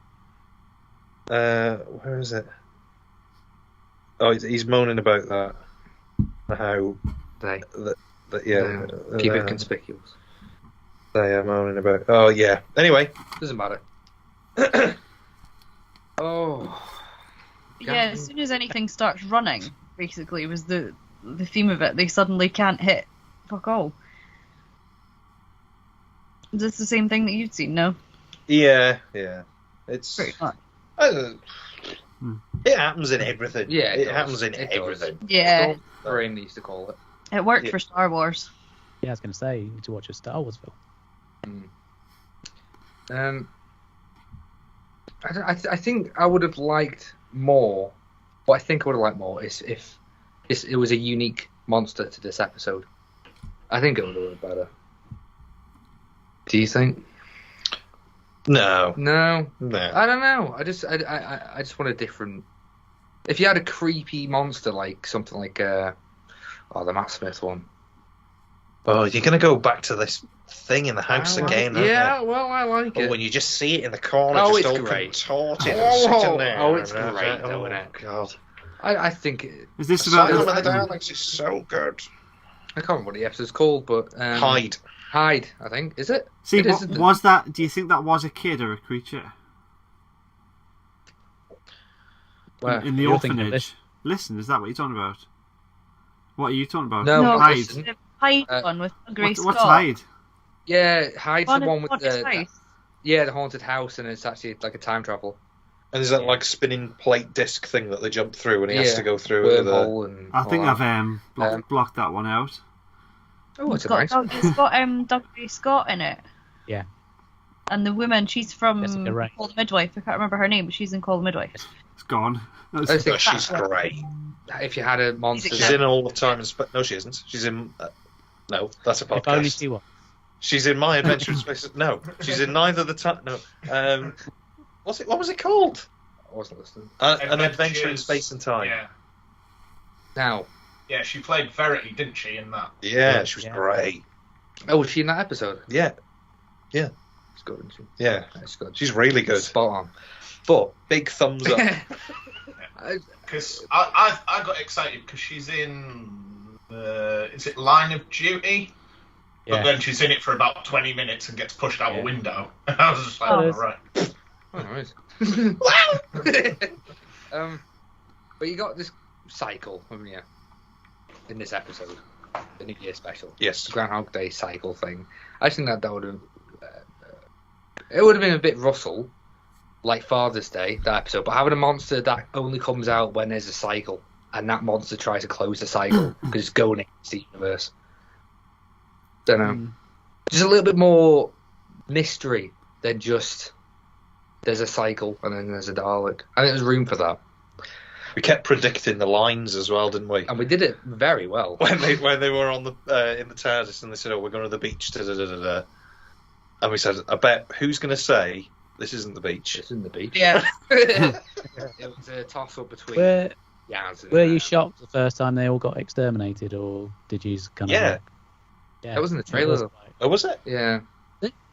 Where is it? Oh, he's moaning about that. How They yeah. keep it conspicuous. They are moaning about. Oh yeah. Anyway. Doesn't matter. Oh. Yeah, as soon as anything starts running, basically, was the theme of it. They suddenly can't hit fuck all. Is this the same thing that you'd seen? No, Yeah. It's. pretty much. It happens in everything. Yeah, it does. happens in It does. everything. Yeah, Brain used to call it. it worked Yeah. for Star Wars. Yeah, I was going to say, you need to watch a Star Wars film. I think I would have liked more. What I think I would have liked more is if it was a unique monster to this episode. I think it would have been better. Do you think? No. No, No. I don't know. I just want a different. If you had a creepy monster like something like the Matt Smith one. Oh, you're going to go back to this thing in the house I like again. it. don't Yeah, they? well, I like Or it. when you just see it in the corner, Oh, just it's all great. contorted and Oh, sitting there. oh, it's and, great, though, oh, isn't it? God. I think Is this about? Asylum of the Daleks is so good. I can't remember what the episode's called, but Hyde. Hyde, I think. Is it? See, It is, isn't it? was that? Do you think that was a kid or a creature Where? in the You're thinking of orphanage? Listen, is that what you're talking about? What are you talking about? No, No, Hyde. listen. The Hyde one with Grace What's Scott. Hyde? Yeah, Hyde's the one with Haunted the house. yeah, the haunted house, and it's actually like a time travel And is that like spinning plate disc thing that they jump through and he has Yeah. to go through it with a... wormhole and. I think all I've that. blocked that one out. Oh, it's It's a got, nice. it's got Doug Scott in it. Yeah. And the woman, she's from Jessica Rae. Call the Midwife. I can't remember her name, but she's in Call the Midwife. It's gone. I That's- think She's great. if you had a monster, She's She's in all the time in space. No, she isn't. She's in... no, that's a If only podcast. she was. She's in My Adventure in Space... No, she's in neither the time... No. What was it called? I wasn't listening. An Adventure in Adventures- Space and Time. Yeah. Now, Yeah, she played Verity, didn't she, in that? Yeah, she was Yeah. great. oh, was she in that episode? Yeah, It's good, isn't she? yeah. It's good. She's really good. Spot on. But big thumbs up. Because I got excited because she's in is it Line of Duty? But Yeah. then she's in it for about 20 minutes and gets pushed out Yeah. a window. And I was just like, Oh. all right. Oh, nice. But you got this cycle, haven't you? In this episode, the New Year special, Yes. the Groundhog Day cycle thing. I think that would have it would have been a bit Russell, like Father's Day, that episode. But having a monster that only comes out when there's a cycle, and that monster tries to close the cycle because it's going against the universe. Don't know. Just a little bit more mystery than just there's a cycle and then there's a Dalek. I think there's room for that, We kept predicting the lines as well, didn't we? and we did it very well. When they were on the in the TARDIS and they said, "Oh, we're going to the beach," da-da-da-da-da. And we said, "I bet who's going to say this isn't the beach?" It's in the beach. Yeah. It was a toss up betwing Yaz and Were you shocked the first time they all got exterminated, or did you kind of? Yeah. Yeah. That was in the trailer, though. Oh, was it? Yeah.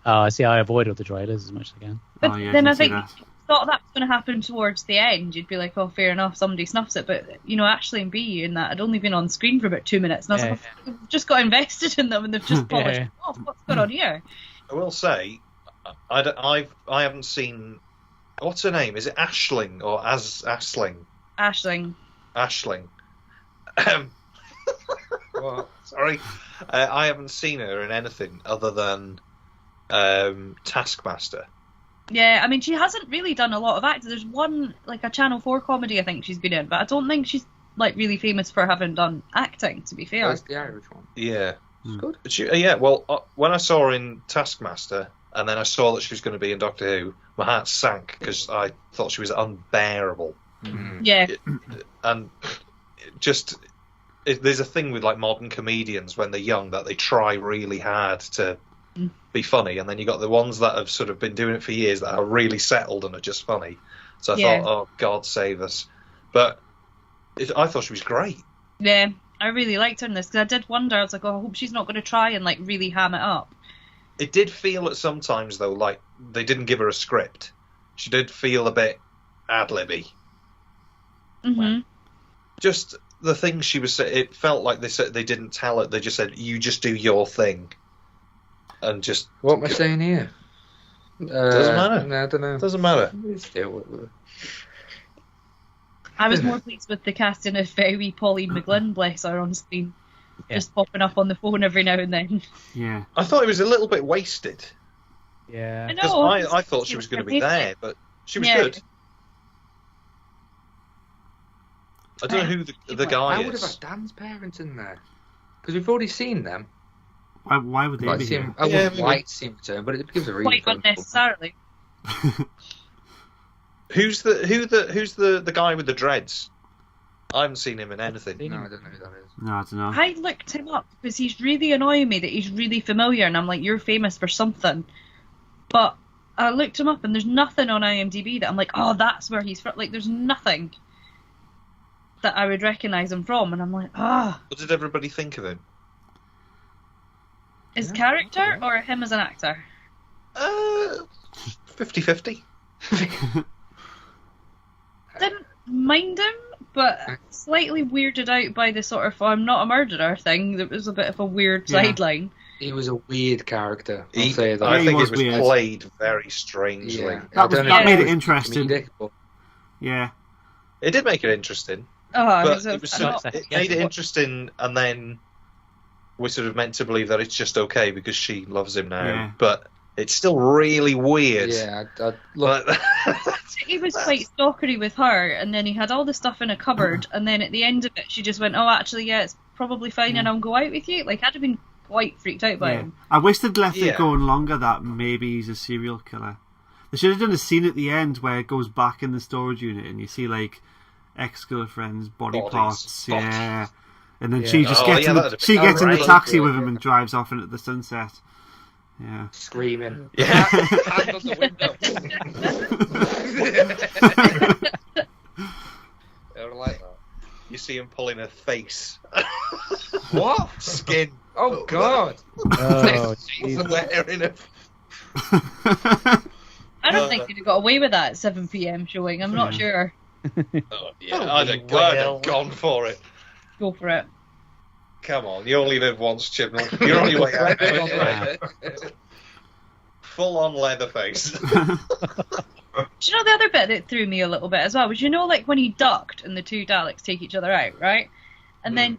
Oh, I see. I avoided the trailers as much as I can. But Oh, yeah, then I I can see think that. if you thought that was going to happen towards the end, you'd be like, oh, fair enough, somebody snuffs it. But, you know, Ashley and B in that had only been on screen for about 2 minutes. And I was Yeah. like, oh, we've just got invested in them and they've just polished Yeah. it off. What's going on here? I will say, I haven't seen. What's her name? Is it Ashling or Ashling? Ashling. Ashling. What? Sorry, I haven't seen her in anything other than Taskmaster. Yeah, I mean, she hasn't really done a lot of acting. There's one, like a Channel 4 comedy I think she's been in, but I don't think she's, like, really famous for having done acting, to be fair. That's the Irish one. Yeah, It's good. but yeah. Well, when I saw her in Taskmaster, and then I saw that she was going to be in Doctor Who, my heart sank because I thought she was unbearable. Yeah. And there's a thing with like modern comedians when they're young that they try really hard to be funny, and then you got the ones that have sort of been doing it for years that are really settled and are just funny. So I Yeah. thought, oh God save us. But I thought she was great. Yeah, I really liked her in this, because I did wonder, I was like, oh, I hope she's not going to try and, like, really ham it up. It did feel at some times though like they didn't give her a script. She did feel a bit ad-libby. Mm-hmm. Just the things she was saying, it felt like they said they didn't tell it. They just said, "You just do your thing," and just What am I saying here? Doesn't matter. No, I don't know. doesn't matter. I was more pleased with the casting of very Pauline McGlynn, bless her, on screen. Yeah. Just popping up on the phone every now and then. Yeah. I thought it was a little bit wasted Yeah. I because know. I thought she was going to be there, but she was Yeah. good. I don't know who the guy I would have is. had Dan's parents in there. Because we've already seen them. Why would they Like, be see here? him, I Yeah, would maybe. like to see him return, but it gives a reason Quite for him. unnecessarily. Who's the guy with the dreads? I haven't seen him in anything. No, I don't know who that is. No, I don't know. I looked him up because he's really annoying me that he's really familiar, and I'm like, you're famous for something. But I looked him up and there's nothing on IMDb that I'm like, oh, that's where he's from. Like, there's nothing that I would recognise him from, and I'm like, ah. What did everybody think of him? His character or him as an actor? 50-50. Didn't mind him, but slightly weirded out by the sort of I'm not a murderer thing. That was a bit of a weird sideline. He was a weird character. I think was it was weird. played very strangely. Yeah. That made it interesting. Comedic, but Yeah. It did make it interesting, Oh, but it made it interesting, and then we're sort of meant to believe that it's just okay because she loves him now. Yeah. But it's still really weird. yeah, look, But he was quite stalkery with her, and then he had all the stuff in a cupboard, and then at the end of it, she just went, "Oh, actually, yeah, it's probably fine, and I'll go out with you." Like, I'd have been quite freaked out by him. I wish they'd left it going longer that maybe he's a serial killer. They should have done a scene at the end where it goes back in the storage unit and you see like ex-girlfriend's body parts. Yeah. And then she just gets in the taxi with him and drives off into the sunset. Yeah. screaming. Yeah. Hand on the window. I don't like that. you see him pulling her face. What? Skin. Oh God! Oh, Wearing a... I don't think he'd have got away with that at 7 p.m. showing. I'm not sure. Oh, yeah, I'd have gone for it. Go for it. Come on, you only live once, Chibnall. You're on your way out. Full on Leatherface. Do you know the other bit that threw me a little bit as well was, like when he ducked and the two Daleks take each other out, right? And then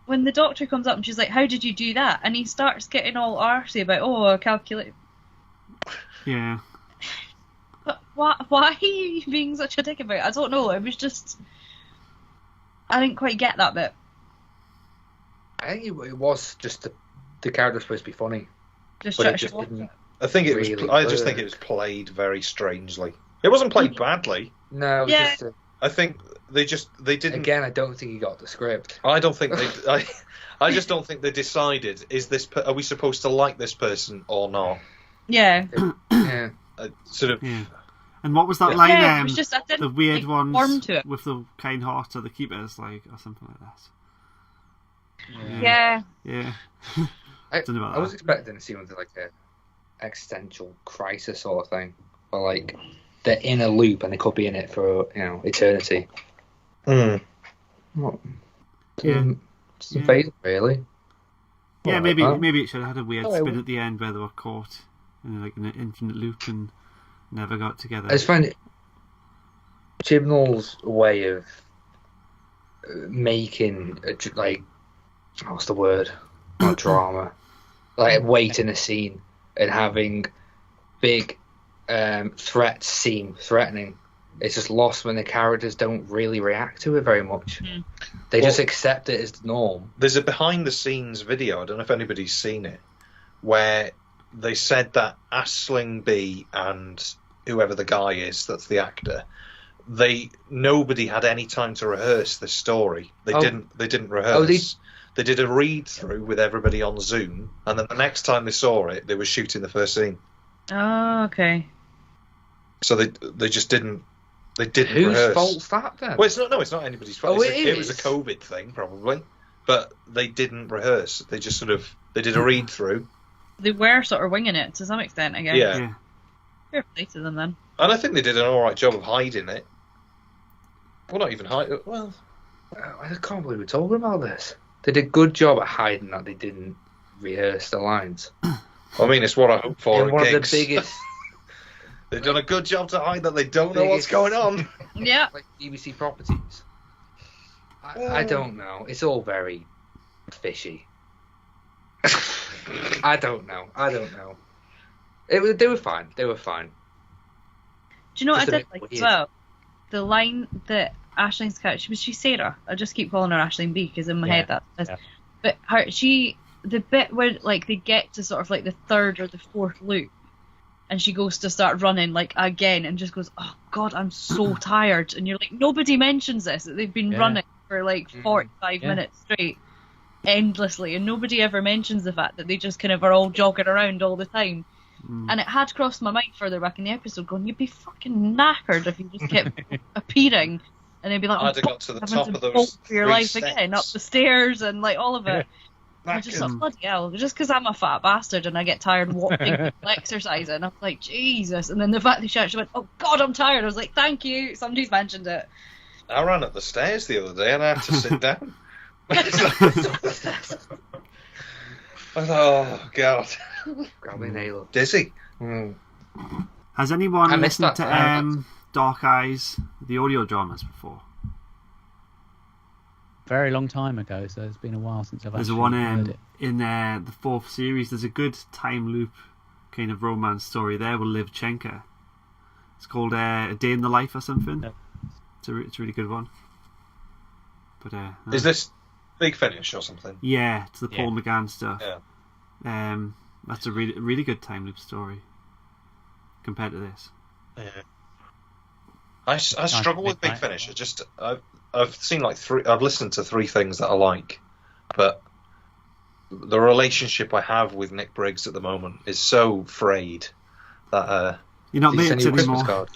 when the doctor comes up and she's like, "How did you do that?" and he starts getting all arsey about, "Oh, calculate." Yeah. But why are you being such a dick about it? I don't know. It was just, I didn't quite get that bit. I think it was just the character was supposed to be funny. Just But try it to just show off. didn't. I think it was. Really I just good. think it was played very strangely. It wasn't played badly. No, it was Yeah. just I think they didn't. again. I don't think he got the script. I don't think they. I just don't think they decided. Are we supposed to like this person or not? Yeah. Yeah. Sort of. Yeah. And what was that line? Yeah, it was just, I didn't the weird take ones form to it. with the kind hearts or the keepers, like, or something like that. Yeah. Yeah. I Don't know about was that. expecting to see something like a existential crisis sort of thing, or like they're in a loop and they could be in it for eternity. Mm. What? Yeah. Doesn't phase me, really. Yeah, Alright, maybe it should have had a weird Oh, spin at the end where they were caught in like an infinite loop and never got together. I just find it Chibnall's way of making like what's the word? Not drama. Like waiting a scene and having big threats seem threatening. It's just lost when the characters don't really react to it very much. They just accept it as the norm. There's a behind the scenes video. I don't know if anybody's seen it, where they said that Aisling B and whoever the guy is, that's the actor, nobody had any time to rehearse this story. They didn't rehearse. They did a read through with everybody on Zoom, and then the next time they saw it, they were shooting the first scene. Oh, okay. So they just didn't. They didn't Whose rehearse. fault's that then? Well, it's not anybody's fault. Oh, It was a is? COVID thing probably, but they didn't rehearse. They just they did a read through. They were sort of winging it to some extent, I guess. Yeah. Fair play to them then. And I think they did an all right job of hiding it. Well, not even hide. Well, I can't believe we're talking about this. They did a good job at hiding that they didn't rehearse the lines. I mean, it's what I hope for. In at one of the gigs. biggest, They've done a good job to hide that they don't know what's going on. Yeah. like BBC properties. I don't know. It's all very fishy. I don't know. They were fine. Do you know what Just I a did bit like as weird. well? The line that Aisling's character, was she Sarah? I just keep calling her Aisling B because in my head that's. Yeah. But the bit where like they get to sort of like the third or the fourth loop, and she goes to start running like again, and just goes, "Oh God, I'm so tired." And you're like, nobody mentions this, that they've been running for like 45 minutes straight, endlessly, and nobody ever mentions the fact that they just kind of are all jogging around all the time. And it had crossed my mind further back in the episode, going, you'd be fucking knackered if you just kept appearing, and they'd be like, I'd have got to the having top to of those bolt for your three life steps. again, up the stairs and like all of it. I just thought, bloody hell, just because I'm a fat bastard and I get tired walking and exercising, I'm like, Jesus. And then the fact that she actually went, oh God, I'm tired. I was like, thank you. Somebody's mentioned it. I ran up the stairs the other day and I had to sit down. I thought, oh God. Grab me Halo. Dizzy. Has anyone I missed listened that. to Dark Eyes, the audio dramas before? Very long time ago, so it's been a while since I've There's actually one heard it. in the 4th series. There's a good time loop kind of romance story there with Liv Chenka. It's called A Day in the Life or something. Yep. It's a really good one. But Is this Big Finish or something? yeah, it's the Paul McGann stuff. Yeah. That's a really good time loop story compared to this. Yeah. I struggle with Big Finish. I've seen like I've listened to 3 things that I like, but the relationship I have with Nick Briggs at the moment is so frayed that You're not Did he send mates you a Christmas anymore. card?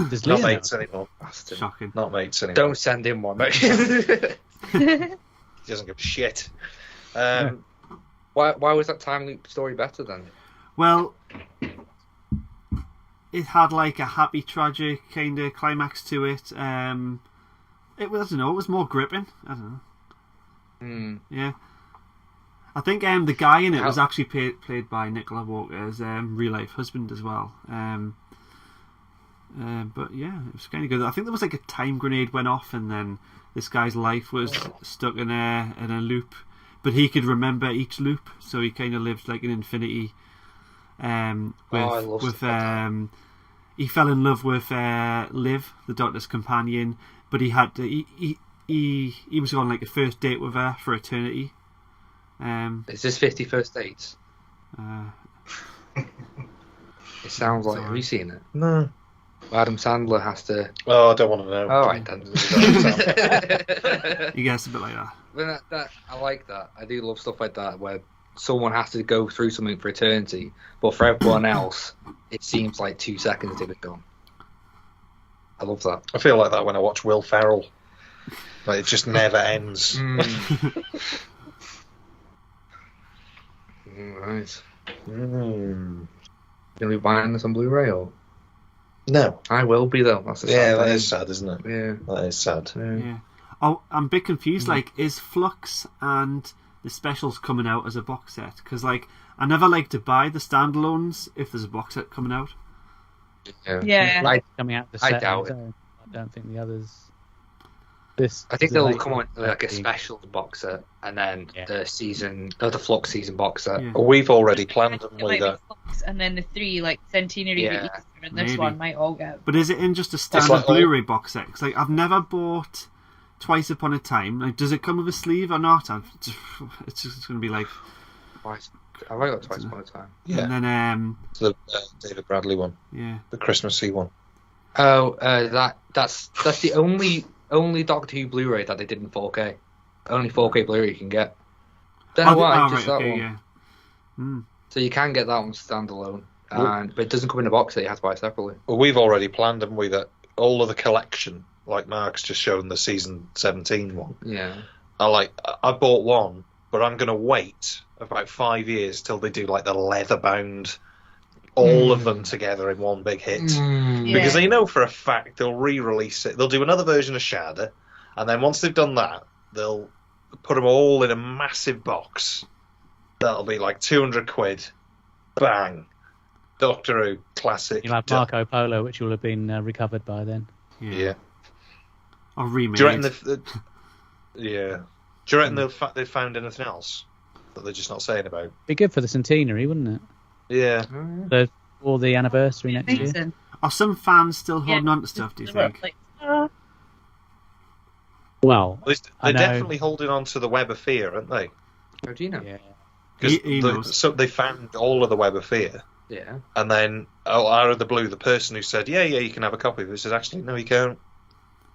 There's not Liam. mates anymore. Bastard. Shocking. Not mates anymore. Don't send him one. He doesn't give a shit. Why was that time loop story better then? Well, it had like a happy, tragic kind of climax to it. It was, I don't know, it was more gripping. I don't know. Yeah. I think the guy in it was actually played by Nicola Walker's real life husband as well. But yeah, it was kind of good. I think there was like a time grenade went off, and then this guy's life was stuck in a loop, but he could remember each loop, so he kind of lived like an infinity. He fell in love with Liv, the Doctor's companion, but he had to. He was on like a first date with her for eternity. Is this 50 First Dates? It sounds like. Have you seen it? No. Adam Sandler has to. Oh, I don't want to know. All right then. He gets a bit like that. But I like that. I do love stuff like that where someone has to go through something for eternity, but for everyone else, it seems like 2 seconds they've been gone. I love that. I feel like that when I watch Will Ferrell. Like it just never ends. Right. Gonna be buying this on Blu-ray or? No. I will be though. That's that is sad, isn't it? Yeah. That is sad. Yeah. Oh, I'm a bit confused. Like, is Flux and the specials coming out as a box set? Because like, I never like to buy the standalones if there's a box set coming out. Yeah. Coming out the I set. doubt it. I don't think the others. I think they'll come on like a special box set, and then the Flux season box set. Yeah. Well, we've already planned them It with might be that. Fox, and then the 3 like centenary that Easter and this Maybe. one might all get. But is it in just a standard like all- Blu-ray box set? 'Cause, like, I've never bought Twice Upon a Time. Like, does it come with a sleeve or not? It's just going to be like. Twice. I like that Twice Upon a Time. Yeah. And then The David Bradley one. yeah. The Christmassy one. Oh, that's the only Doctor Who Blu-ray that they did in 4K. Only 4K Blu-ray you can get. Don't know why, just that one. Yeah. So you can get that one standalone, but it doesn't come in a box set. You have to buy it separately. Well, we've already planned them with all of the collection, like Mark's just shown the season 17 one. Yeah. I bought one, but I'm going to wait about 5 years till they do like the leather-bound, all of them together in one big hit. Because they know for a fact they'll re-release it. They'll do another version of Shada, and then once they've done that, they'll put them all in a massive box. That'll be like 200 quid. Bang. Doctor Who classic. You'll have Marco Polo, which will have been recovered by then. Yeah. Or remade. Do you reckon yeah. Do you reckon they've found anything else that they're just not saying about? Be good for the centenary, wouldn't it? Yeah. Or the anniversary next year. Amazing. Are some fans still holding on to stuff, do you think? Like, Well, They're I know. definitely holding on to the Web of Fear, aren't they? How do you know? Yeah. He knows. So they found all of the Web of Fear, Yeah. and then out of the blue, the person who said, "Yeah, you can have a copy of it," said, "Actually, no, you can't."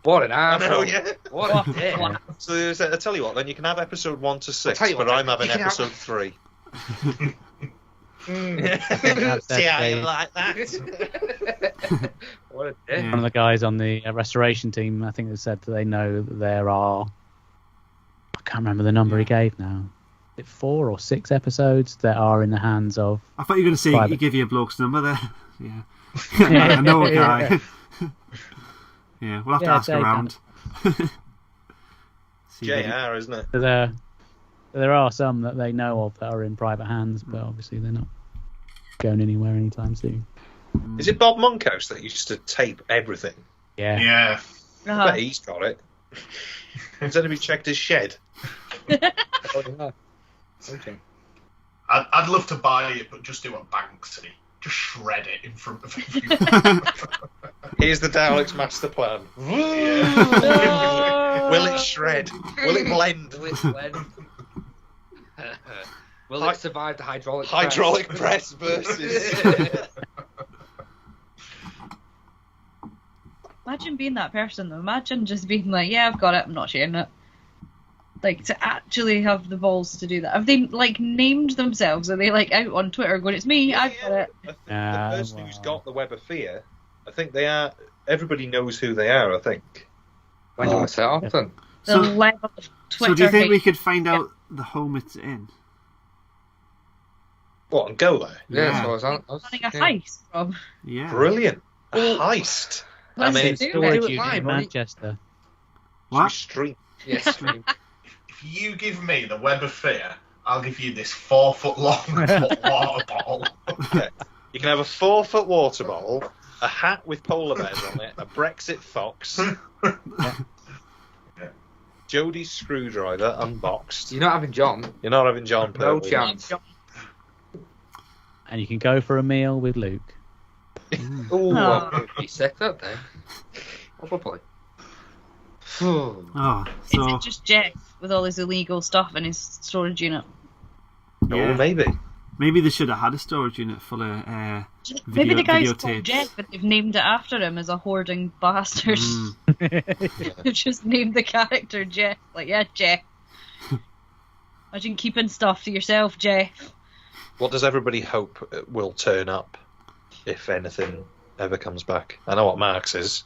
What an I asshole. know, yeah. What a dick. So they said, "I tell you what, then you can have episode 1 to 6, tell you what, but I'm you having can have- episode 3." That's See how you the- like that? What a dick. One of the guys on the restoration team, I think, has said that they know that there are. I can't remember the number he gave now. Is it 4 or 6 episodes that are in the hands of? I thought you were going to say private. he gave you a bloke's number there. Yeah. I know a guy. Yeah, we'll have to ask Dave around. See if JR, isn't it? So there are some that they know of that are in private hands, but obviously they're not going anywhere anytime soon. Is it Bob Monkhouse that used to tape everything? Yeah. Yeah. I bet he's got it. Has anybody checked his shed? Oh, yeah. Okay. I'd love to buy it, but just do what Banksy. Just shred it in front of everyone. Here's the Daleks master plan. Yeah. Will it shred? Will it blend? Will it blend? Will it survive the hydraulic Press versus... Imagine being that person though. Imagine just being like, yeah, I've got it, I'm not sharing it. Like, to actually have the balls to do that. Have they, like, named themselves? Are they, like, out on Twitter going, it's me, I've got it? I think the person who's got the Web of Fear, I think they are... Everybody knows who they are, I think. When do I set off then? The level of Twitter So do you think hate. we could find out the home it's in? What, and go there? Yeah, Yeah. so I was Running a heist from. Yeah. Brilliant. A heist. I Let's mean, do Storage it. do it unit live, in right? Manchester. What? Stream. Yeah, stream. If you give me the Web of Fear, I'll give you this 4-foot-long water bottle. Okay. You can have a 4-foot water bottle, a hat with polar bears on it, a Brexit fox, Jodie's screwdriver unboxed. You're not having John. You're not having John No Purple. chance. And you can go for a meal with Luke. Ooh, Oh. I'll be sick that day. Probably. Oh, Is so it just Jeff with all his illegal stuff in his storage unit? Oh, yeah. maybe. They should have had a storage unit full of Maybe the guy's videotapes. called Jeff, but they've named it after him as a hoarding bastard. They've just named the character Jeff. Like, yeah, Jeff. Imagine keeping stuff to yourself, Jeff. What does everybody hope will turn up, if anything ever comes back? I know what Mark's is.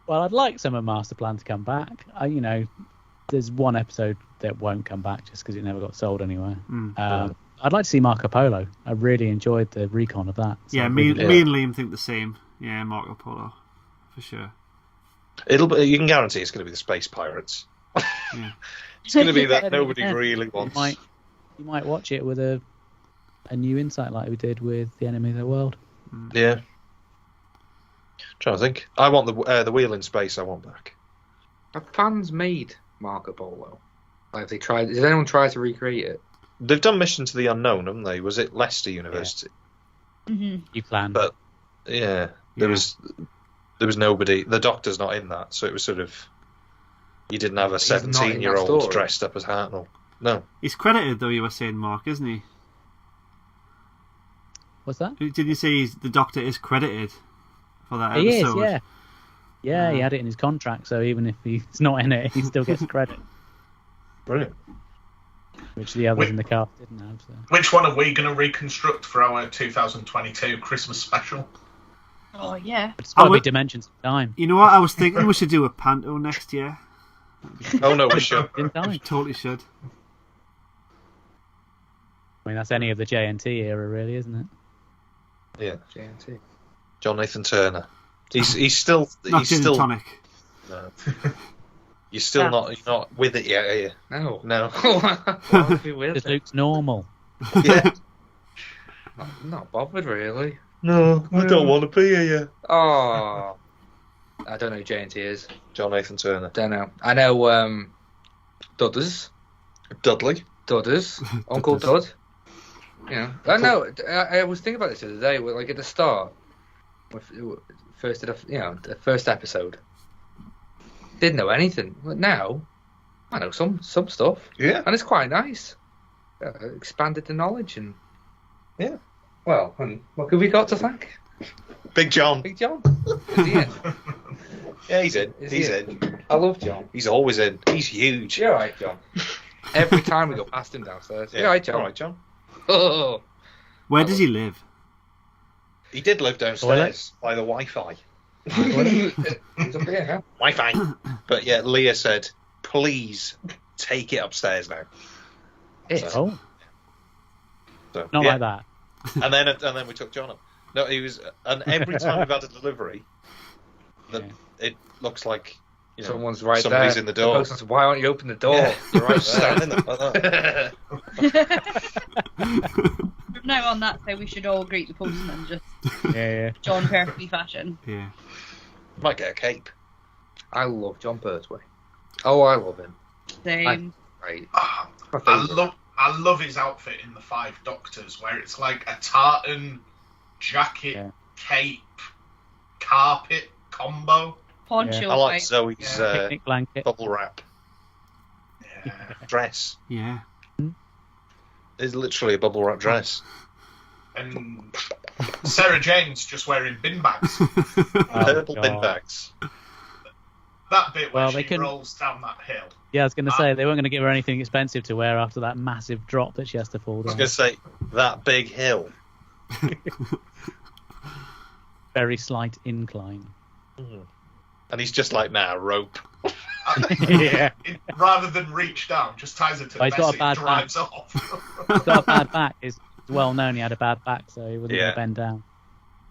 Well, I'd like some of Master Plan to come back. There's one episode that won't come back just because it never got sold anywhere. I'd like to see Marco Polo. I really enjoyed the recon of that. So Yeah, me and Liam think the same. Yeah, Marco Polo, for sure. You can guarantee it's going to be the Space Pirates. Yeah. It's going to be that Yeah, nobody yeah. really wants. You might watch it with a new insight like we did with The Enemy of the World. Yeah. Trying to think. I want the wheel in space. I want back. Have fans made Marco Polo? Like, did anyone try to recreate it? They've done Mission to the Unknown, haven't they? Was it Leicester University? Mm-hmm. You planned. But yeah, there was nobody. The Doctor's not in that, so it was sort of you didn't have a He's not in that 17-year-old story. dressed up as Hartnell. No. He's credited, though, you were saying, Mark, isn't he? What's that? Did you say the Doctor is credited for that He is, episode? yeah. Yeah, he had it in his contract, so even if he's not in it, he still gets credit, Brilliant. which the others in the cast didn't have. So. Which one are we going to reconstruct for our 2022 Christmas special? Oh, yeah. It's got to be would- Dimensions of Time. You know what? I was thinking we should do a panto next year. Oh no, we should. In time. We totally should. I mean, that's any of the JNT era, really, isn't it? Yeah. JNT. John Nathan Turner. He's still Not he's gin still and tonic. no. You're still not you're not with it yet, are you? No. No. What would be with Because it? Luke's normal. Yeah. Not bothered, really. No, I don't want to be here. Oh. I don't know who JNT is. John Nathan Turner. Don't know. I know Dudders. Dudley. Dudders. Uncle Dud. You know. I know. I was thinking about this the other day. Like at the start, the first episode. Didn't know anything. But now, I know some stuff, Yeah. and it's quite nice. Expanded the knowledge and Yeah. Well, and what have we got to thank? Big John. Big John. Is he in? Yeah, he's in. Is He's he in. I love John. He's always in. He's huge. You're right, John. Every time we go past him downstairs. Yeah. You're right, John. All right, John. Oh. Where does he live? He did live downstairs by the Wi-Fi. He's up here, huh? Wi-Fi. But yeah, Leah said please take it upstairs now. Oh, So, not yeah. like that. And then we took John up. No, he was, and every time we've had a delivery, it looks like someone's right somebody's there. in the door. Says, why don't you open the door? Yeah. You're right Standing there. there like that. From now on, that's how we should all greet the postman, just Yeah. John Pertwee fashion. Yeah. Might get a cape. I love John Pertwee. Oh, I love him. Same. Right. I love his outfit in the Five Doctors, where it's like a tartan jacket, cape, carpet combo. Poncho. I like right? Zoe's Picnic blanket. bubble wrap Yeah. dress. Yeah. It's literally a bubble wrap dress. And Sarah Jane's just wearing bin bags. Purple bin God. bags. That bit where Well, they she couldn't- rolls down that hill. Yeah, I was going to say, they weren't going to give her anything expensive to wear after that massive drop that she has to fall I was down. going to say, that big hill. Very slight incline. And he's just like, nah, rope. Yeah. Rather than reach down, just ties it to Oh, the he's got a message, bad drives off. He's got a bad back. It's well known he had a bad back, so he wasn't Yeah. going to bend down.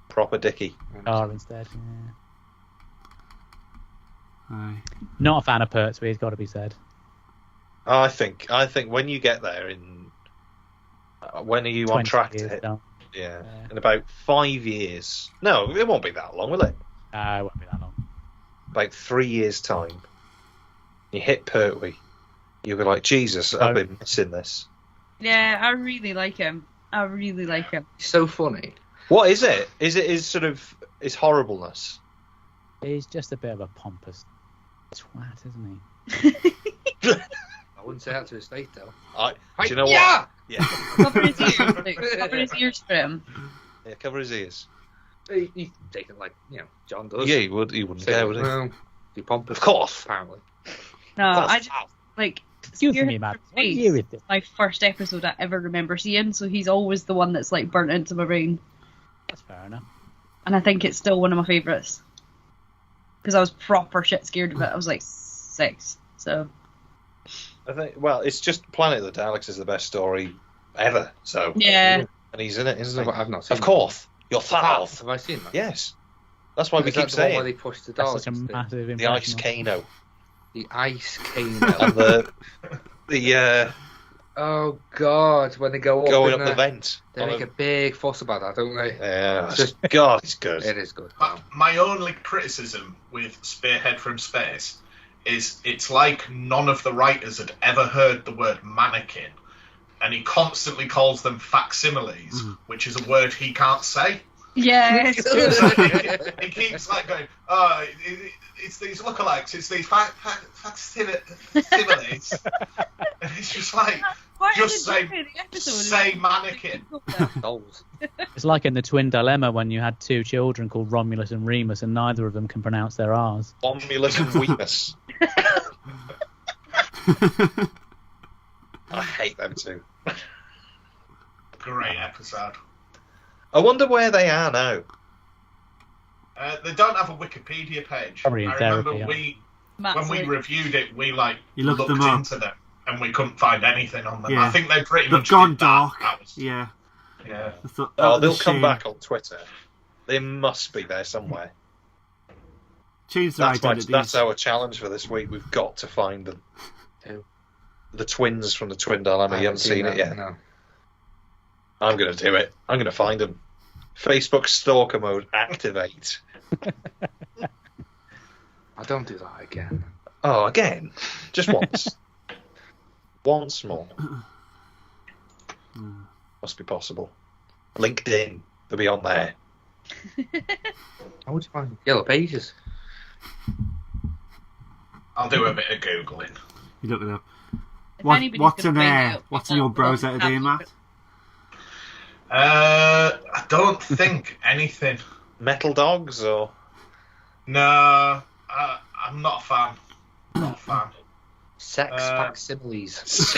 Proper dicky. Car instead. Yeah. Aye. Not a fan of Pertwee, it's got to be said. I think when you get there in... when are you on 20 track to years hit? down. Yeah. In about 5 years. No, it won't be that long, will it? It won't be that long. About 3 years' time. You hit Pertwee. You'll be like, Jesus, I've been missing this. Yeah, I really like him. I really like him. He's so funny. What is it? Is it his sort of his horribleness? He's just a bit of a pompous twat, isn't he? I wouldn't say that to his face, though. Do you know Yeah! what? Yeah. Cover his ears. Luke. Cover his ears for him. Yeah, cover his ears. He's taken like, John does. Yeah, he wouldn't care, would he? Well, be pompous. Of course. Apparently. No, Of course. I just, like, Excuse Spearhead me, Matt. for What Space year is this? my first episode I ever remember seeing, so he's always the one that's, like, burnt into my brain. That's fair enough. And I think it's still one of my favourites. Because I was proper shit scared of it. I was, like, 6, so... I think. Well, it's just Planet of the Daleks is the best story ever. So Yeah. and he's in it, isn't he? I've not seen Of course, you're fat. Have I seen that? Yes, that's why we Is that keep the one where saying they push the That's Daleks? such a massive the impression. ice Kano The ice cane. and the Oh God! When they go up going in up the vent. they on make a big fuss about that, don't they? Yeah, Just- God, it's good. It is good. My only criticism with Spearhead from Space is it's like none of the writers had ever heard the word mannequin, and he constantly calls them facsimiles, which is a word he can't say. Yeah, it's true. He keeps like going, it's these lookalikes, it's these facsimiles, and it's just like, Part of just the say, joke of the episode is say that- mannequin. Dolls. It's like in the Twin Dilemma when you had two children called Romulus and Remus, and neither of them can pronounce their R's. Romulus and Remus. I hate them too. Great episode. I wonder where they are now. They don't have a Wikipedia page. Probably in I remember therapy, when we reviewed it, we You looked looked them up. into them and we couldn't find anything on them. Yeah. I think they pretty They've much gone did that. dark. That was- Yeah. yeah. I thought Oh, that they'll was a come shame. back on Twitter. They must be there somewhere. Change their That's identities. our challenge for this week. We've got to find them. Who? The twins from the Twin Dilemma. You haven't seen it yet. No. I'm going to do it. I'm going to find them. Facebook stalker mode activate. I don't do that again. Oh, again? Just once. Once more. Must be possible. LinkedIn. They'll be on there. How would you find Yellow Pages? I'll do a bit of Googling. You look it up. If What's anybody's in gonna bring there? it up, What's in your browser today, Matt? I don't think anything. Metal dogs or No, I'm not a fan. Not a fan. Sex facsimiles.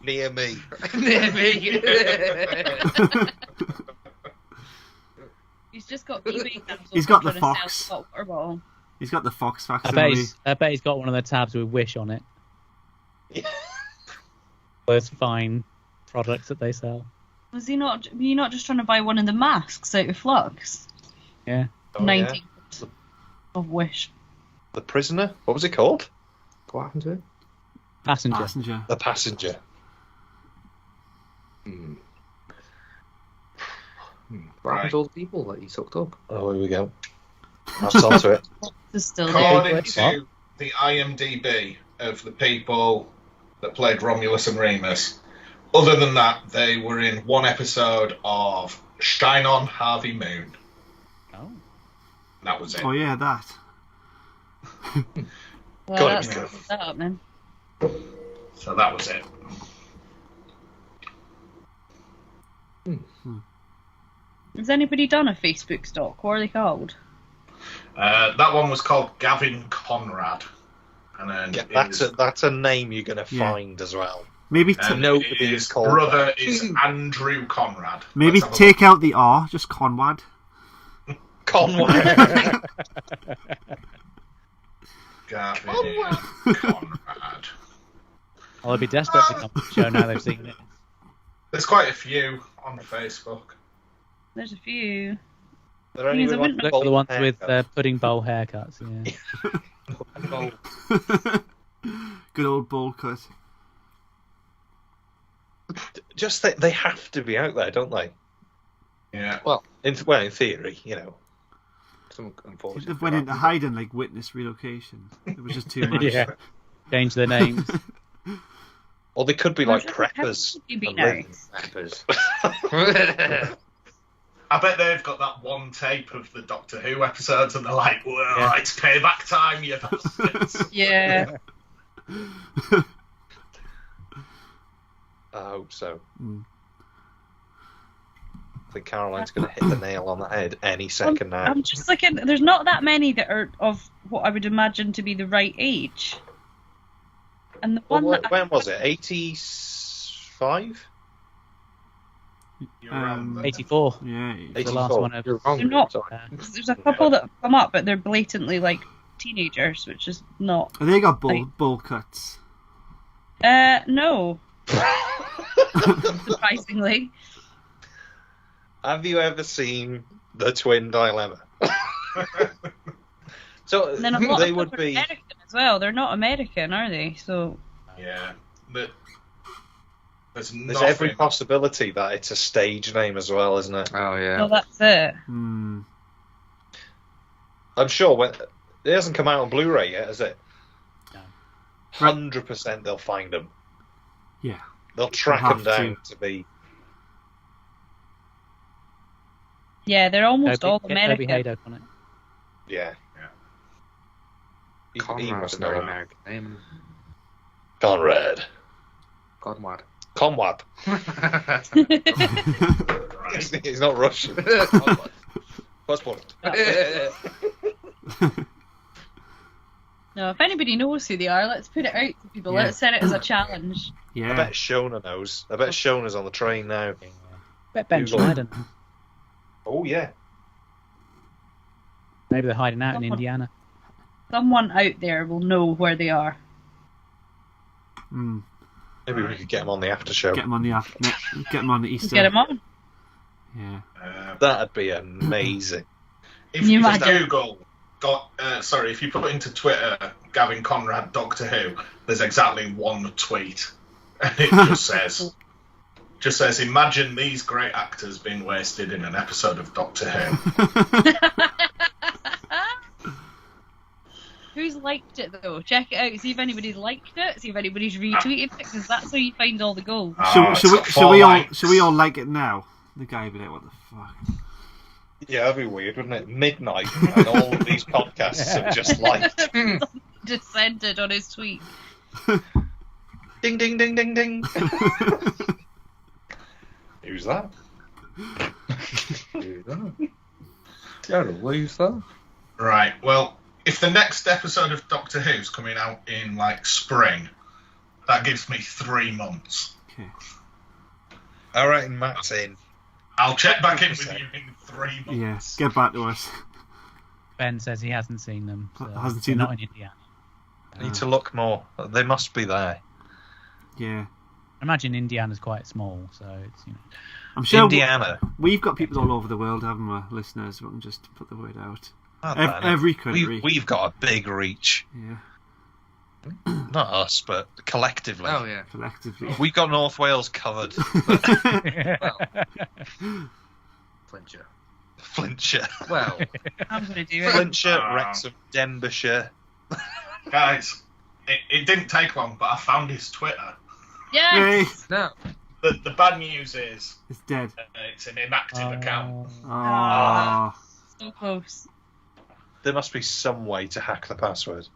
near me. Near me. He's just got eBay handles. He's got the trying to sell fox. hot water bottle. He's got the Fox I facsimile. bet he's got one of the tabs with Wish on it. Those fine products that they sell. Was he not? Were you not just trying to buy one of the masks out of Flux? Yeah. Oh, 19 yeah. of Wish. The prisoner? What was it called? What happened to it? Passenger. The passenger. What happened to all the people that he sucked up? Oh, here we go. That's onto it. There's still According there. to the IMDb of the people that played Romulus and Remus, other than that, they were in one episode of Shine On Harvey Moon. Oh. That was it. Oh yeah, that. Well, Gotta that's be good. what's up, man. So that was it. Has anybody done a Facebook stalk? What are they called? That one was called Gavin Conrad. And then Yeah, that's a name you're going to find as well. Maybe Nobody his is called brother that. is Andrew Conrad. maybe Let's have a take out the R, just Conwad. Conway. Gavin Conrad. I'll be desperate to come to the show now they've seen it. There's quite a few on Facebook. There's a few. They're only These are with wouldn't Look for the ones with haircut. pudding bowl haircuts. Yeah. Good old bowl cut. Just they have to be out there, don't they? Yeah. In theory, you know. Some They unfortunate. went into hiding like witness relocation. It was just too much. Yeah. Change their names. Or they could be like How preppers. would you be and live- nice? Peppers. I bet they've got that one tape of the Doctor Who episodes and they're like, well, Yeah. it's payback time, you bastards. Yeah. I hope so. Mm. I think Caroline's going to hit the nail on the head any second now. I'm just looking. There's not that many that are of what I would imagine to be the right age. And the one Well, that when was it? 85? You're around there. 84. Yeah. The 84. last one of. You're wrong. They're not- Sorry. there's a couple that have come up, but they're blatantly like teenagers, which is not. Have they got Like- bowl cuts? No. Surprisingly. Have you ever seen The Twin Dilemma? So And then a lot they of would them are be. American as well. They're not American, are they? So Yeah. But there's There's every nothing. possibility that it's a stage name as well, isn't it? Oh yeah. well, that's it. Hmm. I'm sure when it hasn't come out on Blu-ray yet, has it? No. 100% they'll find them. Yeah. They'll track They'll them have down to be. Yeah, they're almost all Toby American. Haydock on it. Yeah. Yeah. He Conrad's must a know very that. American name. Conrad. Conrad. Conwad. Right. He's not Russian. Conwad. Passport. No, if anybody knows who they are, let's put it out to people. Yeah. Let's set it as a challenge. I Yeah. bet Shona knows. I bet Shona's on the train now. Bet Ben Google. Schneider. Oh, yeah. Maybe they're hiding out in Someone- Indiana. Someone out there will know where they are. Hmm. Maybe we could get him on the after show. Get them on the get them on the Easter. Get them on. Yeah. That'd be amazing. If Can you you just imagine? Google, if you put into Twitter Gavin Conrad Doctor Who, there's exactly one tweet, and it just says, imagine these great actors being wasted in an episode of Doctor Who. Who's liked it though? Check it out. See if anybody's liked it. See if anybody's retweeted it, because that's how you find all the goals. It's got Should 4 we all likes. should we all like it now? The guy would be like, what the fuck? Yeah, that'd be weird, wouldn't it? Midnight, and all of these podcasts have just liked. Descended on his tweet. Ding, ding, ding, ding, ding. Who's that? Who's that? Right, well, if the next episode of Doctor Who's coming out in, like, spring, that gives me 3 months. Okay. All right, Matt's in. I'll check back in with you in 3 months. Yeah. Get back to us. Ben says he hasn't seen them. So Hasn't seen they're them? not in Indiana. Need to look more. They must be there. Yeah. I imagine Indiana's quite small, so it's I'm sure Indiana. we've got people all over the world, haven't we, listeners? We can just put the word out. Not that, Every country. We've got a big reach. Yeah. Not us, but collectively. Oh yeah. Collectively. We've got North Wales covered. Well, Flintshire. Flintshire. Well, I'm going to do it. Flintshire, Wrexham, Denbighshire. Guys, it didn't take long, but I found his Twitter. Yes! no. The bad news is It's dead. it's an inactive account. Oh. So close. There must be some way to hack the password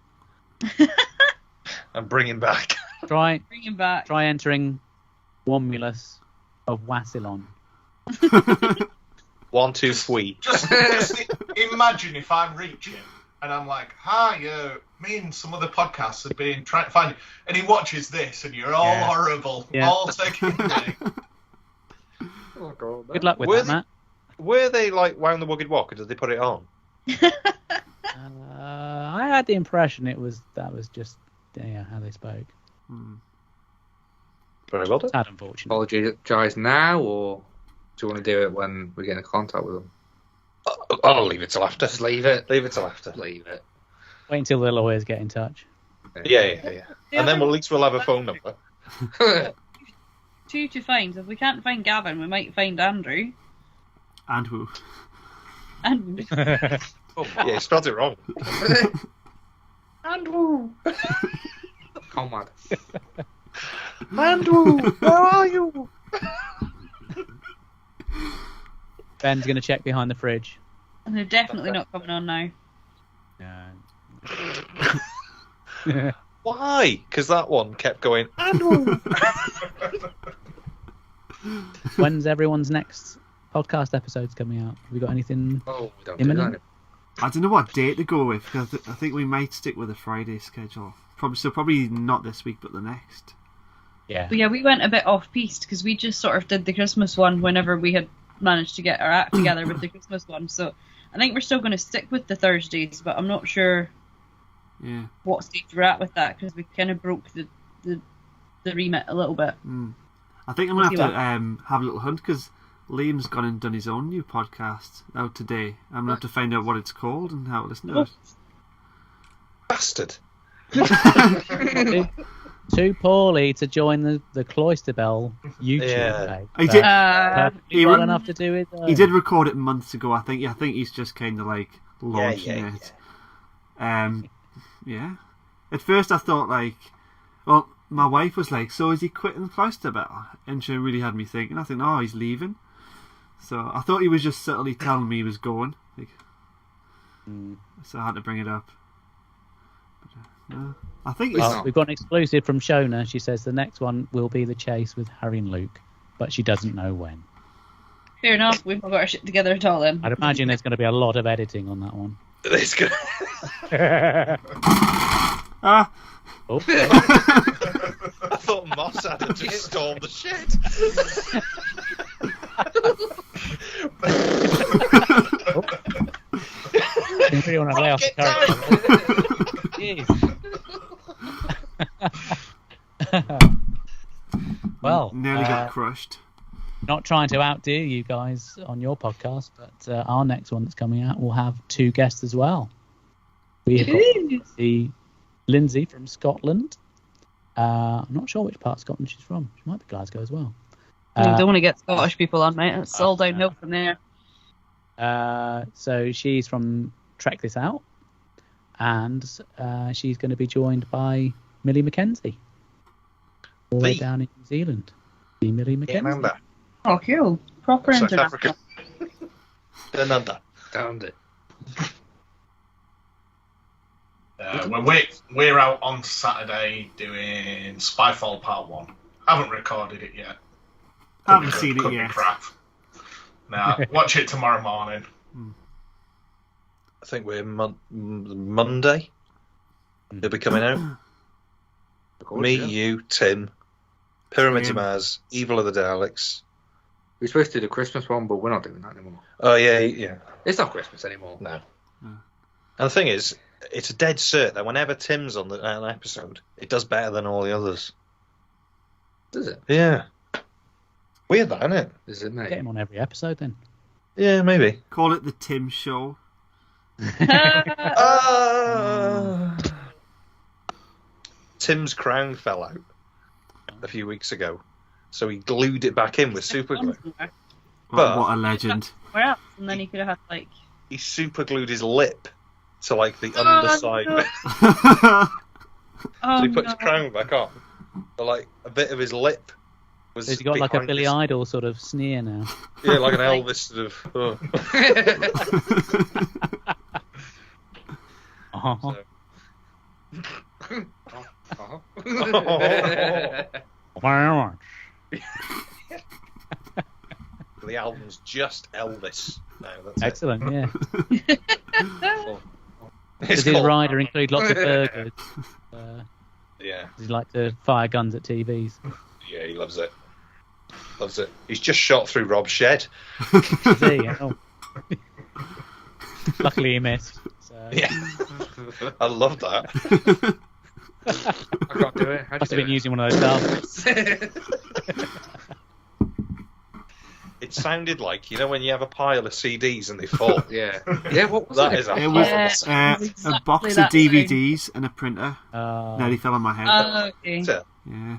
and bring him back. Try Bring him back. entering Womulus of Wassilon. 1, 2, 3. Just imagine if I'm reaching and I'm like, hi, me and some other podcasts have been trying to find you. And he watches this and you're all horrible, all taking me. Oh god. Good luck with Were that, Matt. Were they like wound the Wogged Walk, or did they put it on? I had the impression that was just how they spoke. Very well done. Sad, unfortunate. Apologise now, or do you want to do it when we get in contact with them? I'll leave it till after. Just leave it. Leave it till after. Leave it. Wait until the lawyers get in touch. Yeah. And then at least we'll have a phone number. Two to find. If we can't find Gavin, we might find Andrew. And who? And Yeah, you spelled it wrong. Andrew. Comrade. Andrew, where are you? Ben's going to check behind the fridge. And they're definitely not coming on now. No. Why? Because that one kept going, Andrew. When's everyone's next podcast episodes coming out? Have we got anything Oh, we don't imminent? do I don't know what date to go with, because I think we might stick with a Friday schedule. Probably not this week, but the next. Yeah. But yeah, we went a bit off piste because we just sort of did the Christmas one whenever we had managed to get our act together with the Christmas one. So I think we're still going to stick with the Thursdays, but I'm not sure what stage we're at with that because we kind of broke the remit a little bit. I think I'm going to have to have a little hunt because Liam's gone and done his own new podcast out today. I'm going to have to find out what it's called and how to listen to it. Bastard. Too poorly to join the Cloister Bell YouTube page. He did. Perfectly well enough to do it. He did record it months ago. I think he's just kind of like launching it. Yeah. At first, I thought well, my wife was like, "So is he quitting the Cloister Bell?" And she really had me thinking. I think, "Oh, he's leaving." So I thought he was just subtly telling me he was going. So I had to bring it up. But, I think we've got an exclusive from Shona. She says the next one will be the chase with Harry and Luke, but she doesn't know when. Fair enough. We've not got our shit together at all then. I'd imagine there's going to be a lot of editing on that one. It's good. Okay. I thought Moss had to just storm the shit. Anybody want to lay off the character? Well, nearly got crushed. Not trying to outdo you guys on your podcast, but our next one that's coming out will have two guests as well. We have got the Lindsay from Scotland. I'm not sure which part of Scotland she's from. She might be Glasgow as well. Don't want to get Scottish people on, mate. It's all downhill from there. So she's from Trek This Out, and she's going to be joined by Millie Mackenzie, all the way down in New Zealand. The Millie Mackenzie. Oh, cool. Proper South international. Africa. Down under. Down it. We're out on Saturday doing Spyfall Part 1. Haven't recorded it yet. Haven't seen it Could yet. be crap. Now, watch it tomorrow morning. I think we're Monday. He'll be coming out. Me, you, Tim, Pyramid to Mars, Evil of the Daleks. We're supposed to do the Christmas one, but we're not doing that anymore. Oh, yeah. It's not Christmas anymore. No. And the thing is, it's a dead cert that whenever Tim's on an episode, it does better than all the others. Does it? Yeah. Weird that, isn't it? Is it, mate? Get him on every episode then. Yeah, maybe. Call it the Tim Show. Tim's crown fell out a few weeks ago, so he glued it back in with super glue. But- What a legend. Where else? And then he could have had like. He super glued his lip to like the underside no. bit. Oh, So he put his no. crown back on, but like a bit of his lip was. He's got like a behind Billy his- Idol sort of sneer now. Yeah, like an Elvis sort of. Oh. The album's just Elvis now. That's Excellent, yeah. it. Does It's his called- rider include lots of burgers? Yeah, Does he like to fire guns at TVs? yeah, he loves it. Loves it. He's just shot through Rob's shed. Is he? Oh. Luckily he missed. So. Yeah, I love that. I can't do it. How do Must have you been do using one of those Daleks. it? It sounded like, you know, when you have a pile of CDs and they fall. Yeah. Yeah, what was That it? is a It was Yeah. a Exactly box of that thing. DVDs and a printer. Nearly fell on my head. Okay. So, Yeah.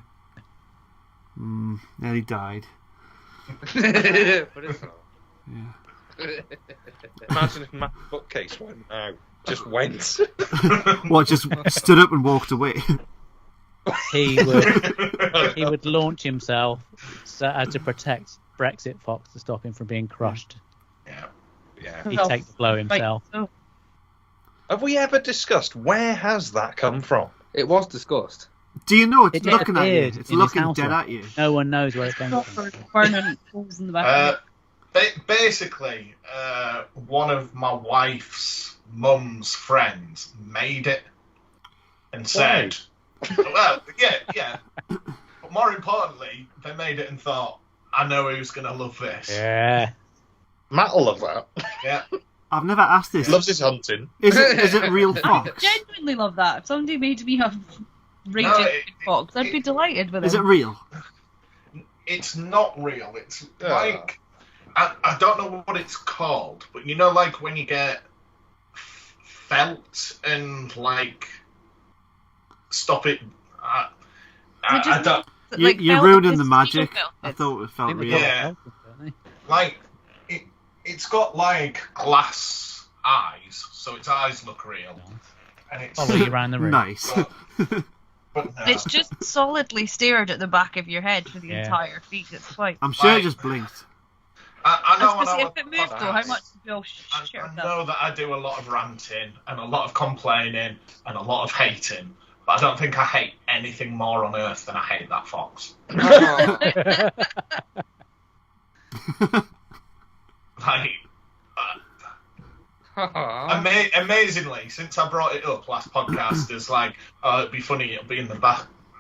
Nearly died. But it's not. Yeah. imagine if Matt's bookcase went out. Just went. What, just stood up and walked away? He would launch himself so as to protect Brexit Fox to stop him from being crushed. Yeah. He'd take the blow himself. Right, so- Have we ever discussed where has that come from? It was discussed. Do you know it's It looking at you? appeared It's in his looking house dead one. at you. No one knows where it came from. Proper permanent holes in the back. of it. Basically, one of my wife's mum's friends made it and said, well, yeah. But more importantly, they made it and thought, I know who's going to love this. Yeah. Matt'll love that. Yeah. I've never asked this. Loves his hunting. Is it real fox? Genuinely love that. If somebody made me a raging fox, I'd be delighted with it. Is it real? It's not real. It's Yeah. like, I don't know what it's called, but you know, like when you get felt and like stop it. I don't You're ruining the magic. I thought it felt I think real. they got Yeah. help, don't they? like it's got like glass eyes, so its eyes look real, and it's Follow you around the room. Nice. but no. It's just solidly stared at the back of your head for the Yeah. entire feet. It's quite. I'm sure it Like- just blinked. I know when I If it moved though, how much do you feel shit I about? know that I do a lot of ranting and a lot of complaining and a lot of hating, but I don't think I hate anything more on earth than I hate that fox. Like, amazingly, since I brought it up last podcast, as like, oh, it'd be funny, it'll be in the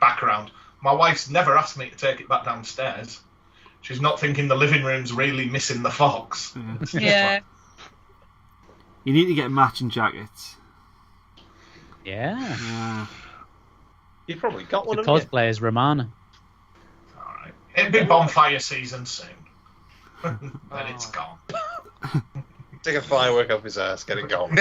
background. My wife's never asked me to take it back downstairs. She's not thinking the living room's really missing the fox. Yeah. You need to get matching jackets. Yeah. You've probably got The one, haven't you? cosplay is Romana. Alright. It'd be bonfire season soon. Then it's gone. Take a firework up his ass, get it going.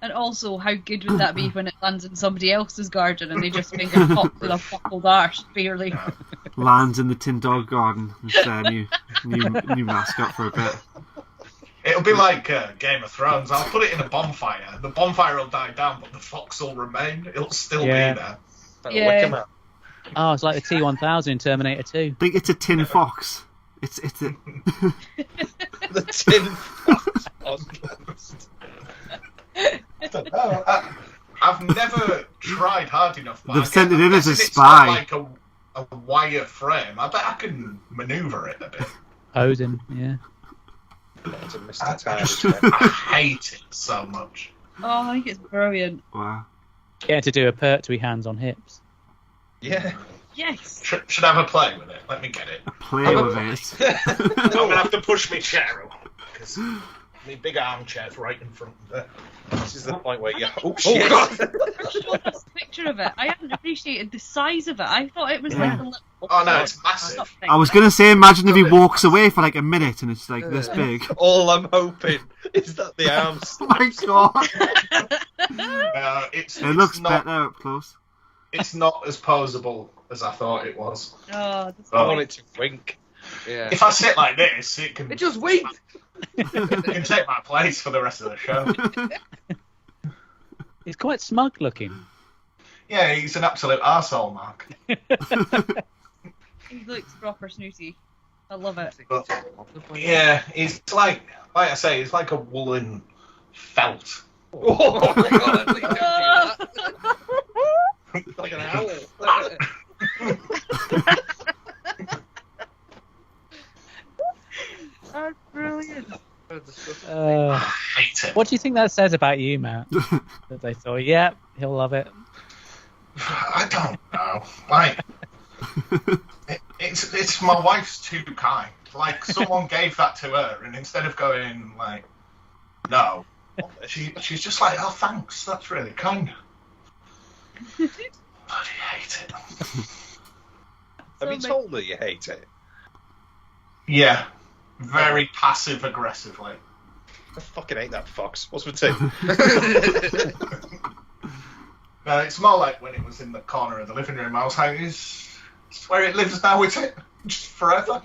And also, how good would that be when it lands in somebody else's garden and they just finger pop with a buckled arse, barely? Lands in the Tin Dog Garden. It's their new mascot for a bit. It'll be like Game of Thrones. I'll put it in a bonfire. The bonfire will die down, but the fox will remain. It'll still Yeah. be there. Yeah. Lick 'em out. Oh, it's like the T-1000 in Terminator 2. I think it's a tin fox. It's a The tin fox podcast. I don't know. I've never tried hard enough. But They've sent it in as a it's spy. got like a wire frame. I bet I can manoeuvre it a bit. Posing, yeah. It's a I, Mr. I Tide. hate it so much. Oh, I think it's brilliant. wow. Getting to do a pertwee hands on hips. Yeah. Yes. Should I have a play with it? Let me get it. Play with it. I'm gonna have to push my chair up because my big armchair's right in front of it. This is the point where you. Oh shit! Oh god! Showed us a picture of it. I hadn't appreciated the size of it. I thought it was like a little. Oh no, it's massive. I was going to say, imagine if he walks away for like a minute and it's like this big. All I'm hoping is that the arms. Oh my god! It looks not, better up close. It's not as posable as I thought it was. Oh, I want it to wink. Yeah. If I sit like this, it can. It just winked. It can take my place for the rest of the show. He's quite smug looking. Yeah, he's an absolute arsehole, Mark. he looks proper snooty. I love it. But, yeah, he's like I say, he's like a woolen felt. Oh my god! Oh, Like an owl. that's brilliant. I hate it. What do you think that says about you, Matt? That they thought, yeah, he'll love it. I don't know. Like, it's my wife's too kind. Like, someone gave that to her, and instead of going like, no, she's just like, oh, thanks, that's really kind. Bloody hate it. Have you told her you hate it? Yeah, very passive aggressively. I fucking hate that fox. What's for tea? No, it's more like when it was in the corner of the living room. I was like, it's where it lives now, is it? Just forever.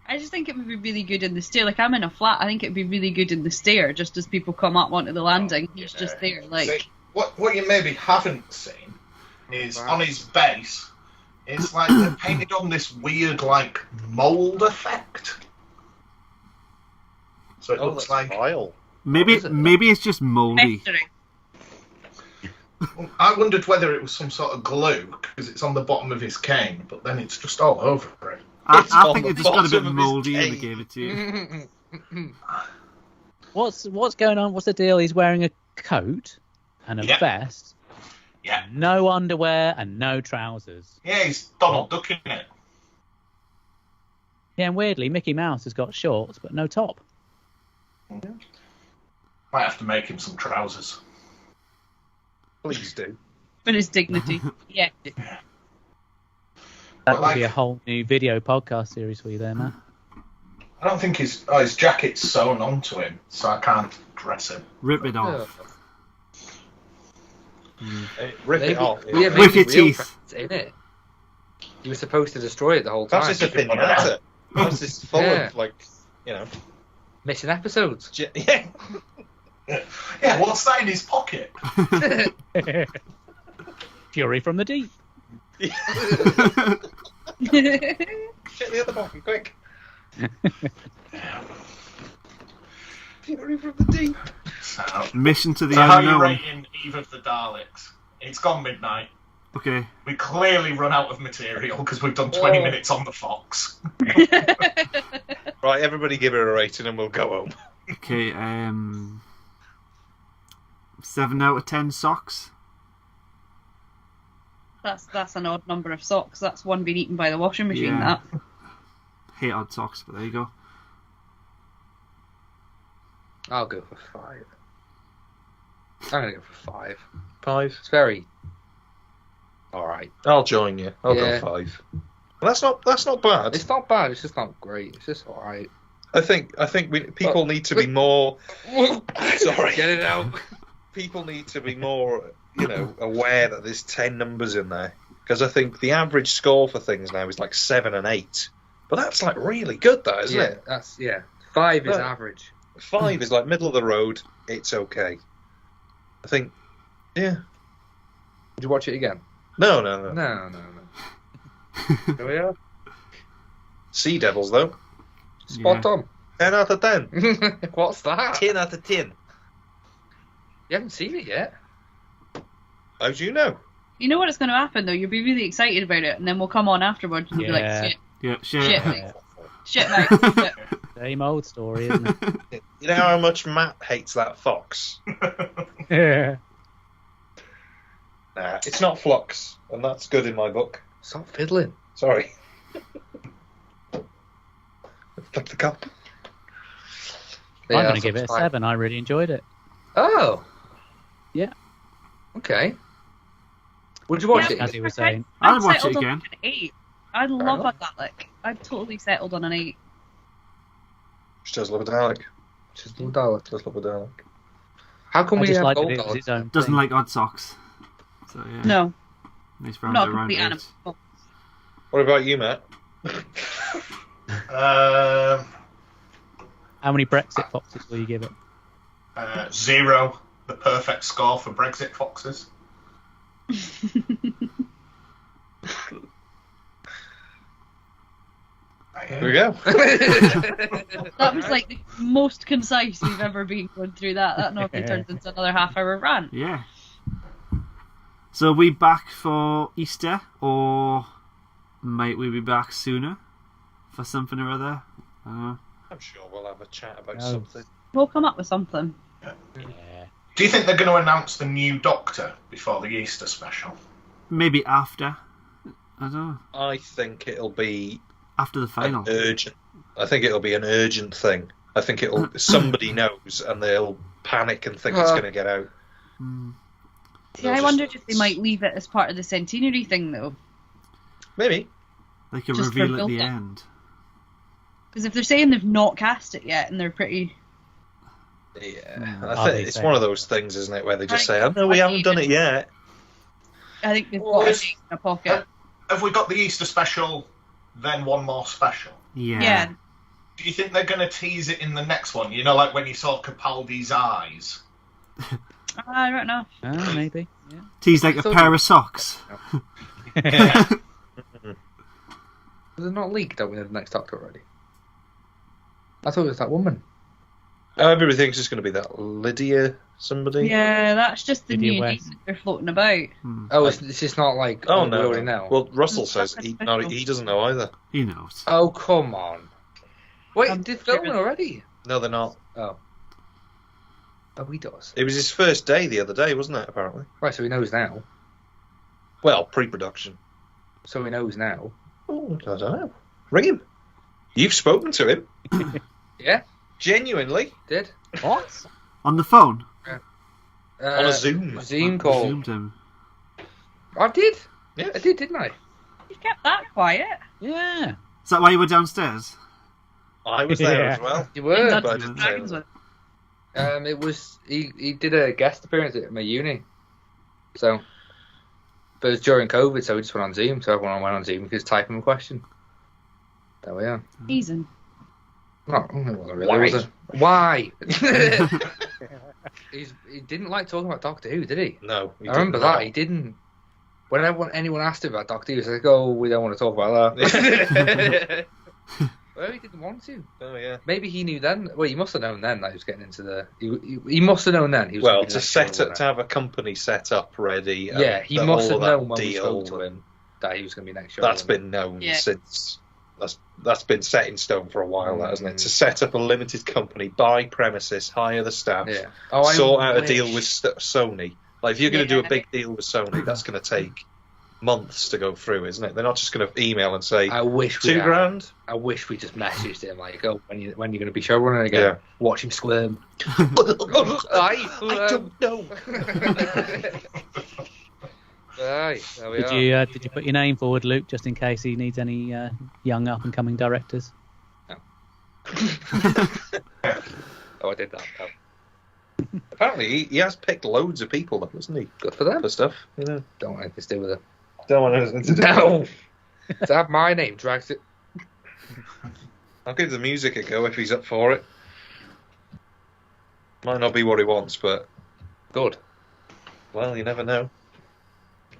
I just think it would be really good in the stair. Like, I'm in a flat. I think it'd be really good in the stair, just as people come up onto the landing. He's just there, like. See, what you maybe haven't seen is on his base. It's like they're painted on this weird, like, mould effect. So it looks like. vile. Maybe it's just mouldy. Festering. I wondered whether it was some sort of glue because it's on the bottom of his cane, but then it's just all over it. I It's on think the it just got a bit bottom of his mouldy and they cane. gave it to you. What's going on? What's the deal? He's wearing a coat and a Yeah. vest, Yeah. no underwear and no trousers. Yeah, he's Donald Duck in it. Yeah, and weirdly, Mickey Mouse has got shorts but no top. Might have to make him some trousers. Please do. For his dignity. Yeah. That Well, would be a like- whole new video podcast series for you there, Matt. I don't think his jacket's sewn onto him, so I can't dress him. Rip it off. Rip it off. Yeah, With maybe your real teeth. friends in it. You were supposed to destroy it the whole time. That's just a pinata. That's just full Yeah. of, like, you know. Missing episodes. Yeah. Yeah, what's that in his pocket? Fury from the deep. Get the other bottom, quick. Fury from the deep. So Mission to the how are you unknown. rating Eve of the Daleks? It's gone midnight. Okay. We clearly run out of material because we've done 20 minutes on the Fox. Right, everybody give her a rating and we'll go home. Okay, 7 out of 10 socks. That's an odd number of socks. That's one being eaten by the washing machine, Yeah. that. Hate odd socks, but there you go. I'll go for 5. I'm gonna go for 5. 5. It's very alright. I'll join you. I'll Yeah. go 5. That's not bad. It's not bad, it's just not great. It's just alright. I think people need to be more. Sorry. Get it out. People need to be more, aware that there's 10 numbers in there. Because I think the average score for things now is like 7 and 8. But that's like really good, that, isn't it? That's 5 is Yeah. average. 5 is like middle of the road. It's okay. I think, yeah. Did you watch it again? No. No. Here we are. Sea Devils, though. Spot on. 10 out of 10. What's that? 10 out of 10. You haven't seen it yet. How do you know? You know what is going to happen, though? You'll be really excited about it, and then we'll come on afterwards and you'll be Yeah. like, shit, Yeah, shit. shit, Yeah. shit, mate, shit. Same old story, isn't You know how much Matt hates that fox? it? Nah, it's not Flux, and that's good in my book. Stop fiddling. Sorry. Flip the cup. I'm going to give it a 7. I really enjoyed it. Oh. Yeah. Okay. Would you watch it? As he was saying. I'd watch it settled on again. an 8. I'd love a Dalek. I've totally settled on an 8. She does love a Dalek. Just love a Dalek. Does love a Dalek. How come I we just have liked gold it was its Daleks? own Doesn't thing. like odd socks. So yeah. No, Nice round not a around complete 8. animal. What about you, Matt? How many Brexit foxes will you give it? 0, the perfect score for Brexit foxes. Here we go. That was like the most concise we've ever been going through that. That normally turns into another half-hour rant. Yeah. So are we back for Easter, or might we be back sooner for something or other? I'm sure we'll have a chat about No. something. We'll come up with something. Yeah. Do you think they're going to announce the new Doctor before the Easter special? Maybe after. I don't know. I think it'll be After the final. urgent. I think it'll be an urgent thing. I think it'll somebody knows and they'll panic and think it's going to get out. See, I wondered if they might leave it as part of the centenary thing, though. Maybe. Like a Just for reveal at the build-up. end. Because if they're saying they've not cast it yet and they're pretty... Yeah, Are I they think it's saying one of that? those things, isn't it, where they just Right. say, "Oh no, we haven't done it yet." I think they've Well, got a it's- date in their pocket. Have we got the Easter special, then one more special? Yeah. Do you think they're going to tease it in the next one? You know, like when you saw Capaldi's eyes? I don't know. Maybe. Yeah. Tease like a pair of socks. Was it not leaked that we had the next Doctor already? I thought it was that woman. Everybody thinks it's going to be that Lydia somebody. Yeah, that's just the Lydia new West. names that they're floating about. Oh, it's just not like Oh we no. already know. Well, Russell says he doesn't know either. He knows. Oh, come on. Wait, I'm did filming scared. already? No, they're not. Oh. Oh, he does. It was his first day the other day, wasn't it? Apparently. Right, so he knows now. Well, pre-production. So he knows now. Oh, I don't know. Ring him. You've spoken to him. Yeah, Genuinely. did. What? On the phone. On a Zoom. Zoom I call. presumed him. I did. Yeah. I did, didn't I? You kept that quiet. Yeah. Is that why you were downstairs? I was there Yeah. as well. You were. That's- But I didn't say Dragons that. with- It was he did a guest appearance at my uni. So, but it was during COVID, so we just went on Zoom. So everyone went on Zoom. We could just type him a question. There we are. Teasing. Not it wasn't really, was it? Why? He didn't like talking about Doctor Who, did he? No. I remember that. He didn't. Whenever anyone asked him about Doctor Who, he was like, "Oh, we don't want to talk about that." Well, he didn't want to. Oh yeah. Maybe he knew then. Well, he must have known then that he was getting into the. He must have known then. He was Well, gonna be to the next set show, up, to have a company set up ready. and Yeah, he the must whole have of known that when we deal, spoke to him that he was going to be next show. That's been known Yeah. since. That's been set in stone for a while, that hasn't it? To set up a limited company, buy premises, hire the staff, Yeah. Oh, I sort out a wish. deal with Sony. Like, if you're going to do a Yeah. big deal with Sony, that's going to take months to go through, isn't it? They're not just going to email and say I wish we had. $2,000. I wish we just messaged him like, "Oh, when you going to be showrunner again? Yeah. Watch him squirm." I don't know. Aye, there we are. Did you put your name forward, Luke, just in case he needs any young up and coming directors? Oh, I did that. Oh. Apparently, he has picked loads of people, though, hasn't he? Good for them. For stuff, you know. Don't want anything to do with it. Don't want anything to do. No. To have my name drags it. I'll give the music a go if he's up for it. Might not be what he wants, but Good. well, you never know.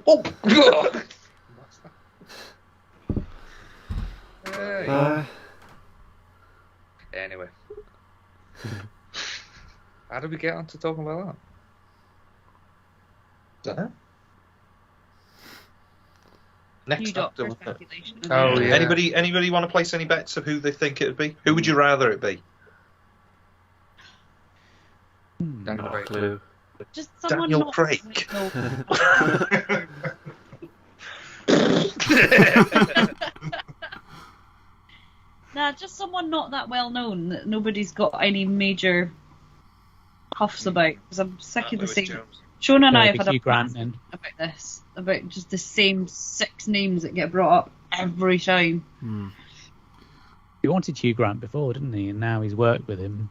Oh. Hey. Anyway. How did we get on to talking about Dunno. New Next Doctor Doctor, wasn't it? speculation. Oh, yeah. Anybody want to place any bets of who they think it would be? Who would you rather it be? that? Daniel Craig. Clue. Just someone Daniel not Craig. Nah, just someone not that well known that nobody's got any major huffs about. Because I'm sick of the same. Shona and I have had a Grant then. about this, about just the same 6 names that get brought up every time. He wanted Hugh Grant before, didn't he? And now he's worked with him.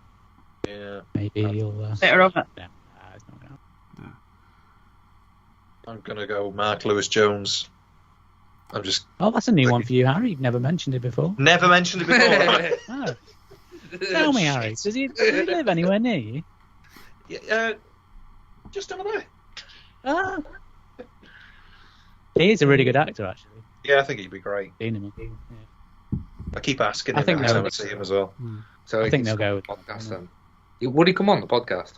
Yeah. Maybe he'll. Better of it. Yeah, it's not gonna happen. I'm gonna go Mark Lewis Jones. I'm just Oh, that's a new one for you, Harry. You've never mentioned it before. never mentioned it before. Oh. Tell me, Harry. Does he live anywhere near you? Yeah, just over there. Ah. He is a really good actor, actually. Yeah, I think he'd be great. Seen him. Yeah. I keep asking I him think every they'll- time I see him as well. So I he think can they'll go come with on the podcast then. Would he come on the podcast?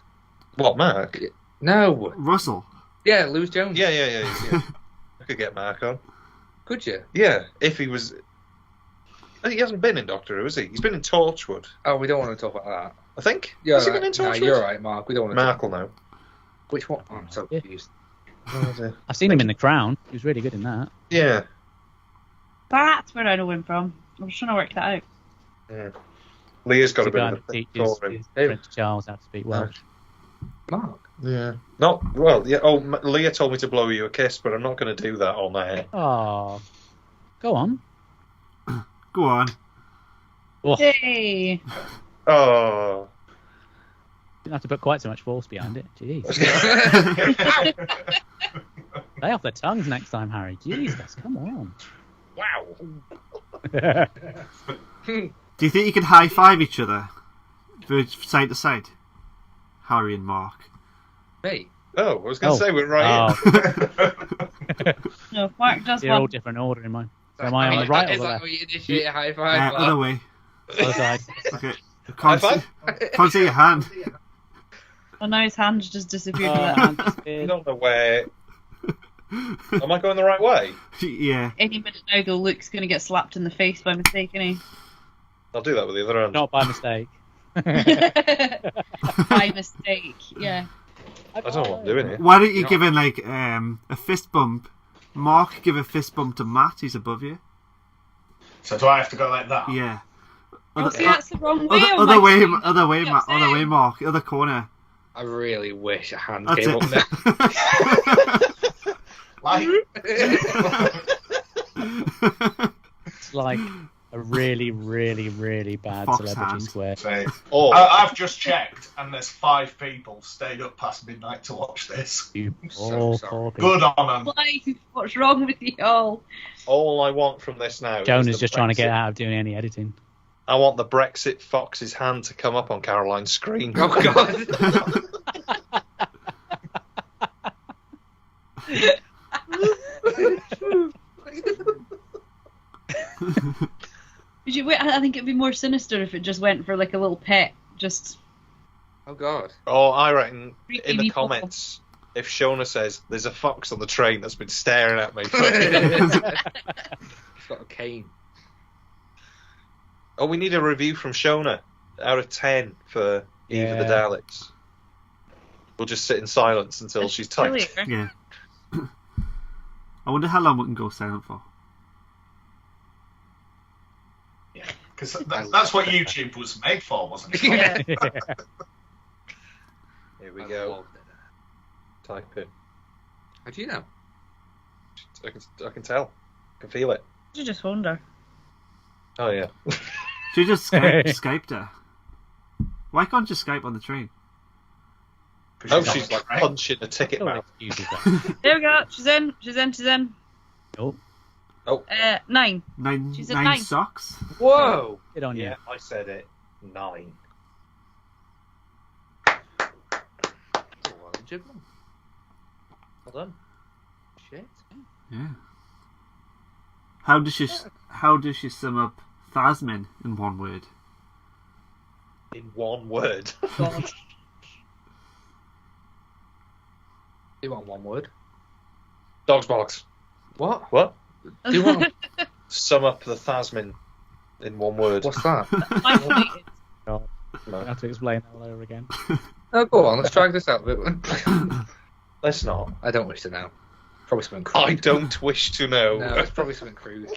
What, Mark? No. Russell. Yeah, Lewis Jones. Yeah. I could get Mark on. Could you? Yeah, if he was. He hasn't been in Doctor Who, has he? He's been in Torchwood, Oh, we don't want to talk about that. I think. You're Has he right. been in No, Torchwood? you're right, Mark. We don't want to. Mark will know. Which one? Oh, I'm so Yeah. confused. I've seen him in The Crown. He was really good in that. Yeah. That's where I know him from. I'm just trying to work that out. Yeah. Leah's got He's a the bit guy of a that thing teaches for him. Prince Charles how to speak Welsh. Mark. Yeah. Not well. Yeah. Oh, Leah told me to blow you a kiss, but I'm not going to do that on air. Oh, go on. Go on. Oh, you Hey! Oh. didn't have to put quite so much force behind it. Jeez. Lay off the tongues next time, Harry. Jesus, come on. Wow. Do you think you could high five each other? Side to side? Harry and Mark. Me. Oh, I was going to say we're right. Oh, No, Mark does they're all one. different order in mine. So am I on the right or Is the that left? how you initiate a high five? Other way. Other side. Okay. High five? Can't see your hand. Oh, now his hand just disappeared. Oh, with that. hand I disappeared. don't know where. Am I going the right way? Yeah. Any minute now, though, Luke's going to get slapped in the face by mistake, isn't I'll do that with the other hand. Not by mistake. he? By mistake, yeah. I don't know what I'm doing here. Why don't you give him like a fist bump? Mark, give a fist bump to Matt. He's above you. So do I have to go like that? Yeah. Oh, see, that's the wrong way. on Other my way, screen. other way, Get Matt. Other way, upset. Mark. Other corner. I really wish a hand That's came up there. Like, It's like a really, really, really bad Fox celebrity hand. square. say, Or I've just checked, and there's 5 people stayed up past midnight to watch this. You So all sorry. poor people. Good on them. Why? What's wrong with you all? all I want from this now. Joan is is the just trying to get Brexit- out of doing any editing. I want the Brexit Fox's hand to come up on Caroline's screen. Oh God. I think it'd be more sinister if it just went for like a little pet. Just Oh God. Oh, I reckon Freaky in the people. comments, if Shona says there's a fox on the train that's been staring at me. It's got a cane. Oh, we need a review from Shona out of 10 for Eve of the Yeah. Daleks. We'll just sit in silence until she's typed. Brilliant. Yeah. I wonder how long we can go silent for. Yeah, because that's what YouTube was made for, wasn't it? Yeah. Here we I go. loved it. Type it. How do you know? I can tell. I can feel it. You just wonder. Oh, yeah. Should you just Skyped her? Why can't you Skype on the train? Oh, not she's like right. punching a ticket Oh, mouth. excuses that. There we go. She's in. She's in. She's in. Oh, 9. Nine She's at 9. socks? Whoa! good on you. Yeah, I said it. 9. Well, Jibble. Well done. Shit. Yeah. How does she sum up Thasmin in one word? In one word. God. Do you want one word? Dog's bollocks. What? What? Do you want? Sum up the Thasmin in one word. What's that? Isolated. God, No. I have to explain that all over again. Oh, go on. Let's drag this out a bit. Let's not. I don't wish to know. Probably something crude. I don't wish to know. No, it's probably something crude.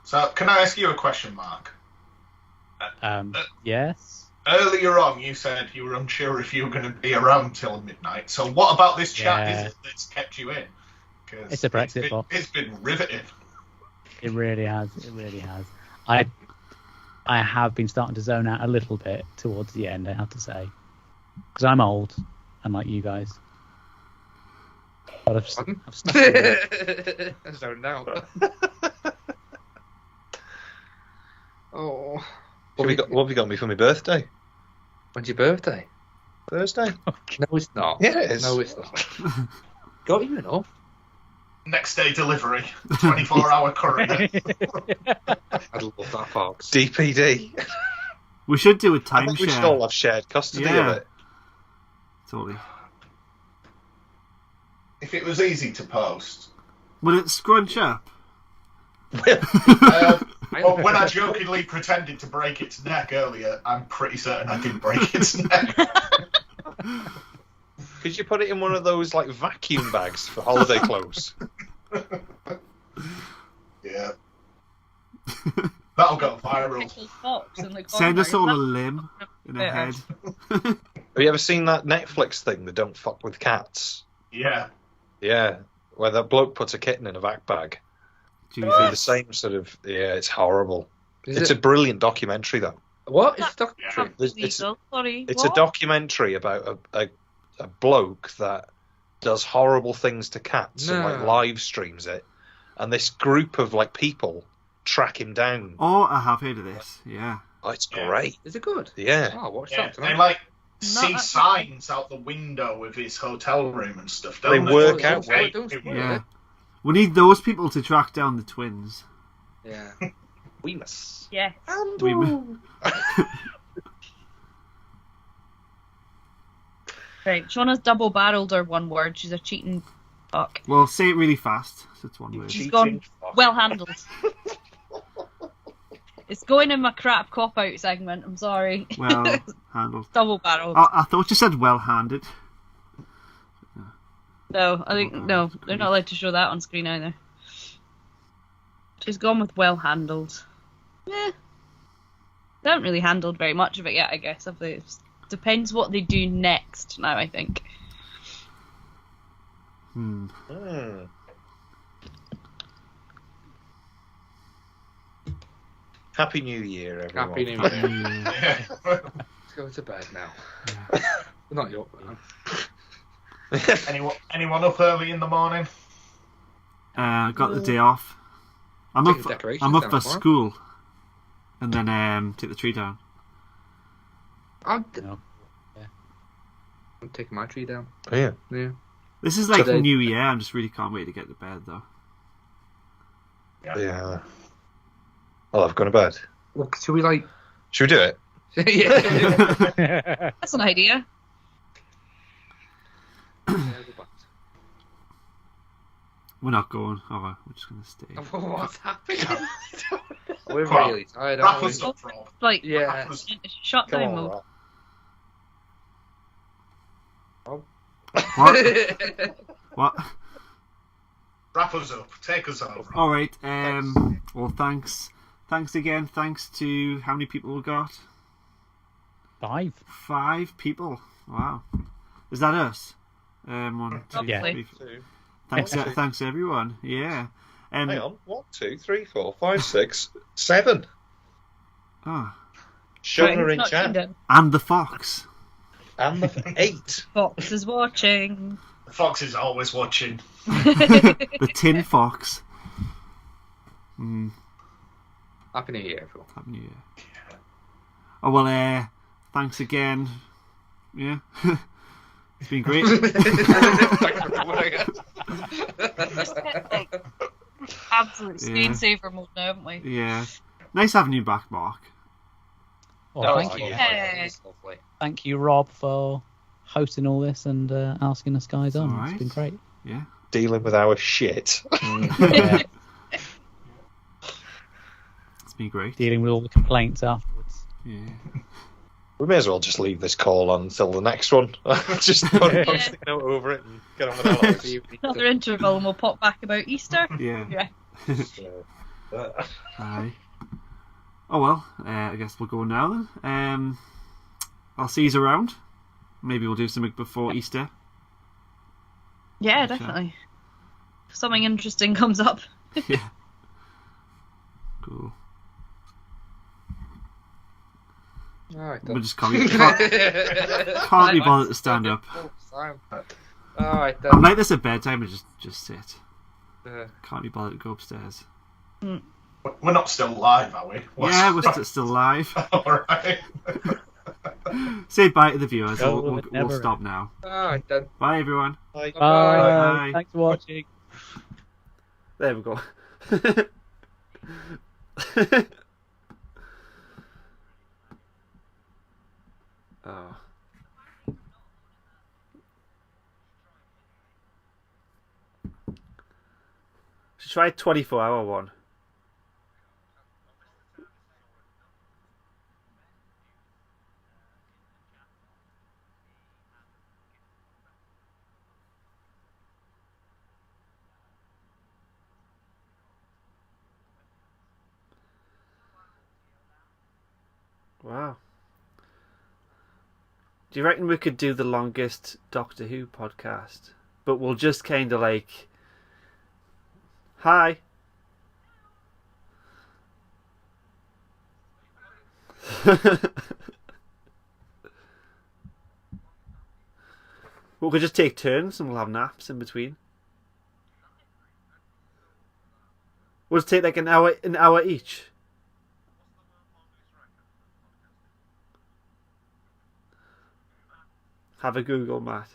So, can I ask you a question, Mark? Yes. Earlier on, you said you were unsure if you were going to be around till midnight. So, what about this chat is it that's kept you in? 'Cause It's a Brexit box. It's been riveting. It really has. It really has. I have been starting to zone out a little bit towards the end, I have to say, because I'm old, unlike you guys. But I've stuck with it. I zoned out. Oh. What have you got me for my birthday? When's your birthday? Thursday? No, it's not. Yeah, it is. No, it's not. Got you enough. Next day delivery, 24-hour courier. I'd love that, Fox. DPD. We should do a I think we should all timeshare. have shared custody Yeah. of it. Totally. If it was easy to post. Will it scrunch up? Well, when I jokingly pretended to break its neck earlier, I'm pretty certain I didn't break its neck. Could you put it in one of those like vacuum bags for holiday clothes? Yeah. That'll go viral. Little fox in the Send us corner. all a limb in a head. Have you ever seen that Netflix thing, the Don't Fuck With Cats? Yeah. Yeah, where that bloke puts a kitten in a vac bag. Jesus. The same sort of, yeah, it's horrible. It's a brilliant documentary, though. What? It's a documentary. It's Sorry. It's a documentary about a bloke that does horrible things to cats and like No. live streams it, and this group of like people track him down. Oh, I have heard of this. Yeah. Oh, it's Yeah. great. Is it good? Yeah. Oh, watch Yeah, that they tonight. like Not see that- signs out the window of his hotel room and stuff, They don't they? work out Don't- what- don't spoil Yeah. it. We need those people to track down the twins. Yeah. We must. Yeah. We- Right. Shauna's double-barreled or one word. She's a cheating fuck. Well, say it really fast. So it's one word. She's gone well handled. It's going in my crap cop-out segment. I'm sorry. Well handled. Double-barreled. I thought you said well-handed. No, I think no. They're not allowed to show that on screen either. She's gone with well handled. Yeah. They haven't really handled very much of it yet, I guess. Depends what they do next now, I think. Happy New Year, everyone. Happy New Year. Yeah. Yeah. Let's go to bed now. Not your man. Anyone up early in the morning? Got the day off. I'm Take up. the decorations I'm up down for tomorrow. school, and then take the tree down. I'm No. taking my tree down. Oh, yeah. Yeah. This is like Today- New Year. I just really can't wait to get to bed though. Yeah. Well, I've gone to bed. Well, should we like? Should we do it? Yeah. That's an idea. We're not going. Oh, we're just gonna stay. What's happening? We're Come on. really tired, Wrap aren't we? us up, Rob. Like, Yeah. shut Come down on, mode. Rob. What? What? Wrap us up. Take us over. All right. Well, thanks. Thanks again. Thanks to how many people we got? 5. 5 people. Wow. Is that us? 1, 2, Yeah. 3, 4. Two. Thanks, Yeah. thanks everyone. Yeah. Hang on. 1, 2, 3, 4, 5, 6, 7. Oh. Shona Right, in not tuned chat. in. And the fox. And the 8. Fox is watching. The fox is always watching. The tin fox. Happy New Year, everyone. Happy New Year. Oh well. Thanks again. Yeah. It's been great. Absolute screensaver mode now, haven't we? Yeah. Nice having you back, Mark. Well, Oh, thank you. Yeah. It's lovely. Thank you, Rob, for hosting all this and asking us guys on. alright. It's been great. Yeah. Dealing with our shit. Yeah. It's been great. Dealing with all the complaints afterwards. Yeah. We may as well just leave this call on until the next one. Just put a post-it note over it and get on with our lives. Another interval and we'll pop back about Easter. Yeah. Yeah. Aye. Oh well, I guess we'll go now then. I'll see you around. Maybe we'll do something before Easter. Yeah, definitely. If something interesting comes up. Yeah. Cool. Alright, We then. just can't be bothered to stand up. Alright, I'm then. like this at bedtime and just sit. Uh, Can't be bothered to go upstairs. We're not still live, are we? Yeah, we're still live. Alright. Say bye to the viewers. Go, We'll it never stop now. Alright, then. Bye, everyone. Bye. Bye. Thanks for watching. There we go. Oh. Should try a 24-hour one. Wow. Do you reckon we could do the longest Doctor Who podcast? But we'll just kind of like... Hi. We could just take turns and we'll have naps in between. We'll just take like an hour each. Have a Google, Matt.